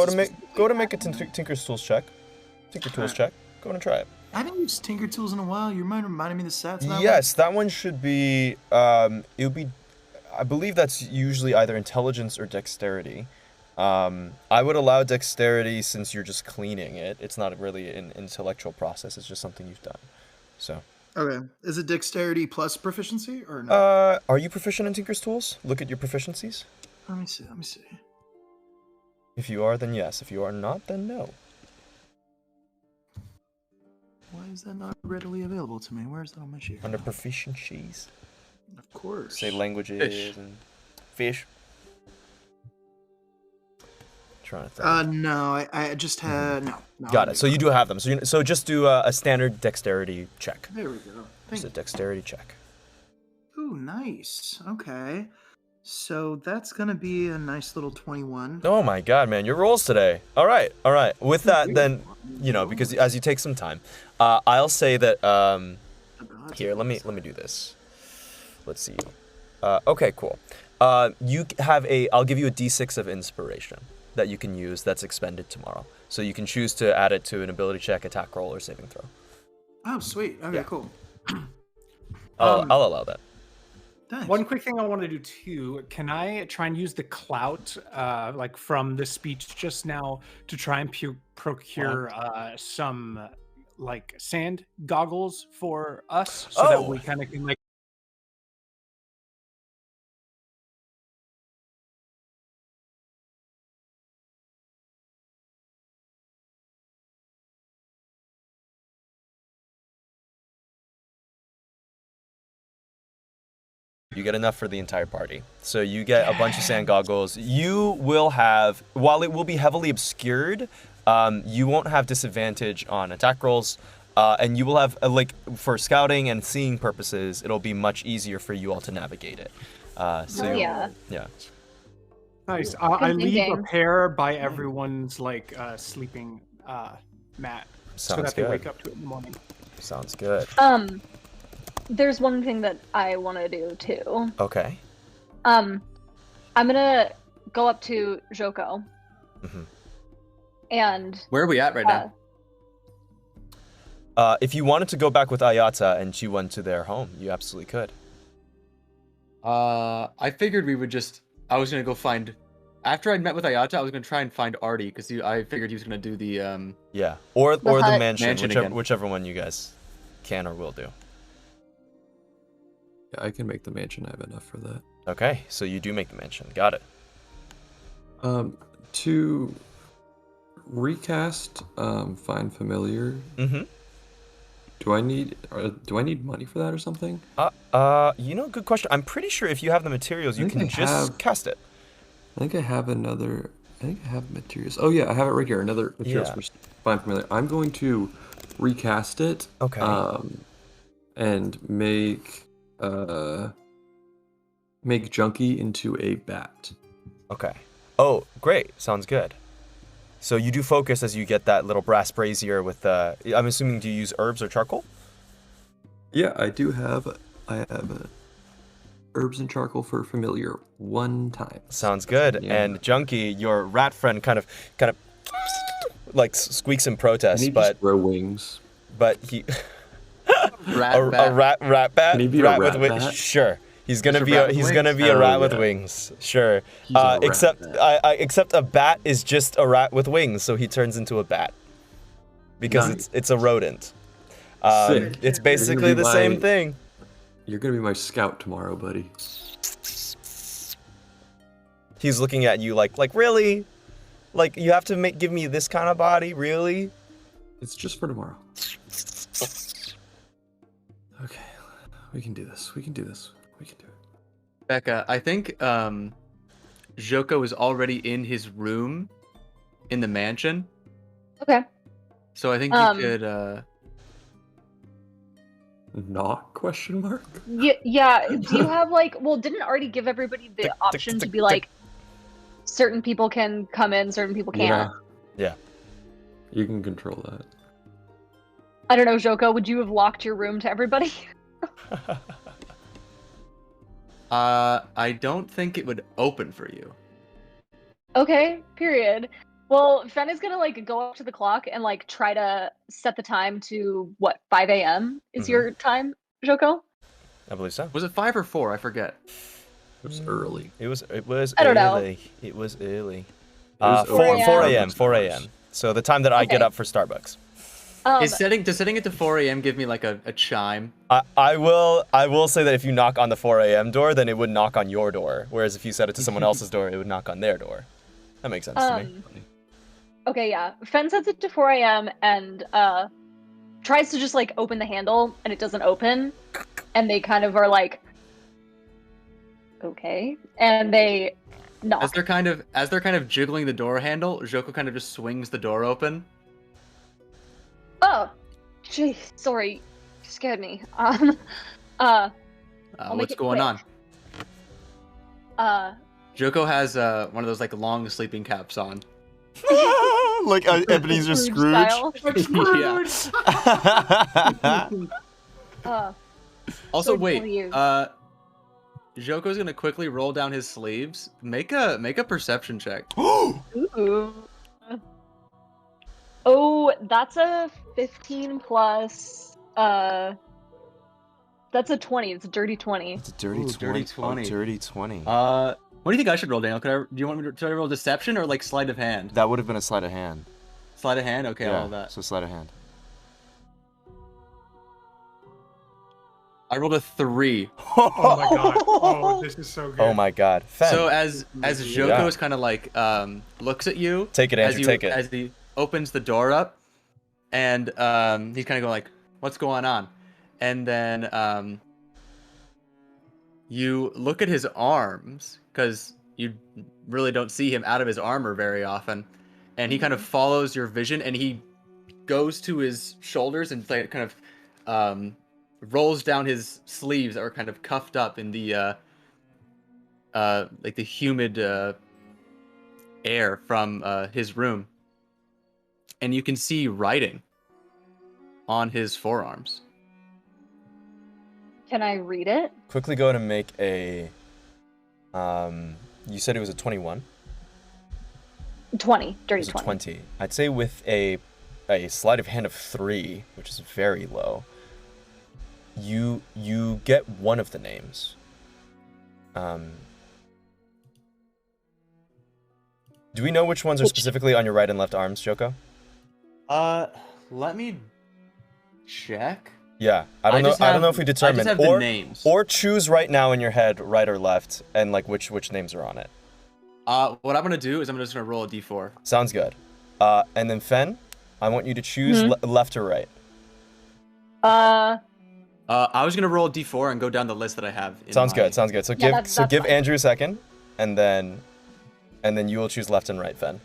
Go to make a Tinker Tools check. Tinker Tools check. Go and try it. I haven't used Tinker Tools in a while. You mind reminding me the stats? Yes, that one should be. It'll be. I believe that's usually either intelligence or dexterity. I would allow dexterity since you're just cleaning it. It's not really an intellectual process. It's just something you've done. So. Okay. Is it dexterity plus proficiency or no? Are you proficient in Tinker's Tools? Look at your proficiencies. Let me see. If you are, then yes. If you are not, then no. Why is that not readily available to me? Where is that on my sheet? Under proficiencies. Of course. Say languages and fish. Trying to think. No, I just had no. Got it. So you do have them. So just do a standard dexterity check. There we go. Just a dexterity check. Ooh, nice. Okay. So that's gonna be a nice little 21. Oh my god, man, your rolls today. All right. With that, then, because as you take some time, I'll say that. Here, let me do this. Let's see. Okay, cool. You have I'll give you a D6 of inspiration that you can use. That's expended tomorrow. So you can choose to add it to an ability check, attack roll, or saving throw. Oh, sweet. Okay, Yeah. cool. I'll allow that. Thanks. One quick thing I want to do too. Can I try and use the clout, like from the speech just now, to try and procure some like sand goggles for us, so that we kind of can like. You get enough for the entire party. So you get a bunch of sand goggles. You will have, while it will be heavily obscured, you won't have disadvantage on attack rolls. And you will have, for scouting and seeing purposes, it'll be much easier for you all to navigate it. Yeah. Nice. I leave a pair by everyone's sleeping mat, so that they wake up to it in the morning. Sounds good. There's one thing that I want to do too. Okay. I'm gonna go up to Joko. Mm-hmm. And where are we at right now? If you wanted to go back with Ayata and she went to their home, you absolutely could. I figured we would I was gonna go find. After I'd met with Ayata, I was gonna try and find Artie because I figured he was gonna do the Yeah, or the mansion again. whichever one you guys can or will do. Yeah, I can make the mansion. I have enough for that. Okay, so you do make the mansion. Got it. To recast Find Familiar. Mm-hmm. Do I need money for that or something? Good question. I'm pretty sure if you have the materials, you can just cast it. I think I have materials. Oh yeah, I have it right here. Another materials for Find Familiar. I'm going to recast it. Okay. And make Junkie into a bat. Okay. Oh, great. Sounds good. So you do focus as you get that little brass brazier with I'm assuming, do you use herbs or charcoal? Yeah, I have herbs and charcoal for familiar one time. Sounds good. Yeah. And Junkie, your rat friend kind of like squeaks in protest, Can he just grow wings? But he a rat bat? Can he be a rat bat? Sure. He's gonna be a rat with wings. Sure. Except a bat is just a rat with wings, so he turns into a bat. Because it's a rodent. Sick. It's basically the same thing. You're gonna be my scout tomorrow, buddy. He's looking at you like really? Like you have to give me this kind of body, really? It's just for tomorrow. Okay, we can do this. We can do it. Becca, I think Joko is already in his room in the mansion. Okay. So I think you could knock ? Yeah. Do you have didn't already give everybody the option to be like certain people can come in, certain people can't? Yeah. You can control that. I don't know, Joko, would you have locked your room to everybody? I don't think it would open for you. Okay, period. Well, Fen is gonna go up to the clock and try to set the time to 5 a.m. is your time, Joko? I believe so. Was it 5 or 4? I forget. It was early. It was I don't know. It was early. 4 a.m. 4 a.m. So the time that I get up for Starbucks. Does setting it to 4 a.m. give me a chime? I will say that if you knock on the 4 a.m. door, then it would knock on your door. Whereas if you set it to someone else's door, it would knock on their door. That makes sense to me. Okay, yeah. Fen sets it to 4 a.m. and tries to just open the handle, and it doesn't open. And they kind of are okay, and they knock. As they're kind of jiggling the door handle, Joko kind of just swings the door open. Oh, gee, sorry, you scared me. What's going on? Joko has one of those long sleeping caps on. Like Ebenezer Scrooge. Yeah. Also, wait. Joko's gonna quickly roll down his sleeves. Make a perception check. Ooh. Oh, that's a 15 plus. That's a 20. It's a dirty 20. It's a dirty 20. Dirty 20. Oh, dirty 20. What do you think I should roll, Daniel? Do you want me to roll deception or sleight of hand? That would have been a sleight of hand. Sleight of hand? Okay, yeah, I'll roll that. So sleight of hand. I rolled a 3. Oh my god. Oh, this is so good. Oh my god. Fen. So as Joko is kind of looks at you. Take it, Andrew, take it. As he opens the door up, and he's kind of going what's going on? And then you look at his arms, because you really don't see him out of his armor very often, and he kind of follows your vision, and he goes to his shoulders and kind of rolls down his sleeves that were kind of cuffed up in the the humid air from his room, and you can see writing on his forearms. Can I read it? Quickly go and make a. You said it was a 21. 20. Dirty 20. 20. I'd say with a sleight of hand of 3, which is very low. You get one of the names. Do we know which ones are specifically on your right and left arms, Joko? Let me check. Yeah, I don't know if we determined. I just have the names. Or choose right now in your head, right or left, and which names are on it. What I'm gonna do is I'm just gonna roll a d4. Sounds good. And then Fen, I want you to choose left or right. I was gonna roll a d4 and go down the list that I have. Sounds good. So Yeah, give that's Andrew a second, and then you will choose left and right, Fen,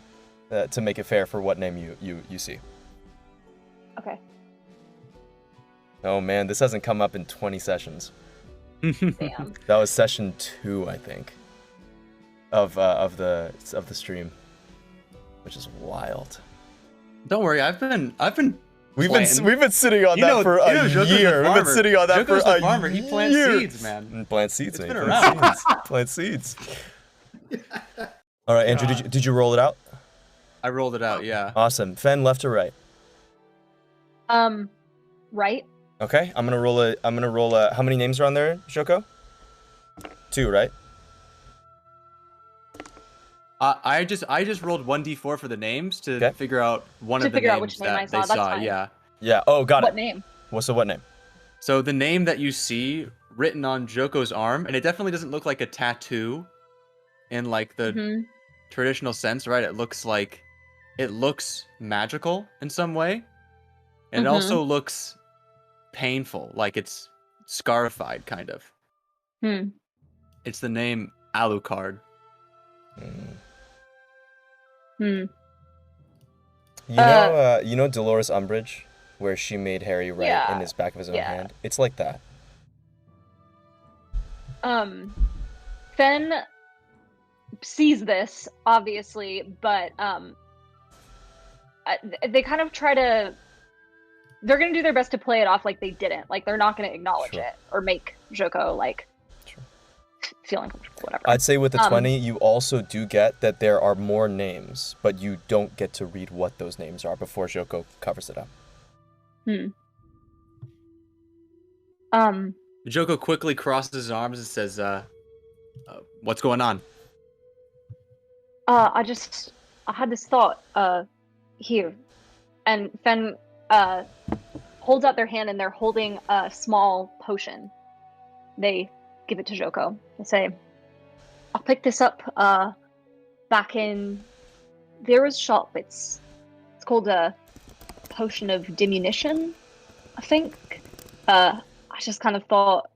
to make it fair for what name you see. Okay. Oh man, this hasn't come up in 20 sessions. Damn. That was session 2, I think, of the stream, which is wild. Don't worry, I've been. We've been sitting on that for a year. We've been sitting on that for a farmer. He plants year. seeds, man. Plant seeds, It's man. been Plant around. seeds. Plant seeds. All right, Andrew, did you roll it out? I rolled it out, yeah. Awesome. Fen, left or right? Right. Okay, I'm gonna roll a. How many names are on there, Shoko? 2, right? I just rolled 1d4 for the names to Okay. figure out one To of the figure out names which name I that saw, they that's saw. fine. Yeah. Yeah. Oh, got What it. name? What name? So the name that you see written on Joko's arm, and it definitely doesn't look like a tattoo, in like the Mhm. traditional sense, right? It looks magical in some way, and it Mhm. also looks painful, like it's scarified, kind of. Hmm. It's the name Alucard. Hmm. You know Dolores Umbridge, where she made Harry write Yeah, in his back of his own yeah. hand. It's like that. Fen sees this, obviously, but they kind of try to. They're gonna do their best to play it off like they didn't. Like they're not gonna acknowledge Sure. it or make Joko like Sure. feel uncomfortable, whatever. I'd say with the 20, you also do get that there are more names, but you don't get to read what those names are before Joko covers it up. Joko quickly crosses his arms and says, what's going on? I had this thought, here. And Fen, holds out their hand and they're holding a small potion. They give it to Joko. They say, I picked this up, back in Vera's shop. It's called a potion of diminution, I think. I just kind of thought,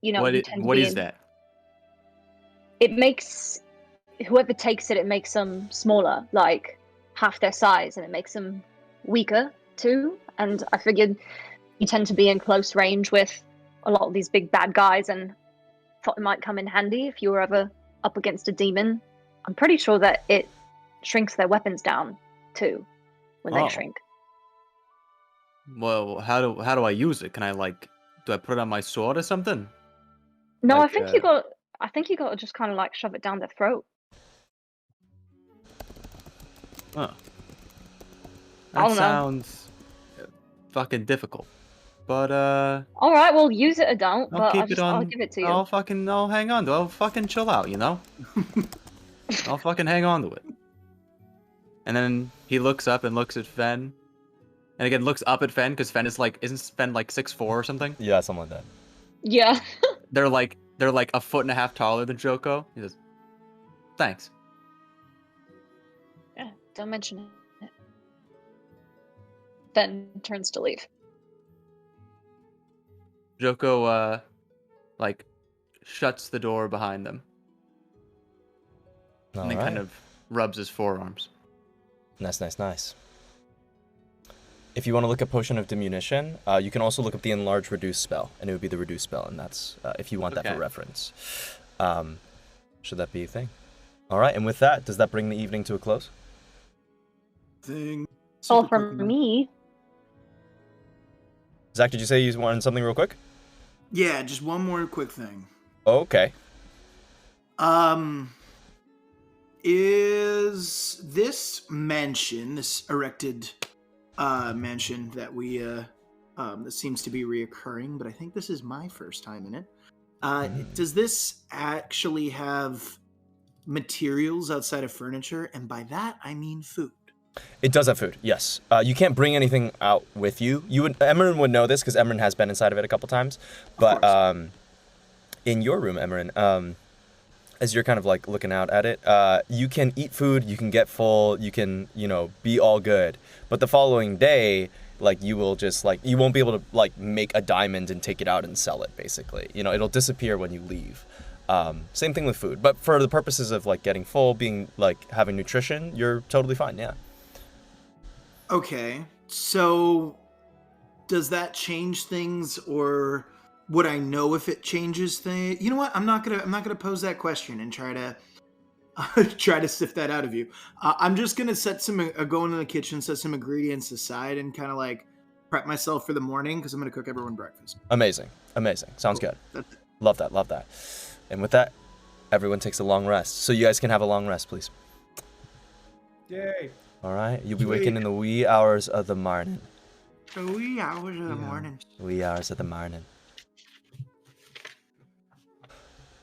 you know, What is that? It makes whoever takes it, it makes them smaller, like half their size, and it makes them weaker too. And I figured you tend to be in close range with a lot of these big bad guys, and thought it might come in handy if you were ever up against a demon. I'm pretty sure that it shrinks their weapons down too when they shrink. Well, how do I use it? Can I do I put it on my sword or something? No, Like, I think you got to just kind of like shove it down their throat. Huh. I That don't know. sounds fucking difficult. But All right, well, use it or don't, I'll but keep it on. I'll give it to you. I'll hang on to it. I'll fucking chill out, you know? I'll fucking hang on to it. And then he looks up and looks at Fen. And again, looks up at Fen, because Fen is isn't Fen 6'4" or something? Yeah, something like that. Yeah. They're like a foot and a half taller than Joko. He says, thanks. Yeah, don't mention it. Then turns to leave. Joko, shuts the door behind them. And then kind of rubs his forearms. Nice. If you want to look at Potion of Diminution, you can also look up the Enlarge Reduce spell, and it would be the Reduce spell, and that's if you want that for reference. Should that be a thing? All right, and with that, does that bring the evening to a close? All from me. Zach, did you say you wanted something real quick? Yeah, just one more quick thing. Okay. Is this mansion, this erected mansion that we that seems to be reoccurring, but I think this is my first time in it. Does this actually have materials outside of furniture? And by that I mean food. It does have food, yes. You can't bring anything out with you. Emran would know this because Emran has been inside of it a couple times. But in your room, Emran, as you're kind of looking out at it, you can eat food, you can get full, you can, be all good. But the following day, like you will just like you won't be able to like make a diamond and take it out and sell it basically. You know, it'll disappear when you leave. Same thing with food, but for the purposes of like getting full, being like having nutrition, you're totally fine. Yeah. Okay, so does that change things, or would I know if it changes things? You know what? I'm not gonna pose that question and try to sift that out of you. I'm just gonna go into the kitchen, set some ingredients aside, and kind of like prep myself for the morning because I'm gonna cook everyone breakfast. Amazing. Sounds Cool. good. Love that. And with that, everyone takes a long rest. So you guys can have a long rest, please. Yay. All right. You'll be waking in the wee hours of the morning. The wee hours of the morning. Wee hours of the morning.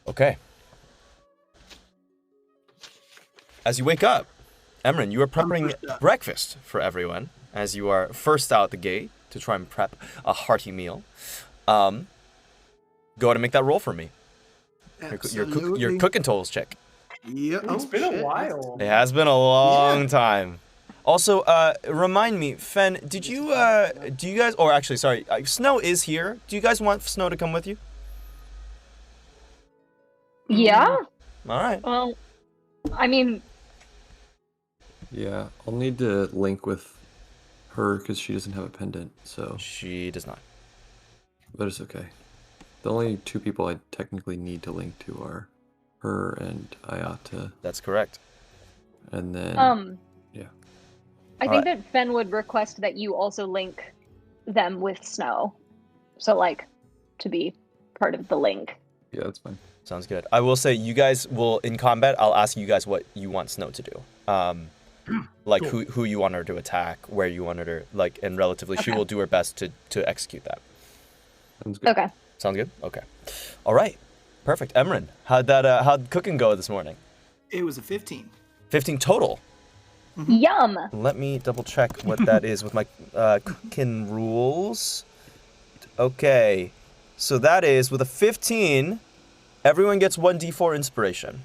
Okay. As you wake up, Emran, you are preparing breakfast for everyone as you are first out the gate to try and prep a hearty meal. Go ahead and make that roll for me. Your cooking totals check. Yeah, It's been a while. It has been a long time. Also, remind me, Fen, do you guys, or actually, sorry, Snow is here. Do you guys want Snow to come with you? Yeah. All right. Well, I mean, Yeah, I'll need to link with her because she doesn't have a pendant, so. She does not. But it's okay. The only two people I technically need to link to are her and Ayata. That's correct. And then, yeah. I think that Fen would request that you also link them with Snow. So, like, to be part of the link. Yeah, that's fine. Sounds good. I will say, you guys will, in combat, I'll ask you guys what you want Snow to do. Like, cool. who you want her to attack, where you want her to, like, and relatively, she will do her best to execute that. Sounds good. Okay. Sounds good? Okay. All right. Perfect. Emran, how'd cooking go this morning? It was a 15. 15 total. Yum. Let me double check what that is with my cooking rules. Okay. So that is, with a 15, everyone gets 1d4 inspiration.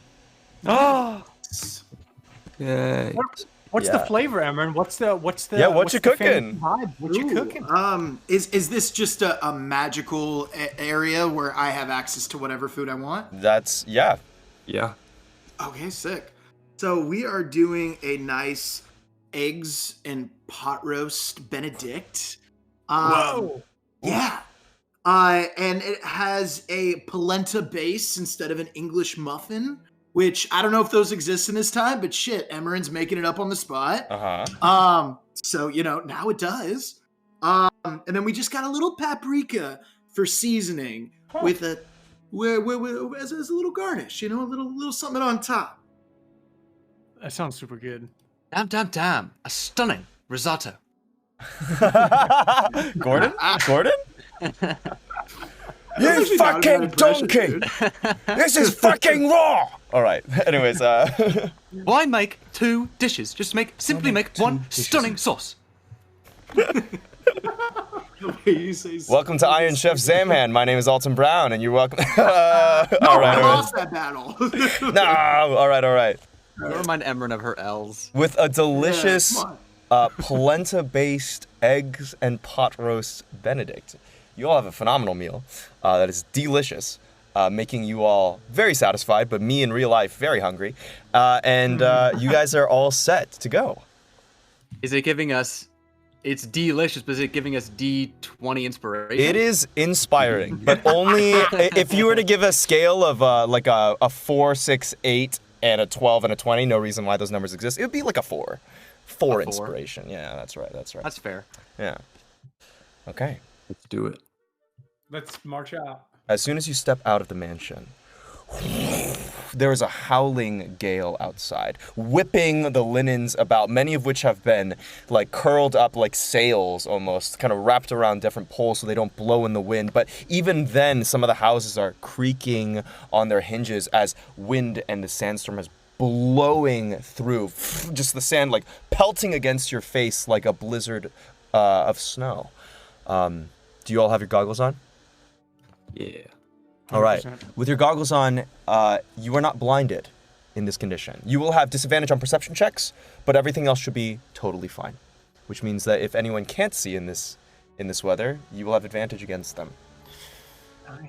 Oh. Yay. What's the flavor, Emran? What's the Yeah, what you cooking? Vibe? What you cooking? Is this just a magical area where I have access to whatever food I want? That's, yeah. Yeah. Okay, sick. So we are doing a nice eggs and pot roast Benedict. Whoa. Yeah. And it has a polenta base instead of an English muffin, which I don't know if those exist in this time, but shit, Emeren's making it up on the spot. So, you know, now it does. And then we just got a little paprika for seasoning with a as a little garnish, you know, a little something on top. That sounds super good. Damn. A stunning risotto. Gordon? You That's actually not a bad fucking impression, donkey! dude. This is fucking raw! Alright, anyways, Why make two dishes? Just simply make one stunning sauce. You say welcome to Iron Chef Zamhan. My name is Alton Brown, and you're welcome. I Alright. lost that battle. No, alright. Remind Emran of her L's. With a delicious come on. polenta-based eggs and pot roast Benedict. You all have a phenomenal meal that is delicious, making you all very satisfied, but me in real life very hungry. And you guys are all set to go. Is it giving us... It's delicious, but is it giving us D20 inspiration? It is inspiring, but only if you were to give a scale of like a 4, 6, 8, and a 12 and a 20, no reason why those numbers exist, it would be like a 4. 4 inspiration. Yeah, that's right. That's fair. Yeah. Okay. Let's do it. Let's march out. As soon as you step out of the mansion, there is a howling gale outside, whipping the linens about, many of which have been like curled up like sails almost, kind of wrapped around different poles so they don't blow in the wind. But even then, some of the houses are creaking on their hinges as wind and the sandstorm is blowing through, just the sand like pelting against your face like a blizzard of snow. Do you all have your goggles on? Yeah. All right. 100%. With your goggles on, you are not blinded in this condition. You will have disadvantage on perception checks, but everything else should be totally fine. which means that if anyone can't see in this weather, you will have advantage against them.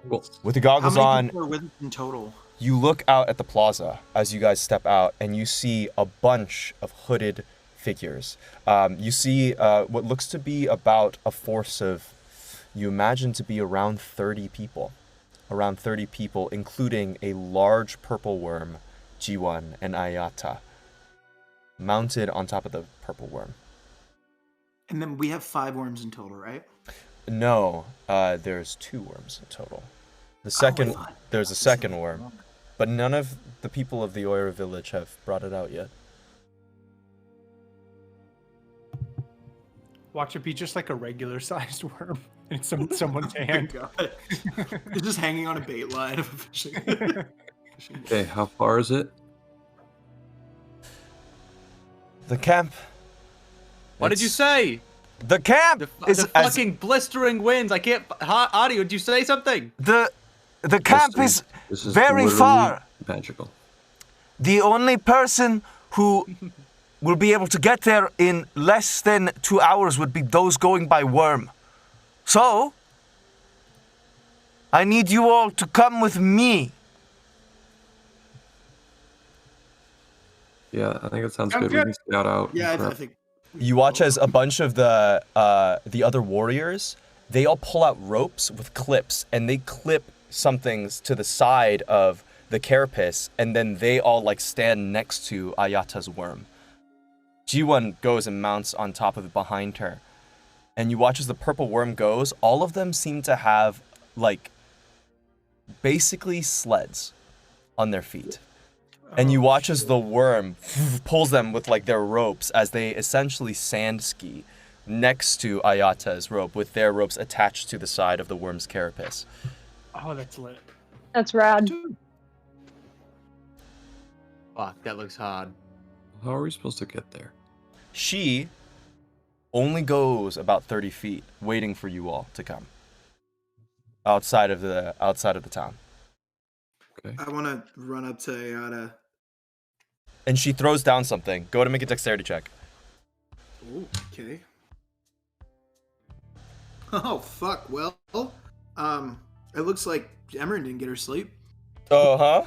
Cool. With the goggles How many on, people are with us in total? you look out at the plaza as you guys step out, and you see a bunch of hooded figures. You see what looks to be about a force of, you imagine to be around 30 people. Around 30 people, including a large purple worm, G1 and Ayata, mounted on top of the purple worm. And then we have 5 worms in total, right? No, there's 2 worms in total. There's a second worm, but none of the people of the Oira village have brought it out yet. Watch it be just like a regular sized worm in someone's hand. God. It's just hanging on a bait line of a fishing. Okay, how far is it? The camp. What did you say? The camp The fucking blistering winds. I can't. Audio, did you say something? The camp This is is very literally far. Magical. The only person who will be able to get there in less than 2 hours would be those going by worm. So, I need you all to come with me. Yeah, I think it sounds Sounds good. We good. can scout out. Yeah, and I prep. think. You watch as a bunch of the other warriors, they all pull out ropes with clips, and they clip something to the side of the carapace, and then they all like stand next to Ayata's worm. G1 goes and mounts on top of it behind her, and you watch as the purple worm goes. All of them seem to have like basically sleds on their feet. And you watch as the worm pulls them with like their ropes as they essentially sand ski next to Ayata's rope with their ropes attached to the side of the worm's carapace. Oh, that's lit. That's rad. Fuck, that looks hard. How are we supposed to get there? She only goes about 30 feet, waiting for you all to come. Outside of the town. Okay. I want to run up to Ayata. And she throws down something. Go ahead and make a dexterity check. Oh, okay. Oh, fuck. Well, it looks like Emran didn't get her sleep. Uh-huh.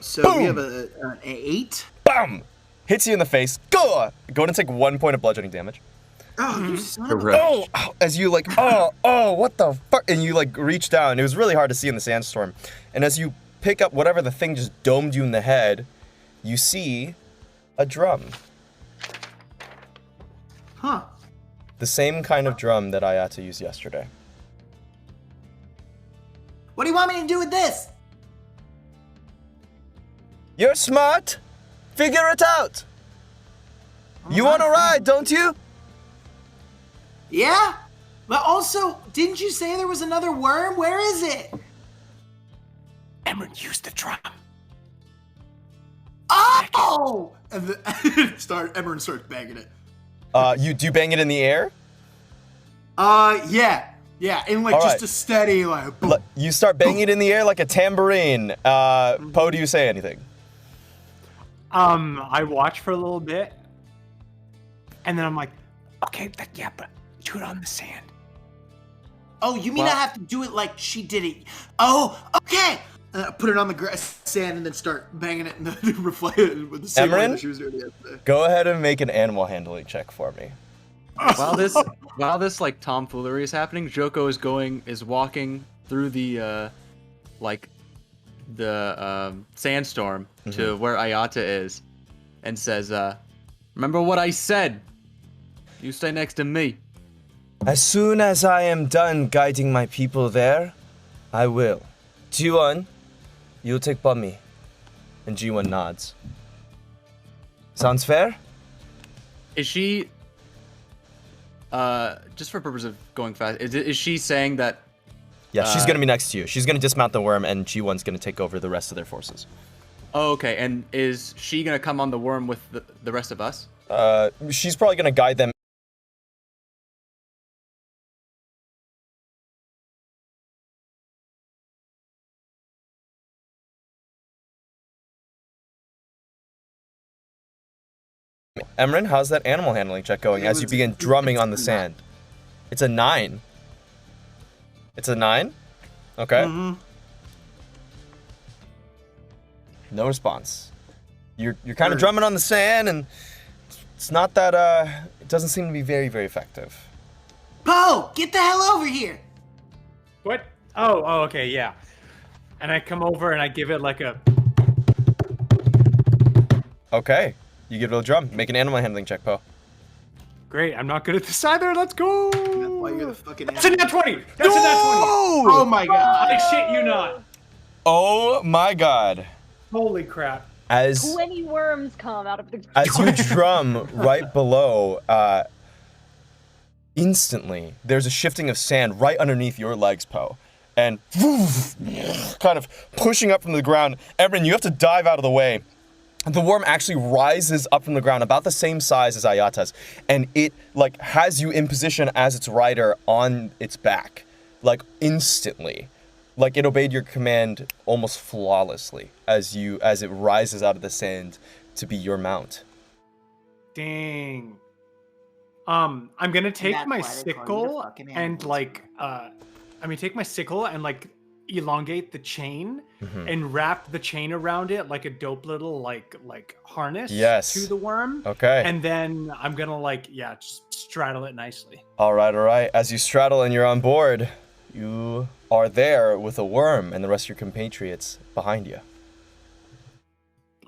So Boom! we have an 8. Bam! Hits you in the face. Go ahead and take 1 point of bludgeoning damage. Oh, you son of a... Correct. Oh, as you like, oh, what the fuck? And you like reach down. It was really hard to see in the sandstorm. And as you pick up whatever the thing just domed you in the head, you see a drum. Huh. The same kind of drum that Ayata used yesterday. What do you want me to do with this? You're smart. Figure it out. You want to ride, don't you? Yeah? But also, didn't you say there was another worm? Where is it? Emran, use the drum. Oh! And then Emran starts banging it. You do bang it in the air? Yeah. Yeah, in like All just right. a steady like boom. You start banging it in the air like a tambourine. Poe, do you say anything? I watch for a little bit, and then I'm like, okay, but do it on the sand. Oh, you mean I have to do it like she did it? Oh, okay. Put it on the sand and then start banging it in the reflected with the same way Emran? that she was doing it yesterday. Go ahead and make an animal handling check for me. While this like tomfoolery is happening, Joko is walking through the sandstorm to where Ayata is, and says, "Remember what I said? You stay next to me." As soon as I am done guiding my people there, I will. G1, you'll take Bummy. And G1 nods. Sounds fair? Is she? Just for purpose of going fast, is she saying that? Yeah, she's gonna be next to you. She's gonna dismount the worm, and G1's gonna take over the rest of their forces. Oh, okay. And is she gonna come on the worm with the rest of us? She's probably gonna guide them. Emran, how's that animal handling check going as you begin drumming on the sand? It's a 9. It's a 9? Okay. Mm-hmm. No response. You're kind of drumming on the sand, and it's not that, it doesn't seem to be very, very effective. Poe, get the hell over here! What? Oh, okay, yeah. And I come over and I give it like a... Okay. You give it a drum. Make an animal handling check, Poe. Great, I'm not good at this either. Let's go! That's why you're the fucking. That's a nat 20! That's a nat 20! Oh my god! I shit you not. Oh my god. Holy crap. As 20 worms come out of the as you drum right below, instantly there's a shifting of sand right underneath your legs, Poe. And kind of pushing up from the ground. Emran, you have to dive out of the way. The worm actually rises up from the ground about the same size as Ayata's, and it like has you in position as its rider on its back, like instantly. Like it obeyed your command almost flawlessly as it rises out of the sand to be your mount. Dang. I'm gonna take That's my why they call you the sickle fucking and animals. like take my sickle and like elongate the chain and wrap the chain around it like a dope little like harness Yes. to the worm. Okay. And then I'm gonna just straddle it nicely. All right. As you straddle and you're on board, you are there with a worm and the rest of your compatriots behind you.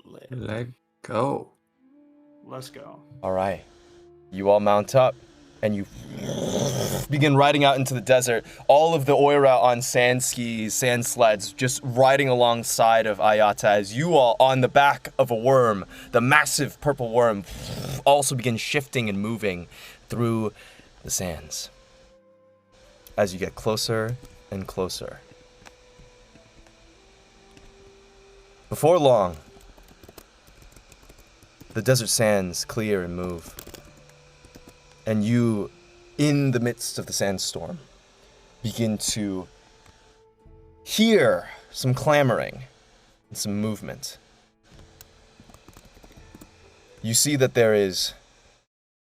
Let go. Let's go. All right. You all mount up and you begin riding out into the desert. All of the Oira on sand skis, sand sleds, just riding alongside of Ayata as you all on the back of a worm, the massive purple worm, also begin shifting and moving through the sands. As you get closer and closer. Before long, the desert sands clear and move. And you, in the midst of the sandstorm, begin to hear some clamoring and some movement. You see that there is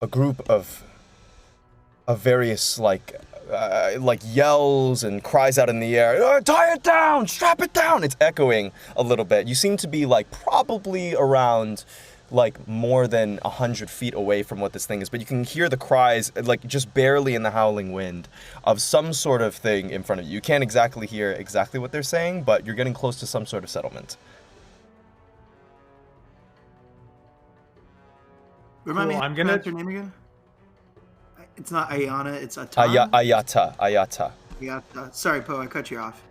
a group of various yells and cries out in the air. Tie it down! Strap it down! It's echoing a little bit. You seem to be probably around more than 100 feet away from what this thing is, but you can hear the cries just barely in the howling wind of some sort of thing in front of you. You can't exactly hear exactly what they're saying, but you're getting close to some sort of settlement. Remind me, I'm gonna. what's your name again? It's not Ayana, it's Atan. Ayata. Ayata. Sorry, Poe, I cut you off.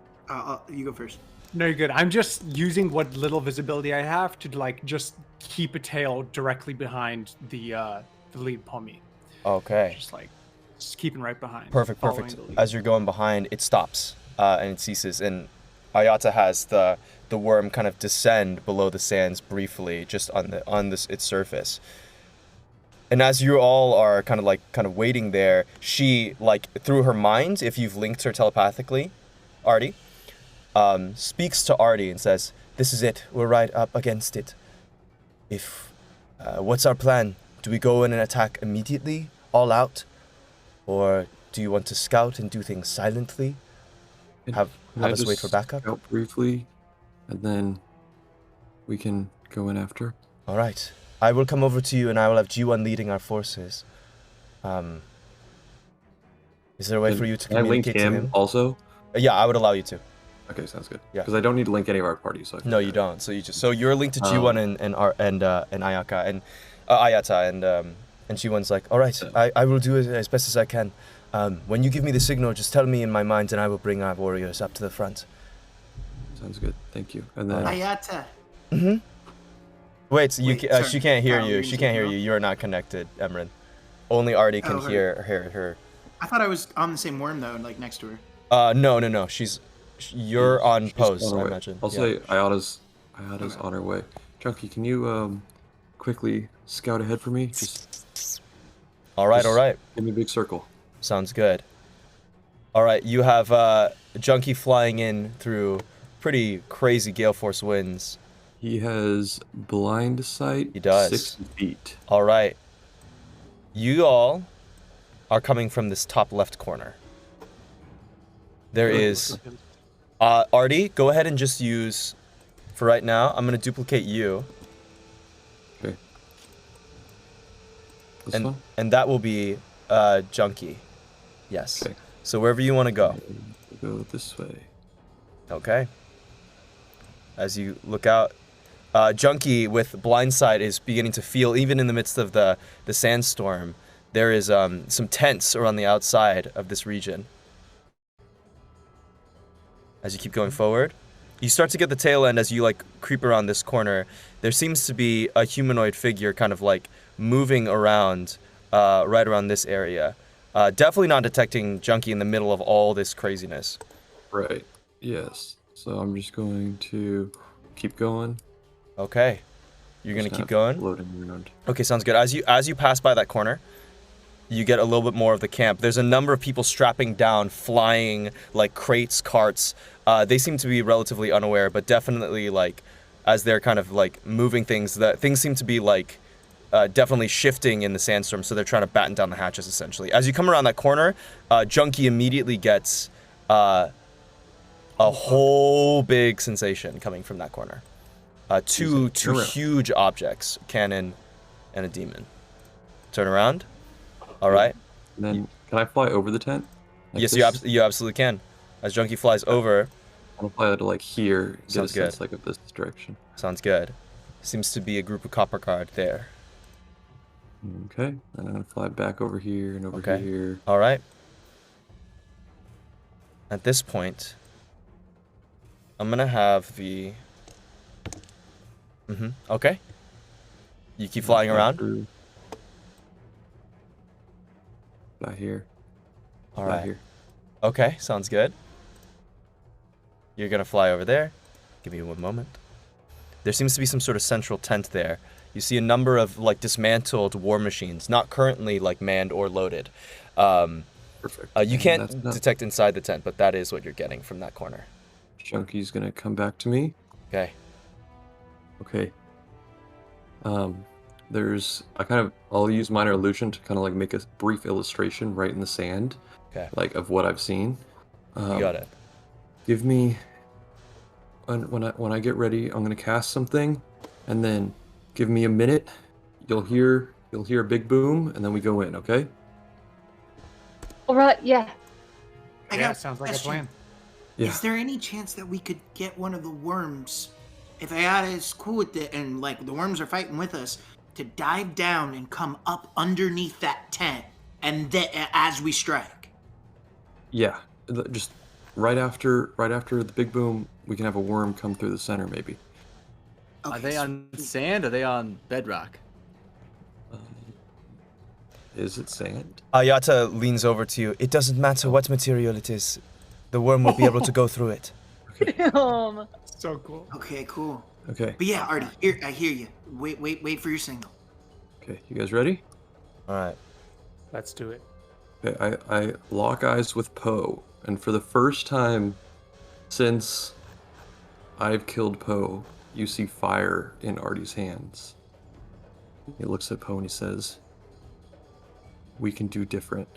You go first. No, you're good. I'm just using what little visibility I have to just keep a tail directly behind the lead pommy. Okay. Just keeping right behind. Perfect. following the lead. As you're going behind, it stops and it ceases, and Ayata has the worm kind of descend below the sands briefly, just on its surface. And as you all are kind of waiting there, she through her mind, if you've linked her telepathically, Artie, speaks to Artie and says, "This is it. We're right up against it. What's our plan? Do we go in and attack immediately, all out, or do you want to scout and do things silently? Have us wait for backup? Scout briefly, and then we can go in after. All right. I will come over to you, and I will have G1 leading our forces. Is there a way for you to communicate Can I link to him him? also? Yeah, I would allow you to. Okay, sounds good. Yeah. Because I don't need to link any of our parties. So No, you don't. So you're linked to G1 and Ayaka and Ayata, and G1's like, all right, I will do it as best as I can. When you give me the signal, just tell me in my mind, and I will bring our warriors up to the front. Sounds good. Thank you. And then Ayata. Mm-hmm. Wait, so Wait, she can't hear sorry. you. She can't hear you. You're not connected, Emran. Only Artie can hear her. I thought I was on the same worm though, next to her. No. You're on post, on her I way. imagine. I'll say Ayata's on her way. Junkie, can you quickly scout ahead for me? Just All right. Give me a big circle. Sounds good. All right, you have Junkie flying in through pretty crazy gale force winds, He has blind sight. He does. 60 feet. All right. You all are coming from this top left corner. There is... Artie, go ahead and just use... For right now, I'm going to duplicate you. Okay. This one? And that will be Junkie. Yes. Okay. So wherever you want to go. Go this way. Okay. As you look out, Junkie with Blindside is beginning to feel, even in the midst of the sandstorm, there is some tents around the outside of this region. As you keep going forward, you start to get the tail end as you like creep around this corner. There seems to be a humanoid figure kind of like moving around right around this area. Definitely not detecting Junkie in the middle of all this craziness. Right. Yes. So I'm just going to keep going. Okay. You're going to keep going? Floating around. Okay, sounds good. As you pass by that corner, you get a little bit more of the camp. There's a number of people strapping down, flying, like crates, carts. They seem to be relatively unaware, but definitely like as they're kind of like moving things, that things seem to be like definitely shifting in the sandstorm, so they're trying to batten down the hatches essentially. As you come around that corner, Junkie immediately gets a whole big sensation coming from that corner. Two huge objects, cannon and a demon. Turn around. All right. And then, can I fly over the tent? Like yes, this? you absolutely can. As Junkie flies over. I'm gonna fly to like here. Get Sounds a sense, good. like of this direction. Sounds good. Seems to be a group of copper guard there. Okay. And I'm gonna fly back over here and over here. All right. At this point, I'm gonna have the. Okay. You keep flying around. Fly here. All Fly right. here. Okay, sounds good. You're gonna fly over there. Give me one moment. There seems to be some sort of central tent there. You see a number of like dismantled war machines, not currently like manned or loaded. Perfect. You can't detect inside the tent, but that is what you're getting from that corner. Junkie's gonna come back to me. Okay. Okay. I'll use minor illusion to kind of like make a brief illustration right in the sand. Okay. Like of what I've seen. You got it. Give me when I get ready, I'm gonna cast something, and then give me a minute. You'll hear a big boom, and then we go in. Okay. All right. Yeah. Yeah, sounds like a plan. Yeah. Is there any chance that we could get one of the worms, if Ayata is cool with it, and like the worms are fighting with us, to dive down and come up underneath that tent, and as we strike? Yeah. Just right after the big boom, we can have a worm come through the center, maybe. Okay, Are they on sand? Or are they on bedrock? Is it sand? Ayata leans over to you. It doesn't matter what material it is. The worm will be able to go through it. So cool. Okay, cool. Okay. But yeah, Artie, I hear you. Wait for your signal. Okay. You guys ready? All right. Let's do it. Okay. I lock eyes with Poe, and for the first time since I've killed Poe, you see fire in Artie's hands. He looks at Poe and he says, "We can do different.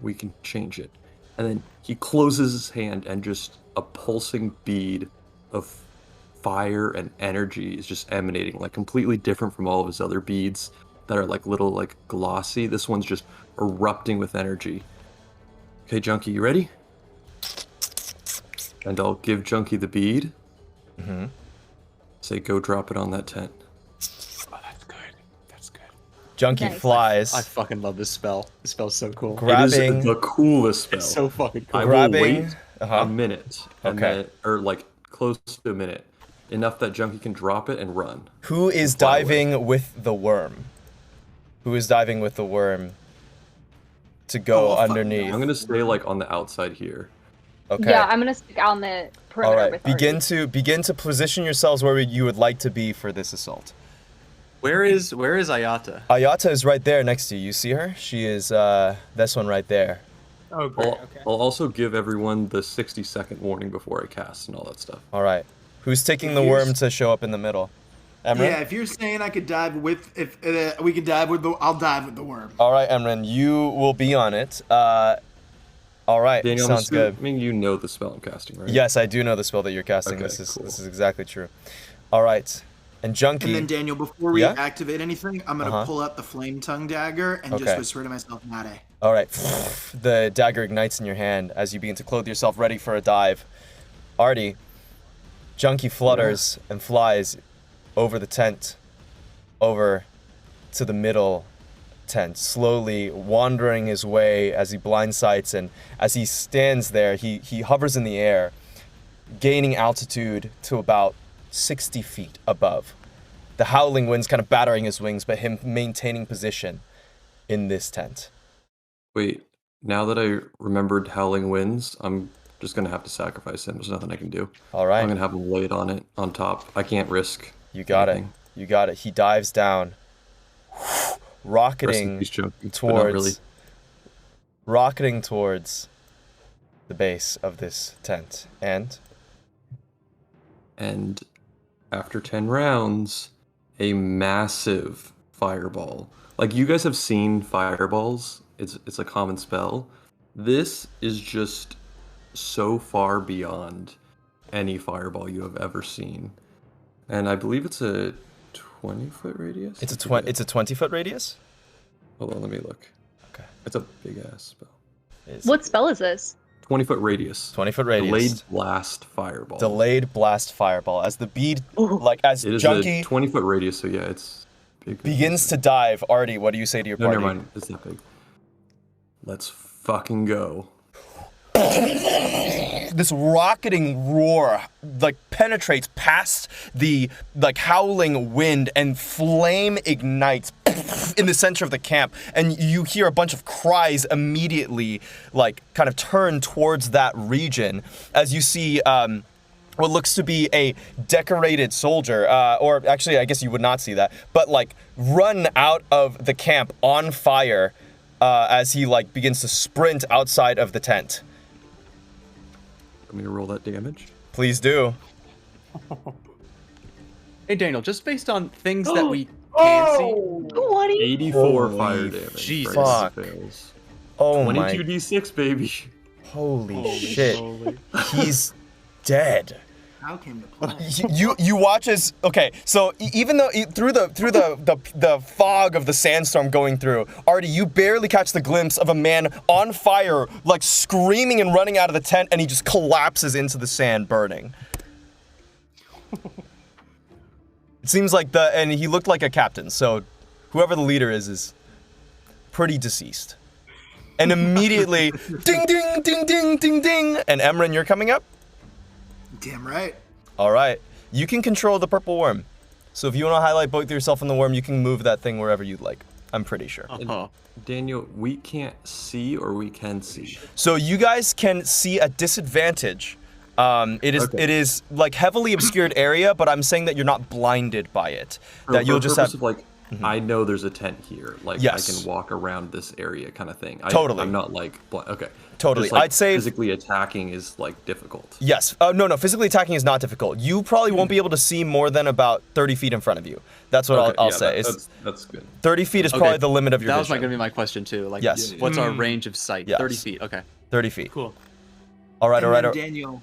We can change it." And then he closes his hand, and just a pulsing bead of fire and energy is just emanating, like completely different from all of his other beads that are like little, like glossy. This one's just erupting with energy. Okay, Junkie, you ready? And I'll give Junkie the bead. Say, go drop it on that tent. Oh, that's good. That's good. Junkie Nice. flies. I fucking love this spell. This spell's so cool. Grabbing. It is the coolest spell. It's so fucking cool. I Grabbing- will wait Uh-huh. a minute. And Okay. then, or like close to a minute. Enough that Junkie can drop it and run. Who is Fly away. diving with the worm? Who is diving with the worm to go fuck underneath? I'm gonna stay like on the outside here. Okay. Yeah, I'm gonna stick out on the perimeter All right. with Begin to position yourselves where you would like to be for this assault. Where is Ayata? Ayata is right there next to you. You see her? She is this one right there. Oh, great. I'll, Okay. I'll also give everyone the 60-second warning before I cast and all that stuff. All right. Who's taking the worm to show up in the middle? Emran? Yeah, if you're saying I could dive with, if we could dive with I'll dive with the worm. All right, Emran, you will be on it. All right, Daniel, sounds good. I mean, you know the spell I'm casting, right? Yes, I do know the spell that you're casting. Okay, This cool. is exactly true. All right, and Junkie. And then Daniel, before we Yeah? activate anything, I'm gonna pull out the flame tongue dagger and just Okay. whisper to myself, "Nade." All right, the dagger ignites in your hand as you begin to clothe yourself, ready for a dive. Artie, Junkie flutters and flies over the tent, over to the middle tent, slowly wandering his way as he blindsights, and as he stands there, he hovers in the air, gaining altitude to about 60 feet above. The howling winds kind of battering his wings, but him maintaining position in this tent. Wait, now that I remembered Howling Winds, I'm just gonna have to sacrifice him. There's nothing I can do. All right. I'm gonna have him laid on top. I can't risk. You got it. anything. You got it. He dives down, Rest in rocketing peace, Chunky, but not towards really. rocketing towards the base of this tent. And after 10 rounds, a massive fireball. Like, you guys have seen fireballs. It's a common spell. This is just so far beyond any fireball you have ever seen. And I believe it's a 20-foot radius? It's a 20-foot radius? Hold on, let me look. Okay. It's a big-ass spell. What spell is this? 20-foot radius. 20-foot radius. Delayed blast fireball. Delayed blast fireball. As the bead, as It is Junkie a 20-foot radius, so yeah, it's big. begins to dive, Artie, what do you say to your No, party? never mind. It's not big. Let's fucking go. This rocketing roar penetrates past the howling wind, and flame ignites in the center of the camp, and you hear a bunch of cries immediately kind of turn towards that region as you see what looks to be a decorated soldier, or actually I guess you would not see that, but run out of the camp on fire as he begins to sprint outside of the tent. Want me to roll that damage? Please do. Hey, Daniel, just based on things that we can see. 84 fire damage. Jesus. Fuck. Fails. Oh my. 22d6, baby. Holy shit. He's dead. How came to play? You watch as so even though through the fog of the sandstorm going through, Artie, you barely catch the glimpse of a man on fire, screaming and running out of the tent, and he just collapses into the sand, burning. It seems like and he looked like a captain, so whoever the leader is pretty deceased. And immediately, ding ding ding ding ding ding, and Emran, you're coming up. Damn right. All right. You can control the purple worm. So if you want to highlight both yourself and the worm, you can move that thing wherever you'd like. I'm pretty sure. Daniel, we can't see or we can see? So you guys can see at disadvantage. It is heavily obscured area, but I'm saying that you're not blinded by it. That you'll just have I know there's a tent here. Yes. I can walk around this area kind of thing. Totally. I'm not okay. Totally. Just, I'd say physically attacking is difficult. Yes. No. Physically attacking is not difficult. You probably won't be able to see more than about 30 feet in front of you. That's what I'll say. That's good. 30 feet is probably the limit of your That was vision. going to be my question too. Yes. What's our range of sight? Yes. 30 feet. Okay. 30 feet. Cool. All right. Daniel.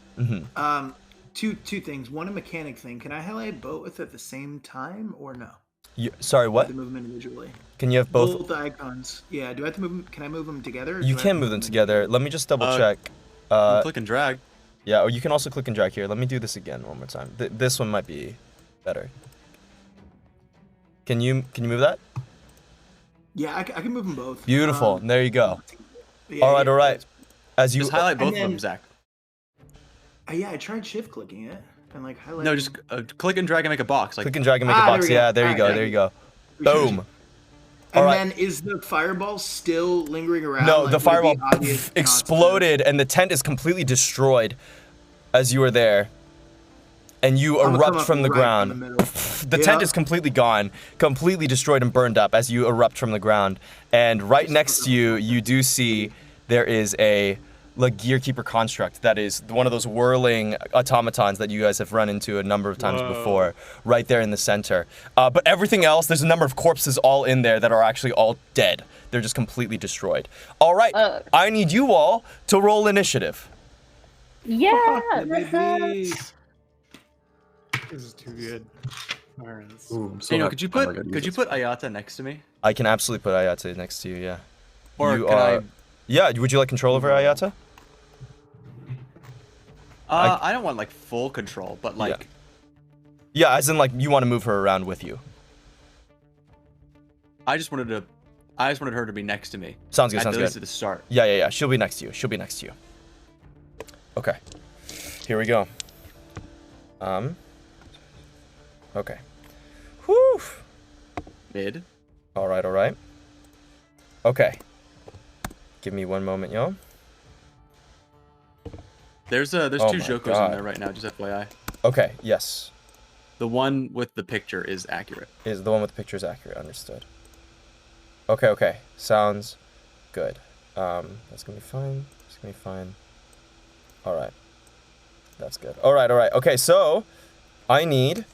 Two things. One, a mechanic thing. Can I highlight both at the same time or no? Sorry, what? The movement individually. Can you have both? Both icons. Yeah. Do I have to move them? Can I move them together? You can move them together. Let me just double check. Click and drag. Yeah, or you can also click and drag here. Let me do this again one more time. This one might be better. Can you move that? Yeah, I can move them both. Beautiful. There you go. Yeah, all right. As you just highlight both of them, Zach. Yeah, I tried shift clicking it and highlight. No, just click and drag and make a box. Click and drag and make a box. Yeah, there you go. There you go. Boom. And then is the fireball still lingering around? No, the fireball exploded and the tent is completely destroyed as you were there. And you erupt from the ground. The tent is completely gone, completely destroyed and burned up as you erupt from the ground. And right next to you, you do see there is a like gearkeeper construct that is one of those whirling automatons that you guys have run into a number of times before, right there in the center. But everything else, there's a number of corpses all in there that are actually all dead. They're just completely destroyed. All right, I need you all to roll initiative. Yeah. This is too good. All right. Ooh, Could you put Ayata next to me? I can absolutely put Ayata next to you, yeah. Or you can I? Yeah, would you like control over Ayata? I don't want like full control, but like. Yeah, as in like you want to move her around with you. I just wanted her to be next to me. Sounds good. Sounds at good. least at the start. Yeah. She'll be next to you. Okay. Here we go. Okay. Whew. Mid. All right. Okay. Give me one moment, yo. There's two Jokos in there right now, just FYI. Okay, yes. The one with the picture is accurate. The one with the picture is accurate, understood. Okay. Sounds good. That's gonna be fine. Alright. That's good. Alright. Okay, so I need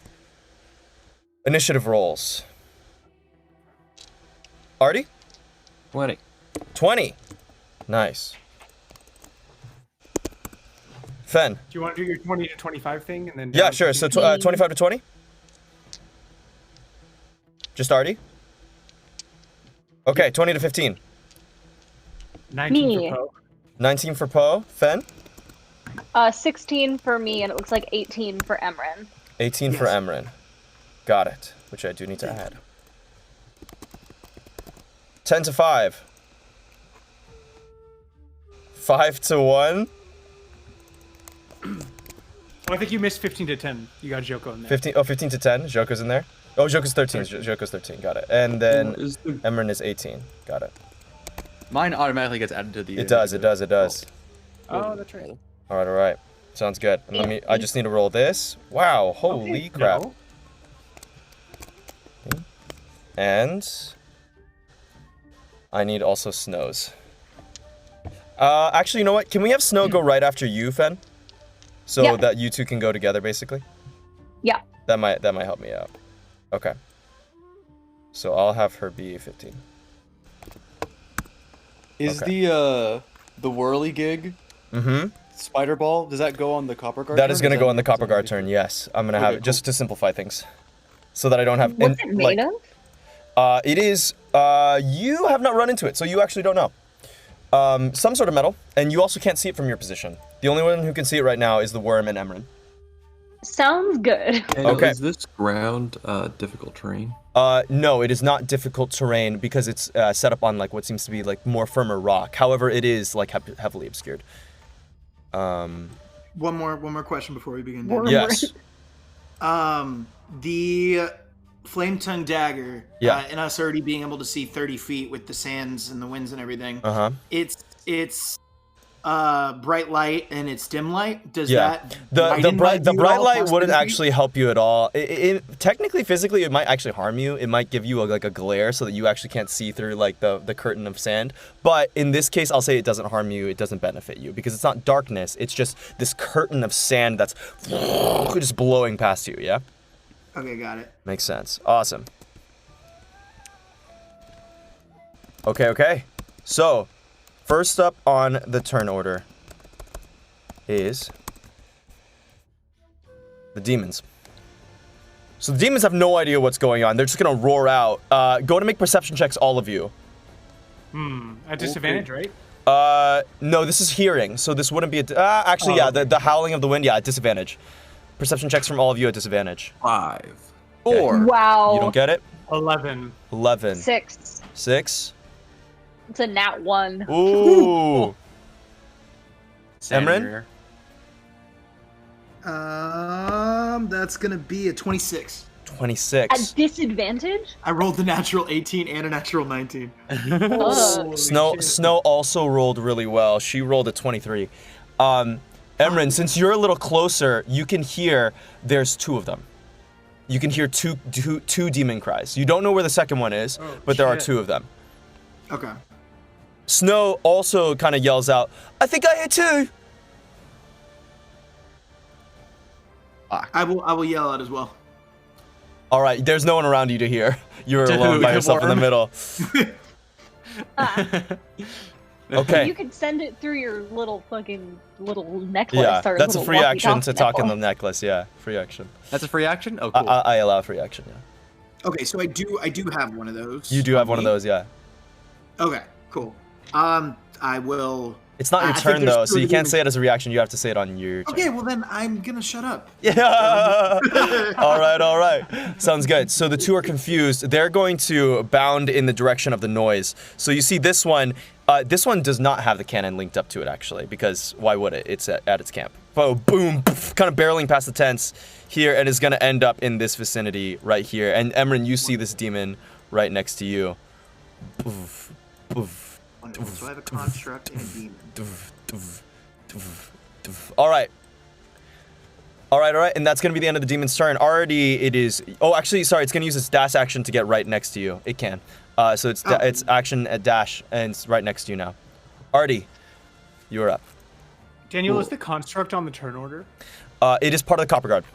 initiative rolls. Artie? 20. Nice. Fen. Do you want to do your 20 to 25 thing and then? Yeah, sure. So 25 to 20. Just Artie. Okay, 20 to 15. 19 for Poe. 19 for Poe. Fen. 16 for me, and it looks like 18 for Emran. 18 for Emran. Got it. Which I do need to add. 10 to 5. 5 to 1. Oh, I think you missed 15 to 10. You got Joko in there. 15 to 10. Joko's in there. Oh, Joko's 13. Joko's 13. Got it. And then Emran is 18. Got it. Mine automatically gets added to the. It does. Oh, that's right. All right. Sounds good. And I just need to roll this. Wow, holy crap. No. And I need also Snows. Actually, you know what? Can we have Snow go right after you, Fen? So that you two can go together, basically? Yeah. That might help me out. Okay. So I'll have her be 15. Is the whirly gig? Spider ball, does that go on the copper guard? That is going to go on the copper guard turn, yes. I'm going to have it just to simplify things. So that I don't have... What's it made of? It is... you have not run into it, so you actually don't know. Some sort of metal, and you also can't see it from your position. The only one who can see it right now is the worm and Emran. Sounds good. Okay. Is this ground difficult terrain? No, it is not difficult terrain because it's set up on like what seems to be like more firmer rock. However, it is like heavily obscured. One more question before we begin. Yes. The flame tongue dagger. Yeah. And us already being able to see 30 feet with the sands and the winds and everything. It's bright light and it's dim light. Does that the bright light wouldn't actually help you at all. Technically, physically, it might actually harm you. It might give you a glare so that you actually can't see through like the curtain of sand. But in this case, I'll say it doesn't harm you. It doesn't benefit you because it's not darkness. It's just this curtain of sand that's just blowing past you. Yeah. Okay, got it. Makes sense. Awesome. Okay. So, first up on the turn order is the demons. So the demons have no idea what's going on. They're just gonna roar out. Go to make perception checks, all of you. At disadvantage, right? No, this is hearing, so this wouldn't be a... actually, the howling of the wind, at disadvantage. Perception checks from all of you at disadvantage. 5. 4. Wow. You don't get it? 11. 6. 6? It's a nat 1. Ooh. Emran? That's gonna be a 26. 26. At disadvantage? I rolled the natural 18 and a natural 19. Snow also rolled really well. She rolled a 23. Emran, since you're a little closer, you can hear there's 2 of them. You can hear two demon cries. You don't know where the second one is, but there are 2 of them. Okay. Snow also kind of yells out, I think I hear two. I will yell out as well. All right, there's no one around you to hear. You're alone by yourself in the middle. Okay. You could send it through your little necklace. Yeah, or that's a little free action to talk in the necklace. necklace. Yeah, free action. That's a free action? Oh, cool. I allow free action, yeah. Okay, so I do have one of those. You do have one of those, yeah. Okay, cool. I will. It's not your I think turn, there's though, two so you of the can't say it as a reaction. You have to say it on your turn. Okay, well then I'm gonna shut up. Yeah. All right. Sounds good. So the two are confused. They're going to bound in the direction of the noise. So you see this one. This one does not have the cannon linked up to it, actually, because why would it? It's at its camp. Oh, boom, poof, kind of barreling past the tents here, and is going to end up in this vicinity right here. And Emran, you see this demon right next to you. Poof, poof. Wonderful. So I have a construct and a demon. All right, and that's gonna be the end of the demon's turn. Already, it is. Oh, actually, sorry, it's gonna use its dash action to get right next to you. It can. So it's action at dash, and it's right next to you now. Artie, you're up. Daniel, is the construct on the turn order? It is part of the Copper Guard.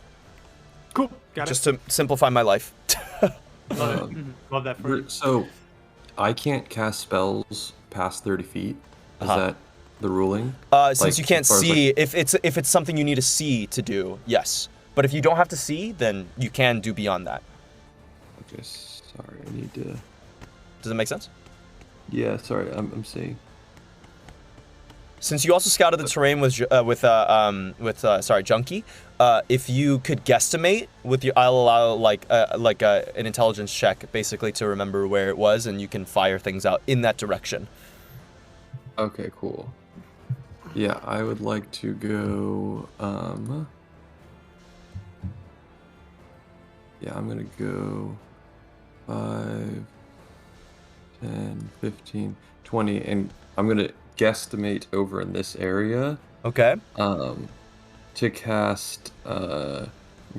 Cool, got Just to simplify my life. Love it. Love that for you. So, I can't cast spells past 30 feet. Is that the ruling? Since you can't see, if it's something you need to see to do, yes. But if you don't have to see, then you can do beyond that. Okay, sorry, I need to. Does it make sense? Yeah, sorry, I'm seeing. Since you also scouted the terrain with Junkie, if you could guesstimate with your, I'll allow like an intelligence check basically to remember where it was, and you can fire things out in that direction. Okay, cool. Yeah, I would like to go. Yeah, I'm gonna go 5, 10, 15, 20, and I'm gonna guesstimate over in this area. Okay. To cast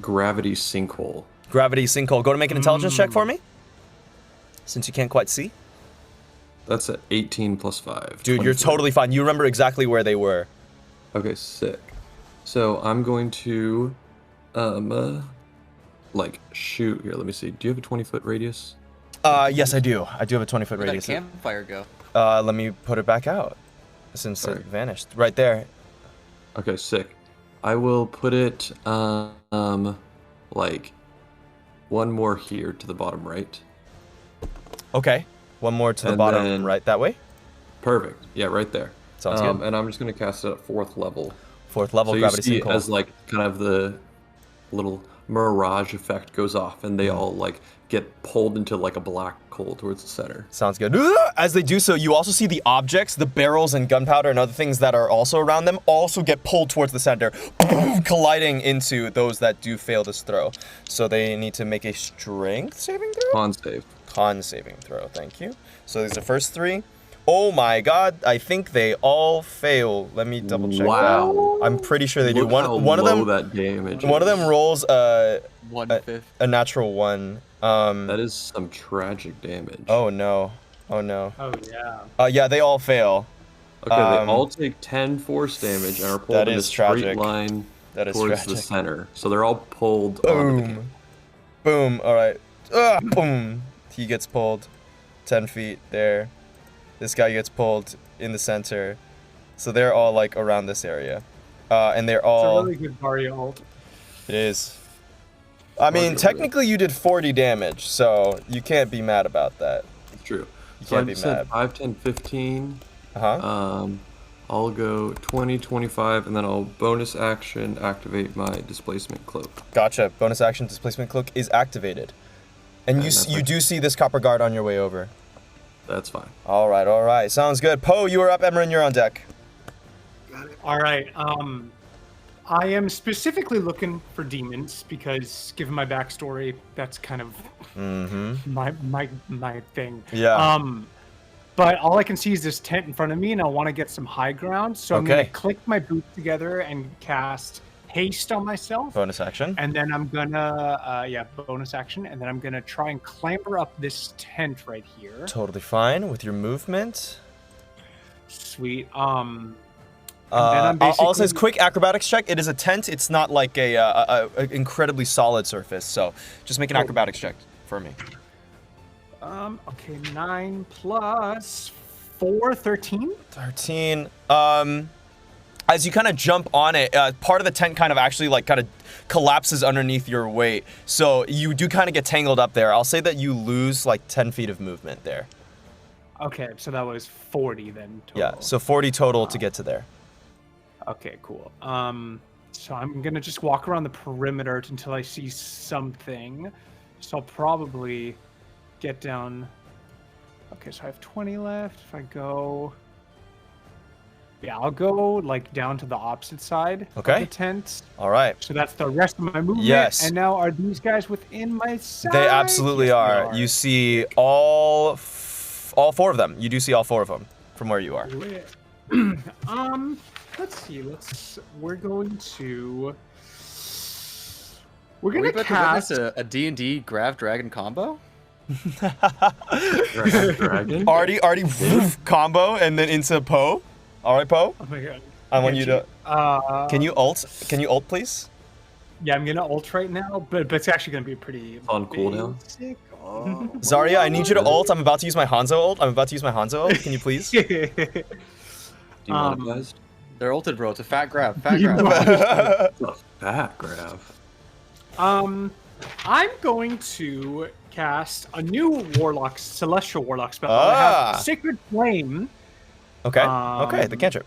Gravity Sinkhole. Gravity Sinkhole. Go to make an intelligence check for me. Since you can't quite see. That's at 18 plus 5. Dude, you're totally fine. You remember exactly where they were. Okay, sick. So I'm going to, like shoot here. Let me see. Do you have a 20-foot radius? Yes, I do. I do have a 20-foot Where'd radius. that campfire go? Let me put it back out. Since it vanished. Right there. Okay, sick. I will put it, like, one more here to the bottom right. Okay. One more to the bottom then, right that way? Perfect. Yeah, right there. Sounds good. And I'm just going to cast it at 4th level. 4th level, so Gravity you see Sinkhole. as, like, kind of the little mirage effect goes off, and they all, like, get pulled into, like, a black hole towards the center. Sounds good. As they do so, you also see the objects, the barrels and gunpowder and other things that are also around them also get pulled towards the center, colliding into those that do fail this throw. So they need to make a strength saving throw? Con save. Con saving throw, thank you. So these are the first 3. Oh my god, I think they all fail. Let me double check that. I'm pretty sure they do. Look how one of them that damage one of them rolls a 1/5. natural 1. That is some tragic damage. Oh no. Oh no. Oh yeah. Yeah, they all fail. Okay, they all take 10 force damage and are pulled in a straight line towards the center. So they're all pulled. Boom. Boom. All right. Boom. He gets pulled 10 feet there. This guy gets pulled in the center. So they're all like around this area. And they're all... It's a really good Varia ult. It is. I mean, technically you did 40 damage, so you can't be mad about that. It's true. You So can't I be said mad. 5, 10, 15. Uh-huh. I'll go 20, 25, and then I'll bonus action activate my displacement cloak. Gotcha. Bonus action displacement cloak is activated. And you do see this copper guard on your way over. That's fine. All right. Sounds good. Poe, you are up. Emran, you're on deck. Got it. All right. I am specifically looking for demons because, given my backstory, that's kind of my thing. Yeah. But all I can see is this tent in front of me, and I want to get some high ground. So I'm gonna click my boots together and cast haste on myself. Bonus action. And then I'm gonna, bonus action. And then I'm gonna try and clamber up this tent right here. Totally fine with your movement. Sweet. And then I'm I'll say basically- it's quick acrobatics check. It is a tent. It's not like a incredibly solid surface. So just make an acrobatics check for me. Okay, 9 plus 4, 13. 13. As you kind of jump on it, part of the tent kind of actually kind of collapses underneath your weight. So you do kind of get tangled up there. I'll say that you lose like 10 feet of movement there. Okay, so that was 40 then total. Yeah, so 40 total to get to there. Okay, cool. So I'm gonna just walk around the perimeter until I see something. So I'll probably get down. Okay, so I have 20 left. If I go, yeah, I'll go like down to the opposite side of Okay. the tent. All right. So that's the rest of my movement. Yes. And now are these guys within my sight? They absolutely Yes, they are. You see all 4 of them. You do see all 4 of them from where you are. Let's see. We're going to Are we about cast. to witness a D&D Grav Dragon combo? Dragon? Artie, woof, combo, and then into Poe. All right, Poe. Oh my god. I want you to. Can you ult? Please? Yeah, I'm gonna ult right now, but it's actually gonna be pretty On cooldown. basic. Oh. Zarya, I need you to ult. I'm about to use my Hanzo ult. Can you please? Demonetized? They're ulted, bro. It's a fat grab. Fat grab. It's a fat grab. I'm going to cast a new celestial warlock spell. I have Sacred Flame. Okay. Okay. The cantrip.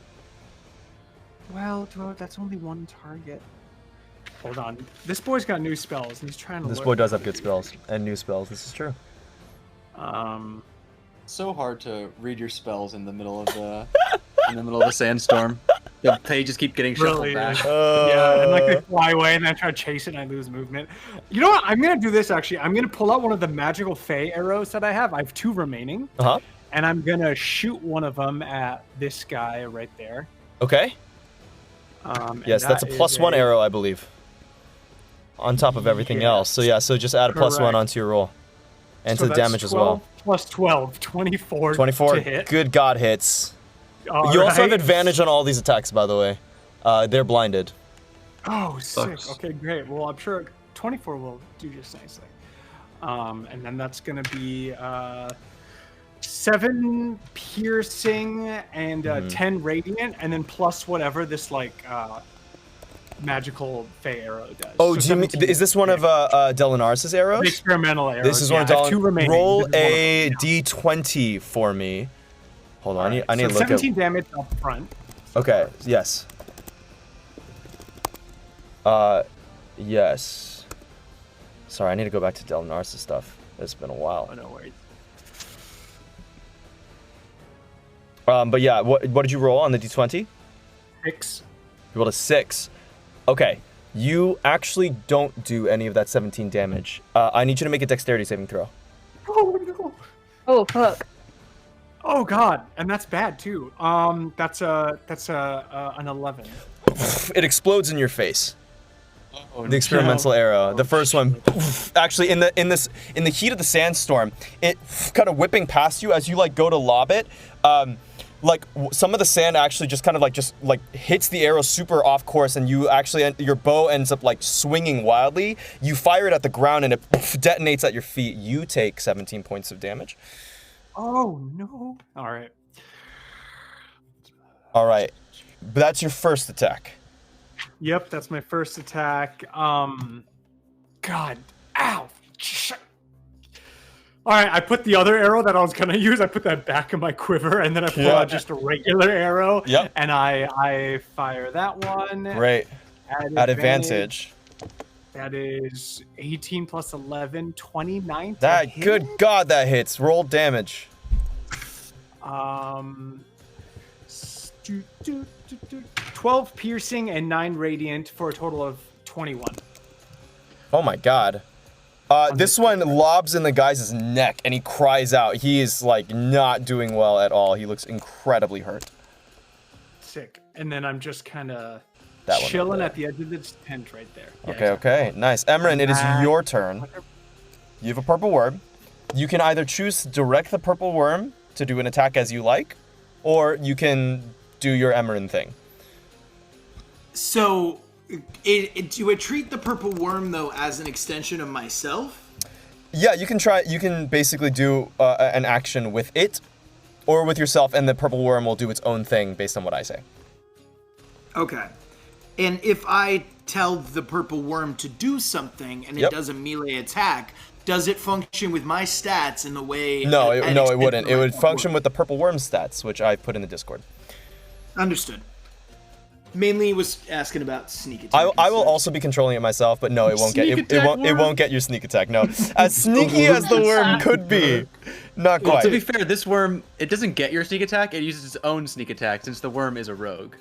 Well, that's only one target. Hold on. This boy's got new spells, and he's trying to. This boy does have good spells and new spells. This is true. So hard to read your spells in the middle of the sandstorm. The pages keep getting shuffled Really? back. Yeah, and like they fly away, and then I try to chase it, and I lose movement. You know what? I'm gonna do this actually. I'm gonna pull out one of the magical Fey arrows that I have. I have 2 remaining. And I'm gonna shoot one of them at this guy right there. Okay. Yes, that's a +1 arrow, I believe. On top of everything else. So yeah, so just add a +1 onto your roll. And So to the that's damage 12 as well. Plus 12, 24. 24. To hit. Good God hits. All You also have right. advantage on all these attacks, by the way. They're blinded. Oh, sick. Sucks. Okay, great. Well, I'm sure 24 will do just nicely. And then that's gonna be 7 piercing and 10 radiant, and then plus whatever this magical Fey arrow does. Oh, So do you mean, 17 is this one of Delinaris' arrows? the experimental arrows? This is one of I have 2 Delin. remaining. Roll This is one of a them, D20 for me. Hold on, I need so to look 17 damage up front. Okay, yes. Yes. Sorry, I need to go back to Delinaris' stuff. It's been a while. Oh, no worries. But yeah, what did you roll on the D20? 6. You rolled a 6. Okay, you actually don't do any of that 17 damage. I need you to make a dexterity saving throw. Oh no. Oh fuck. Oh god, and that's bad too. That's an 11. It explodes in your face. Oh, The experimental arrow, the first one, actually in the heat of the sandstorm, it kind of whipping past you as you go to lob it. Some of the sand actually just kind of hits the arrow super off course, and you actually your bow ends up swinging wildly. You fire it at the ground, and it detonates at your feet. You take 17 points of damage. Oh no. All right. All right, but that's your first attack. Yep, that's my first attack. God. Ow. All right, I put the other arrow that I was gonna use. I put that back in my quiver, and then I pull out just a regular arrow. Yep. And I fire that one. Great. At advantage. That is 18 plus 11, 29. That good God, that hits. Roll damage. 12 piercing and 9 radiant for a total of 21. Oh my God. This one lobs in the guy's neck, and he cries out. He is not doing well at all. He looks incredibly hurt. Sick. And then I'm just kind of That one chilling right at the edge of this tent right there. Yeah, Okay, okay, nice. Emran, it is your turn. You have a purple worm. You can either choose to direct the purple worm to do an attack as you like, or you can do your Emerin thing. So, do I treat the purple worm though as an extension of myself? Yeah, you can try. You can basically do an action with it, or with yourself, and the purple worm will do its own thing based on what I say. Okay. And if I tell the purple worm to do something and it does a melee attack, does it function with my stats in the way? No, it wouldn't. It would function with the purple worm stats, which I put in the Discord. Understood. Mainly was asking about sneak attack. I will also be controlling it myself, but no, it won't get it won't get your sneak attack. No, as sneaky as the worm could be, not quite. Well, to be fair, this worm it doesn't get your sneak attack. It uses its own sneak attack since the worm is a rogue.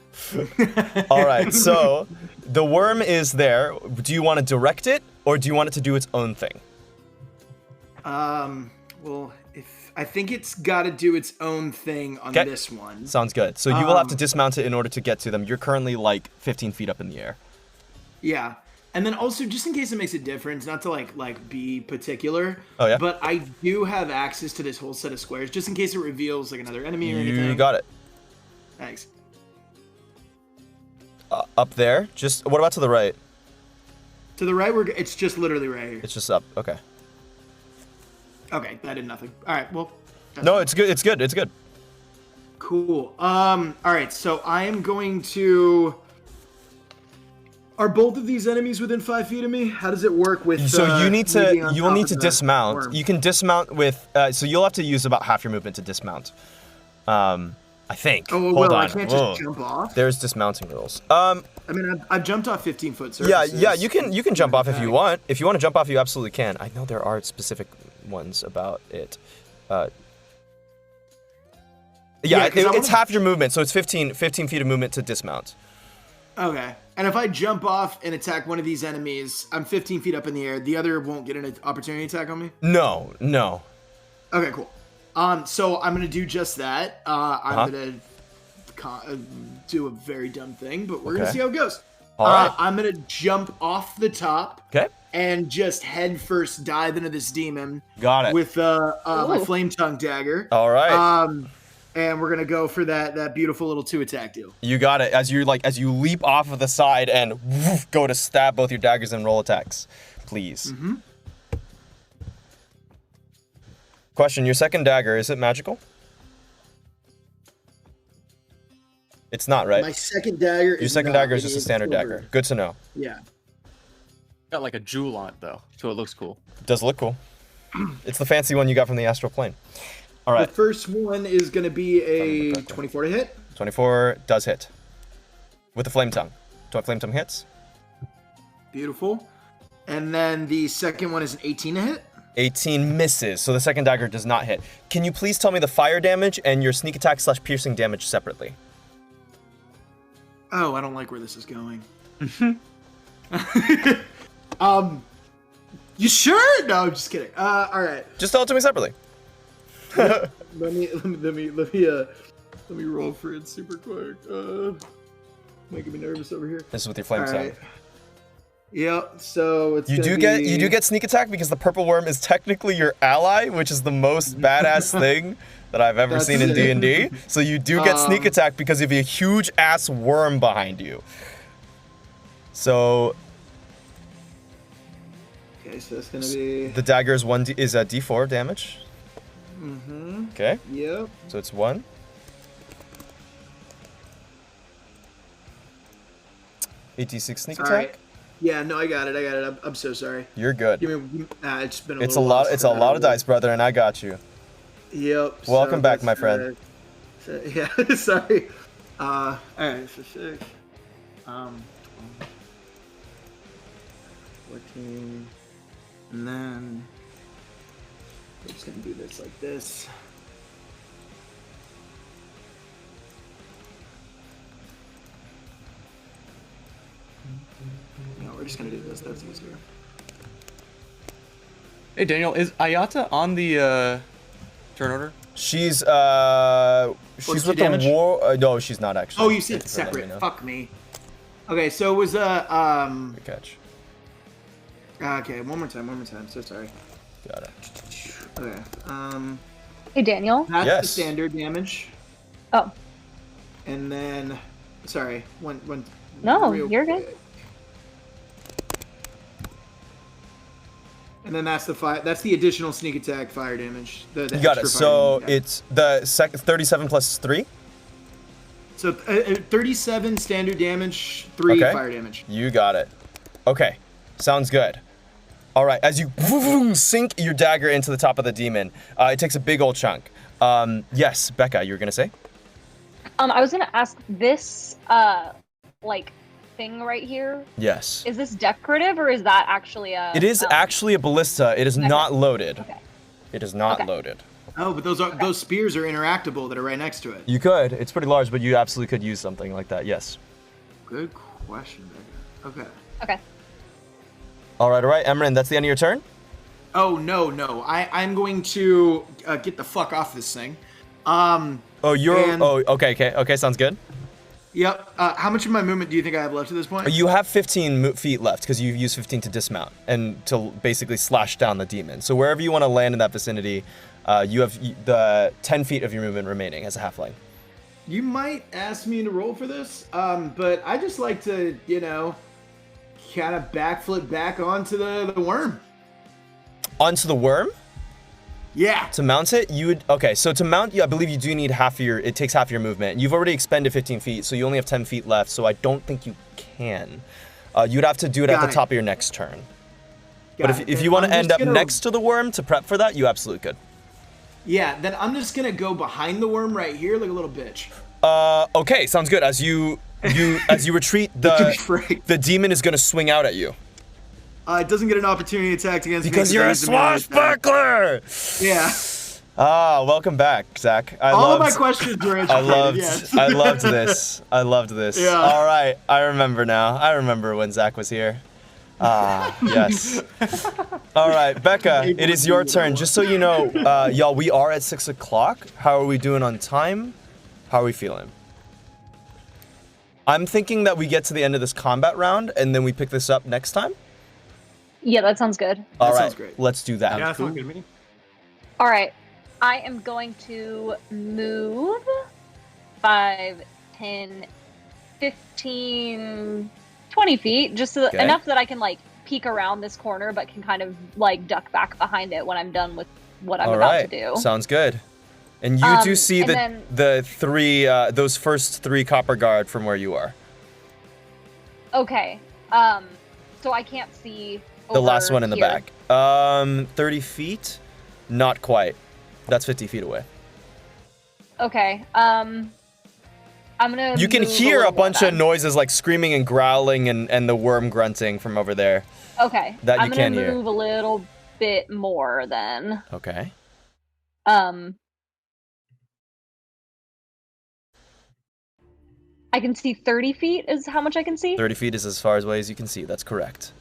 All right, so the worm is there. Do you want to direct it, or do you want it to do its own thing? Well, I think it's got to do its own thing on this one. Sounds good. So you will have to dismount it in order to get to them. You're currently like 15 feet up in the air. Yeah. And then also, just in case it makes a difference, not to like be particular. Oh, yeah? But I do have access to this whole set of squares, just in case it reveals like another enemy or anything. You got it. Thanks. Up there? Just, what about to the right? To the right, it's just literally right here. It's just up, okay. Okay, that did nothing. All right, well. No, it's good, it's good, it's good. Cool. All right, so I am going to... Are both of these enemies within 5 feet of me? How does it work with... So you will need to dismount. Worm? You can dismount with, so you'll have to use about half your movement to dismount. I think. Oh, well, I can't just jump off? There's dismounting rules. I mean, I've jumped off 15-foot surfaces. Yeah, you can jump off if you want. If you want to jump off, you absolutely can. I know there are specific ones about it. It's half your movement, so it's 15 feet of movement to dismount. Okay. And if I jump off and attack one of these enemies, I'm 15 feet up in the air. The other won't get an opportunity attack on me? No. Okay, cool. So I'm going to do just that. I'm going to do a very dumb thing, but we're going to see how it goes. All right. I'm going to jump off the top. Okay. And just head first dive into this demon. Got it. With my flame tongue dagger. All right. And we're gonna go for that beautiful little 2-attack deal. You got it. As you leap off of the side and go to stab both your daggers and roll attacks, please. Mm-hmm. Question: your second dagger, is it magical? It's not, right? My second dagger. Your second dagger is just a standard dagger. Good to know. Yeah. Got like a jewel on it though, so it looks cool. It does look cool. It's the fancy one you got from the astral plane. All right. The first one is going to be a 24 to hit. 24 does hit. With the flame tongue. Flame tongue hits. Beautiful. And then the second one is an 18 to hit. 18 misses, so the second dagger does not hit. Can you please tell me the fire damage and your sneak attack / piercing damage separately? Oh, I don't like where this is going. You sure? No, I'm just kidding. All right. Just tell it to me separately. Let me roll for it super quick. Making me nervous over here. This is with your flame tongue. Yep. So it's you do get sneak attack because the purple worm is technically your ally, which is the most badass thing that I've ever seen in D&D. So you do get sneak attack because you have a huge ass worm behind you. So. Okay, so it's gonna be. The dagger is a D4 damage. Mm-hmm. Okay. Yep. So it's 1. AT6 sneak attack. Yeah, no, I got it. I'm so sorry. You're good. It's been It's a lot of dice, brother, and I got you. Yep. Welcome back, my friend. Yeah, sorry. All right, so 6. 14, and then we're just gonna do this like this. No, we're just gonna do this. That's easier. Hey Daniel, is Ayata on the turn order? She's with the war. No, she's not actually. Oh, you said separate. Fuck me. Okay, so it was Good catch. Okay, one more time. So sorry. Got it. Okay. Hey Daniel. That's yes. the standard damage. Oh. And then, sorry, No, you're good. And then that's the additional sneak attack fire damage. The You got it. extra So fire damage. it's the 37 plus 3? So 37 standard damage, 3 fire damage. You got it. Okay, sounds good. All right, as you sink your dagger into the top of the demon, it takes a big old chunk. Yes, Becca, you were gonna say? I was gonna ask this, like, thing right here. Yes. Is this decorative or is that actually a? It is actually a ballista. It is not loaded. Okay. It is not loaded. Oh, but those spears are interactable that are right next to it. You could. It's pretty large, but you absolutely could use something like that. Yes. Good question, Becca. Okay. Okay. All right. Emran, that's the end of your turn? Oh, no. I'm going to get the fuck off this thing. Okay, sounds good. Yep. How much of my movement do you think I have left at this point? You have 15 feet left because you've used 15 to dismount and to basically slash down the demon. So wherever you want to land in that vicinity, you have the 10 feet of your movement remaining as a halfling. You might ask me to roll for this, but I just like to, kind of backflip back onto the worm. Onto the worm? Yeah. To mount it, you would... Okay, so to mount, I believe you do need it takes half your movement. You've already expended 15 feet, so you only have 10 feet left, so I don't think you can. You'd have to do it at the top of your next turn. But if you want to end up next to the worm to prep for that, you absolutely could. Yeah, then I'm just going to go behind the worm right here like a little bitch. Okay, sounds good. As you retreat, the demon is going to swing out at you. It doesn't get an opportunity attack against me. Because you're a swashbuckler! Yeah. Welcome back, Zach. All of my questions were educated, yes. I loved this. Yeah. All right, I remember now. I remember when Zach was here. Yes. All right, Becca, it is your turn. Just so you know, y'all, we are at 6 o'clock. How are we doing on time? How are we feeling? I'm thinking that we get to the end of this combat round, and then we pick this up next time. Yeah, that sounds good. All right, sounds great. let's do that. Yeah, that sounds good to me. All right. I am going to move 5, 10, 15, 20 feet, just so enough that I can, like, peek around this corner, but can kind of, like, duck back behind it when I'm done with what I'm about to do. Sounds good. And you do see the three, those first 3 copper guard from where you are. Okay. So I can't see the last one in the here. back. 30 feet? Not quite. That's 50 feet away. Okay. I'm gonna. You can hear a bunch of noises like screaming and growling and the worm grunting from over there. Okay. That you can hear. I'm gonna move a little bit more then. Okay. I can see 30 feet is how much I can see? 30 feet is as far away as you can see. That's correct.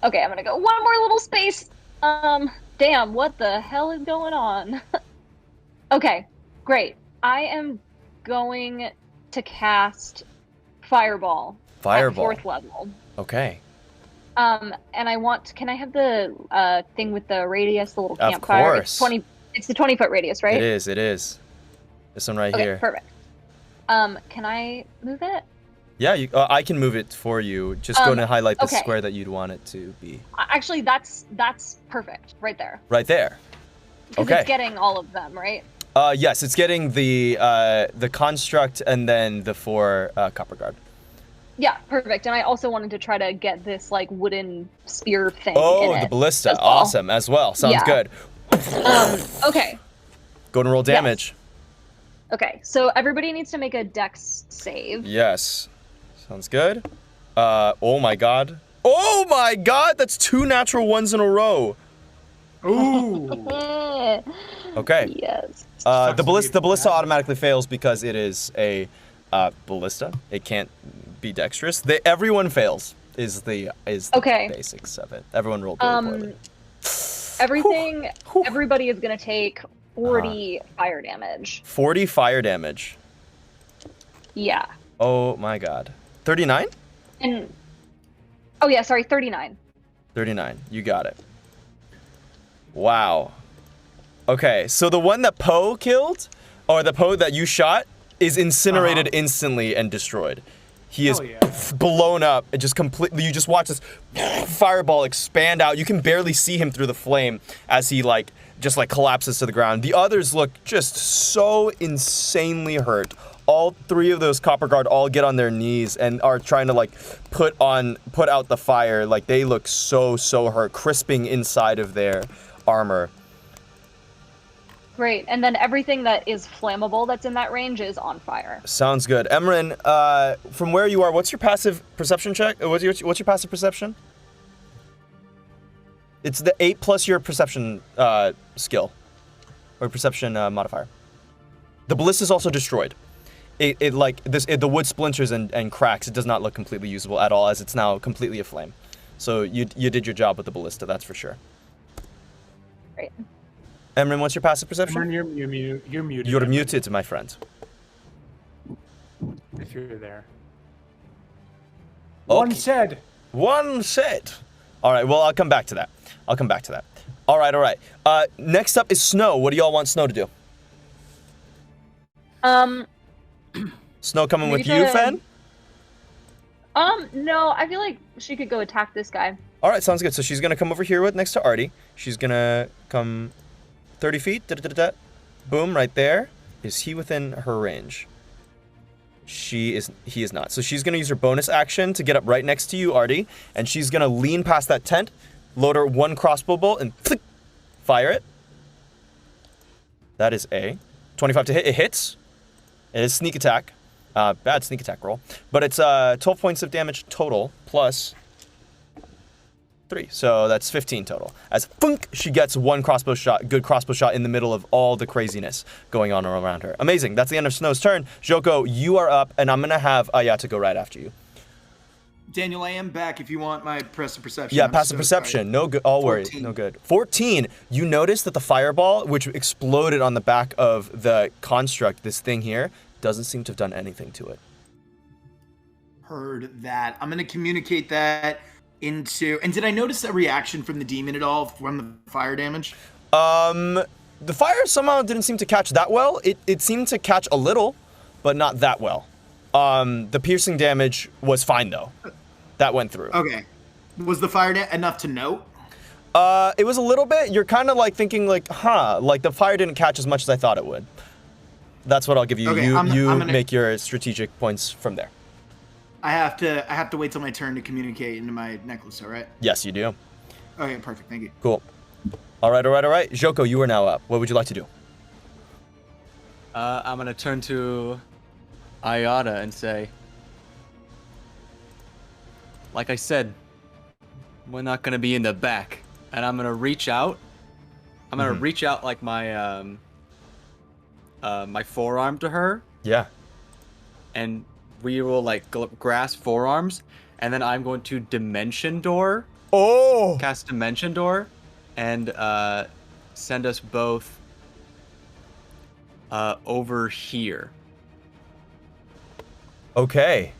Okay, I'm gonna go one more little space. Damn, what the hell is going on? Okay, great. I am going to cast Fireball. Fireball. At 4th level. Okay. And I want, can I have the thing with the radius, the little campfire? Of course. It's the 20-foot radius, right? It is. This one right here. Perfect. Can I move it? Yeah, I can move it for you. Just go to highlight the square that you'd want it to be. Actually, that's perfect, right there. Right there. Because it's getting all of them, right? Yes, it's getting the construct and then the 4 copper guard. Yeah, perfect. And I also wanted to try to get this like wooden spear thing. Oh, the ballista, as well. Awesome as well. Sounds good. Okay. Go and roll damage. Yes. Okay, so everybody needs to make a dex save. Yes. Sounds good. Oh my god. Oh my god, that's 2 natural ones in a row. Ooh. Okay. Yes. The ballista automatically fails because it is a ballista. It can't be dexterous. Everyone fails is the basics of it. Everyone rolled really poorly. Everybody is going to take 40 fire damage. 40 fire damage. Yeah. Oh my god. 39? And oh yeah, sorry, 39. 39. You got it. Wow. Okay, so the one that Poe killed, or the Poe that you shot, is incinerated instantly and destroyed. He is blown up. It just completely. You just watch this fireball expand out. You can barely see him through the flame as he just collapses to the ground. The others look just so insanely hurt. All 3 of those Copper Guard all get on their knees and are trying to put out the fire. They look so hurt, crisping inside of their armor. Great, and then everything that is flammable that's in that range is on fire. Sounds good. Emran, from where you are, what's your passive perception check? What's your passive perception? It's the 8 plus your perception skill, or perception modifier. The ballista is also destroyed. The wood splinters and cracks. It does not look completely usable at all, as it's now completely aflame. So you did your job with the ballista, that's for sure. Great. Emran, what's your passive perception? Emran, you're muted. You're muted, my friend. If you're there. Okay. One said. All right, well, I'll come back to that. All right. Next up is Snow. What do y'all want Snow to do? Snow coming with you, Fen? No, I feel like she could go attack this guy. All right, sounds good. So she's going to come over here next to Artie. She's going to come 30 feet. Boom, right there. Is he within her range? He is not. So she's going to use her bonus action to get up right next to you, Artie. And she's going to lean past that tent, load her 1 crossbow bolt, and fire it. That is a 25 to hit. It hits. It is sneak attack. Bad sneak attack roll. But it's 12 points of damage total plus 3. So that's 15 total. As funk, she gets 1 good crossbow shot in the middle of all the craziness going on around her. Amazing. That's the end of Snow's turn. Joko, you are up, and I'm going to have Ayata go right after you. Daniel, I am back if you want my passive perception. Yeah, passive perception. No good. All worries. No good. 14. You notice that the fireball, which exploded on the back of the construct, this thing here, doesn't seem to have done anything to it. Heard that. I'm going to communicate that into... And did I notice a reaction from the demon at all from the fire damage? The fire somehow didn't seem to catch that well. It seemed to catch a little, but not that well. The piercing damage was fine, though. That went through. Okay. Was the fire enough to note? It was a little bit. You're kind of thinking the fire didn't catch as much as I thought it would. That's what I'll give you. Okay, you make your strategic points from there. I have to wait till my turn to communicate into my necklace, all right? Yes, you do. Okay, perfect. Thank you. Cool. All right. Joko, you are now up. What would you like to do? I'm going to turn to Ayata and say, like I said, we're not going to be in the back. And I'm going to reach out. I'm going to reach out like my my forearm to her. Yeah. And we will grasp forearms. And then I'm going to Dimension Door. Oh! Cast Dimension Door. And send us both over here. Okay.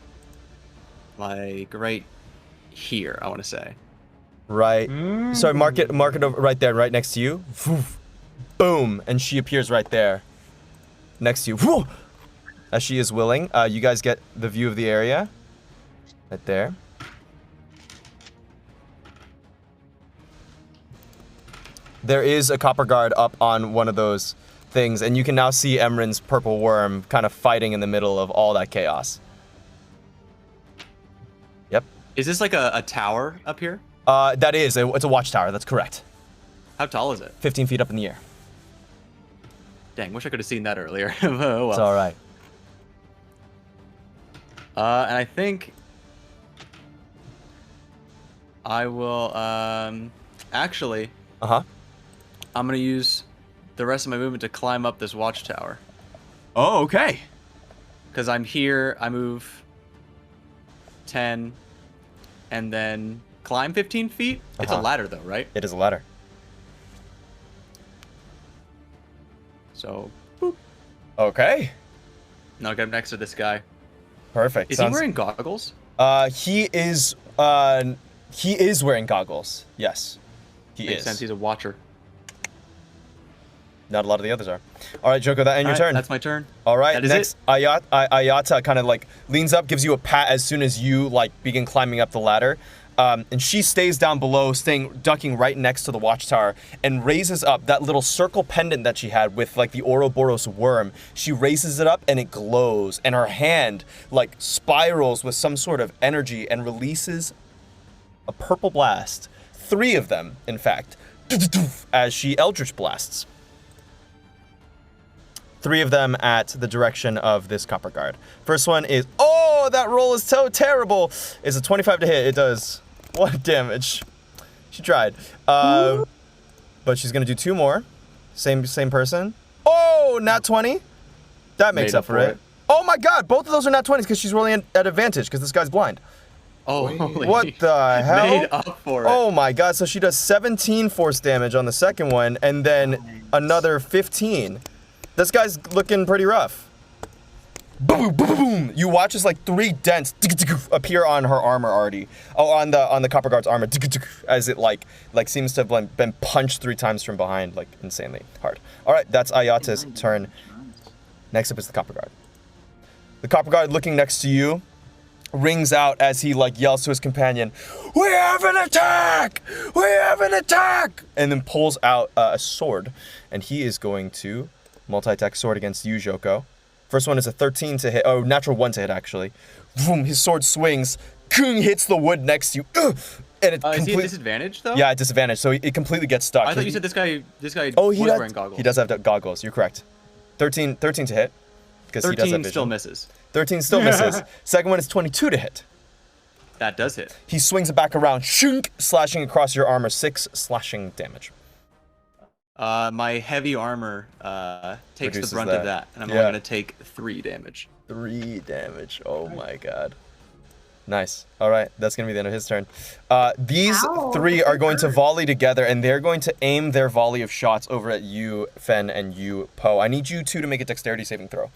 Right here, I want to say. Right. Sorry, mark it over right there, right next to you. Boom, and she appears right there, next to you. Woo! As she is willing, you guys get the view of the area, right there. There is a copper guard up on one of those things, and you can now see Emran's purple worm kind of fighting in the middle of all that chaos. Yep. Is this like a tower up here? That is. It's a watchtower. That's correct. How tall is it? 15 feet up in the air. Dang, wish I could have seen that earlier. Oh, well. It's all right. And I think I will, actually... Uh-huh. I'm going to use the rest of my movement to climb up this watchtower. Oh, okay. Because I'm here, I move 10, and then climb 15 feet? It's a ladder, though, right? It is a ladder. So, boop. Okay. Now get up next to this guy. Perfect. Is he wearing goggles? He is wearing goggles. Yes. He Makes is. sense, he's a watcher. Not a lot of the others are. All right, Joko, that end your turn. That's my turn. All right, That is next, Ayata kind of like leans up, gives you a pat as soon as you like begin climbing up the ladder. And she stays down below, ducking right next to the watchtower, and raises up that little circle pendant that she had with like the Ouroboros worm. She raises it up and it glows, and her hand like spirals with some sort of energy and releases a purple blast. 3 of them, in fact, as she Eldritch blasts. 3 of them at the direction of this copper guard. First one is, oh, that roll is so terrible. It's a 25 to hit. It does 1 damage. She tried. But she's gonna do 2 more. Same person. Oh, nat 20. That makes up for it. Oh my god, both of those are nat 20s because she's rolling at advantage because this guy's blind. Oh, holy. What the hell? Made up for it. Oh my god, so she does 17 force damage on the second one, and then another 15. This guy's looking pretty rough. Boom, boom, boom. You watch as like 3 dents appear on her armor already. Oh, on the copper guard's armor, as it like seems to have been punched 3 times from behind, like insanely hard. All right, that's Ayata's turn. Next up is the copper guard. The copper guard, looking next to you, rings out as he like yells to his companion, "We have an attack! We have an attack!" And then pulls out a sword, and he is going to multi-attack sword against you, Joko. First one is a 13 to hit. Oh, natural 1 to hit actually. Boom! His sword swings, hits the wood next to you, and it. Is he at disadvantage though? Yeah, disadvantage. So it completely gets stuck. I thought you said this guy. Oh, was wearing goggles. He does have goggles. You're correct. 13 to hit. Because he does have 13 vision. still misses. 13 still misses. Second one is 22 to hit. That does hit. He swings it back around, shunk, slashing across your armor, 6 slashing damage. My heavy armor takes Reduces the brunt of that, and I'm only gonna take 3 damage. 3 damage. Oh my god. Nice. All right, that's gonna be the end of his turn. These 3 are going to volley together, and they're going to aim their volley of shots over at you, Fen, and you, Poe. I need you 2 to make a dexterity saving throw.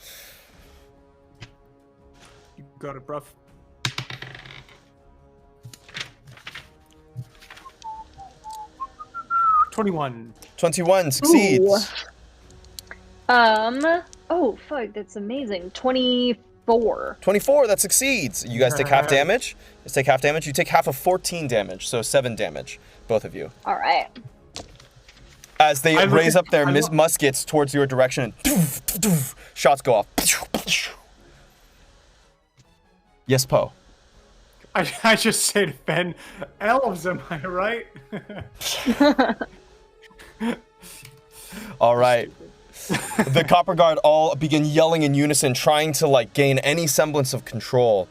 You got it, bruv. $21. 21 succeeds. Oh fuck, that's amazing. 24. 24, that succeeds. You guys take half damage. Let's take half damage. You take half of 14 damage, so 7 damage, both of you. All right. As they raise up their muskets towards your direction, and shots go off. Yes, Poe. I just say to Ben, elves, am I right? All right. The Copper Guard all begin yelling in unison, trying to like gain any semblance of control.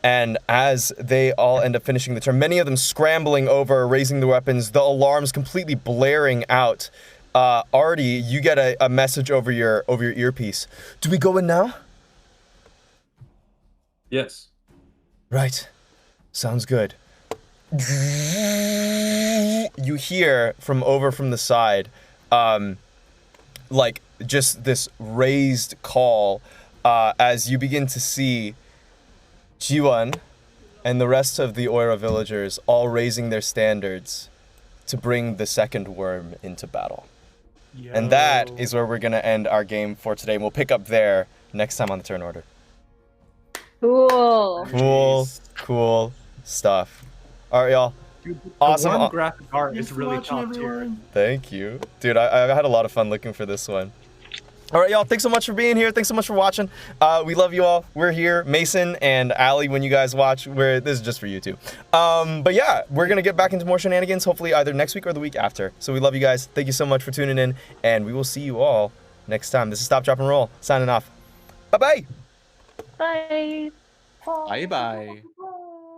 And as they all end up finishing the turn, many of them scrambling over, raising their weapons, the alarms completely blaring out. Artie, you get a message over your earpiece. Do we go in now? Yes. Right. Sounds good. You hear from the side, like just this raised call, as you begin to see Jiwon and the rest of the Oira villagers all raising their standards to bring the second worm into battle. Yo. And that is where we're gonna end our game for today. And we'll pick up there next time on the turn order. Cool. Cool stuff. All right, y'all. Dude, Awesome. The warm graphic art is really top tier. Thank you. Dude, I had a lot of fun looking for this one. All right, y'all. Thanks so much for being here. Thanks so much for watching. We love you all. We're here. Mason and Allie, when you guys watch, this is just for you too. But yeah, we're going to get back into more shenanigans, hopefully either next week or the week after. So we love you guys. Thank you so much for tuning in, and we will see you all next time. This is Stop, Drop, and Roll, signing off. Bye-bye. Bye. Bye-bye.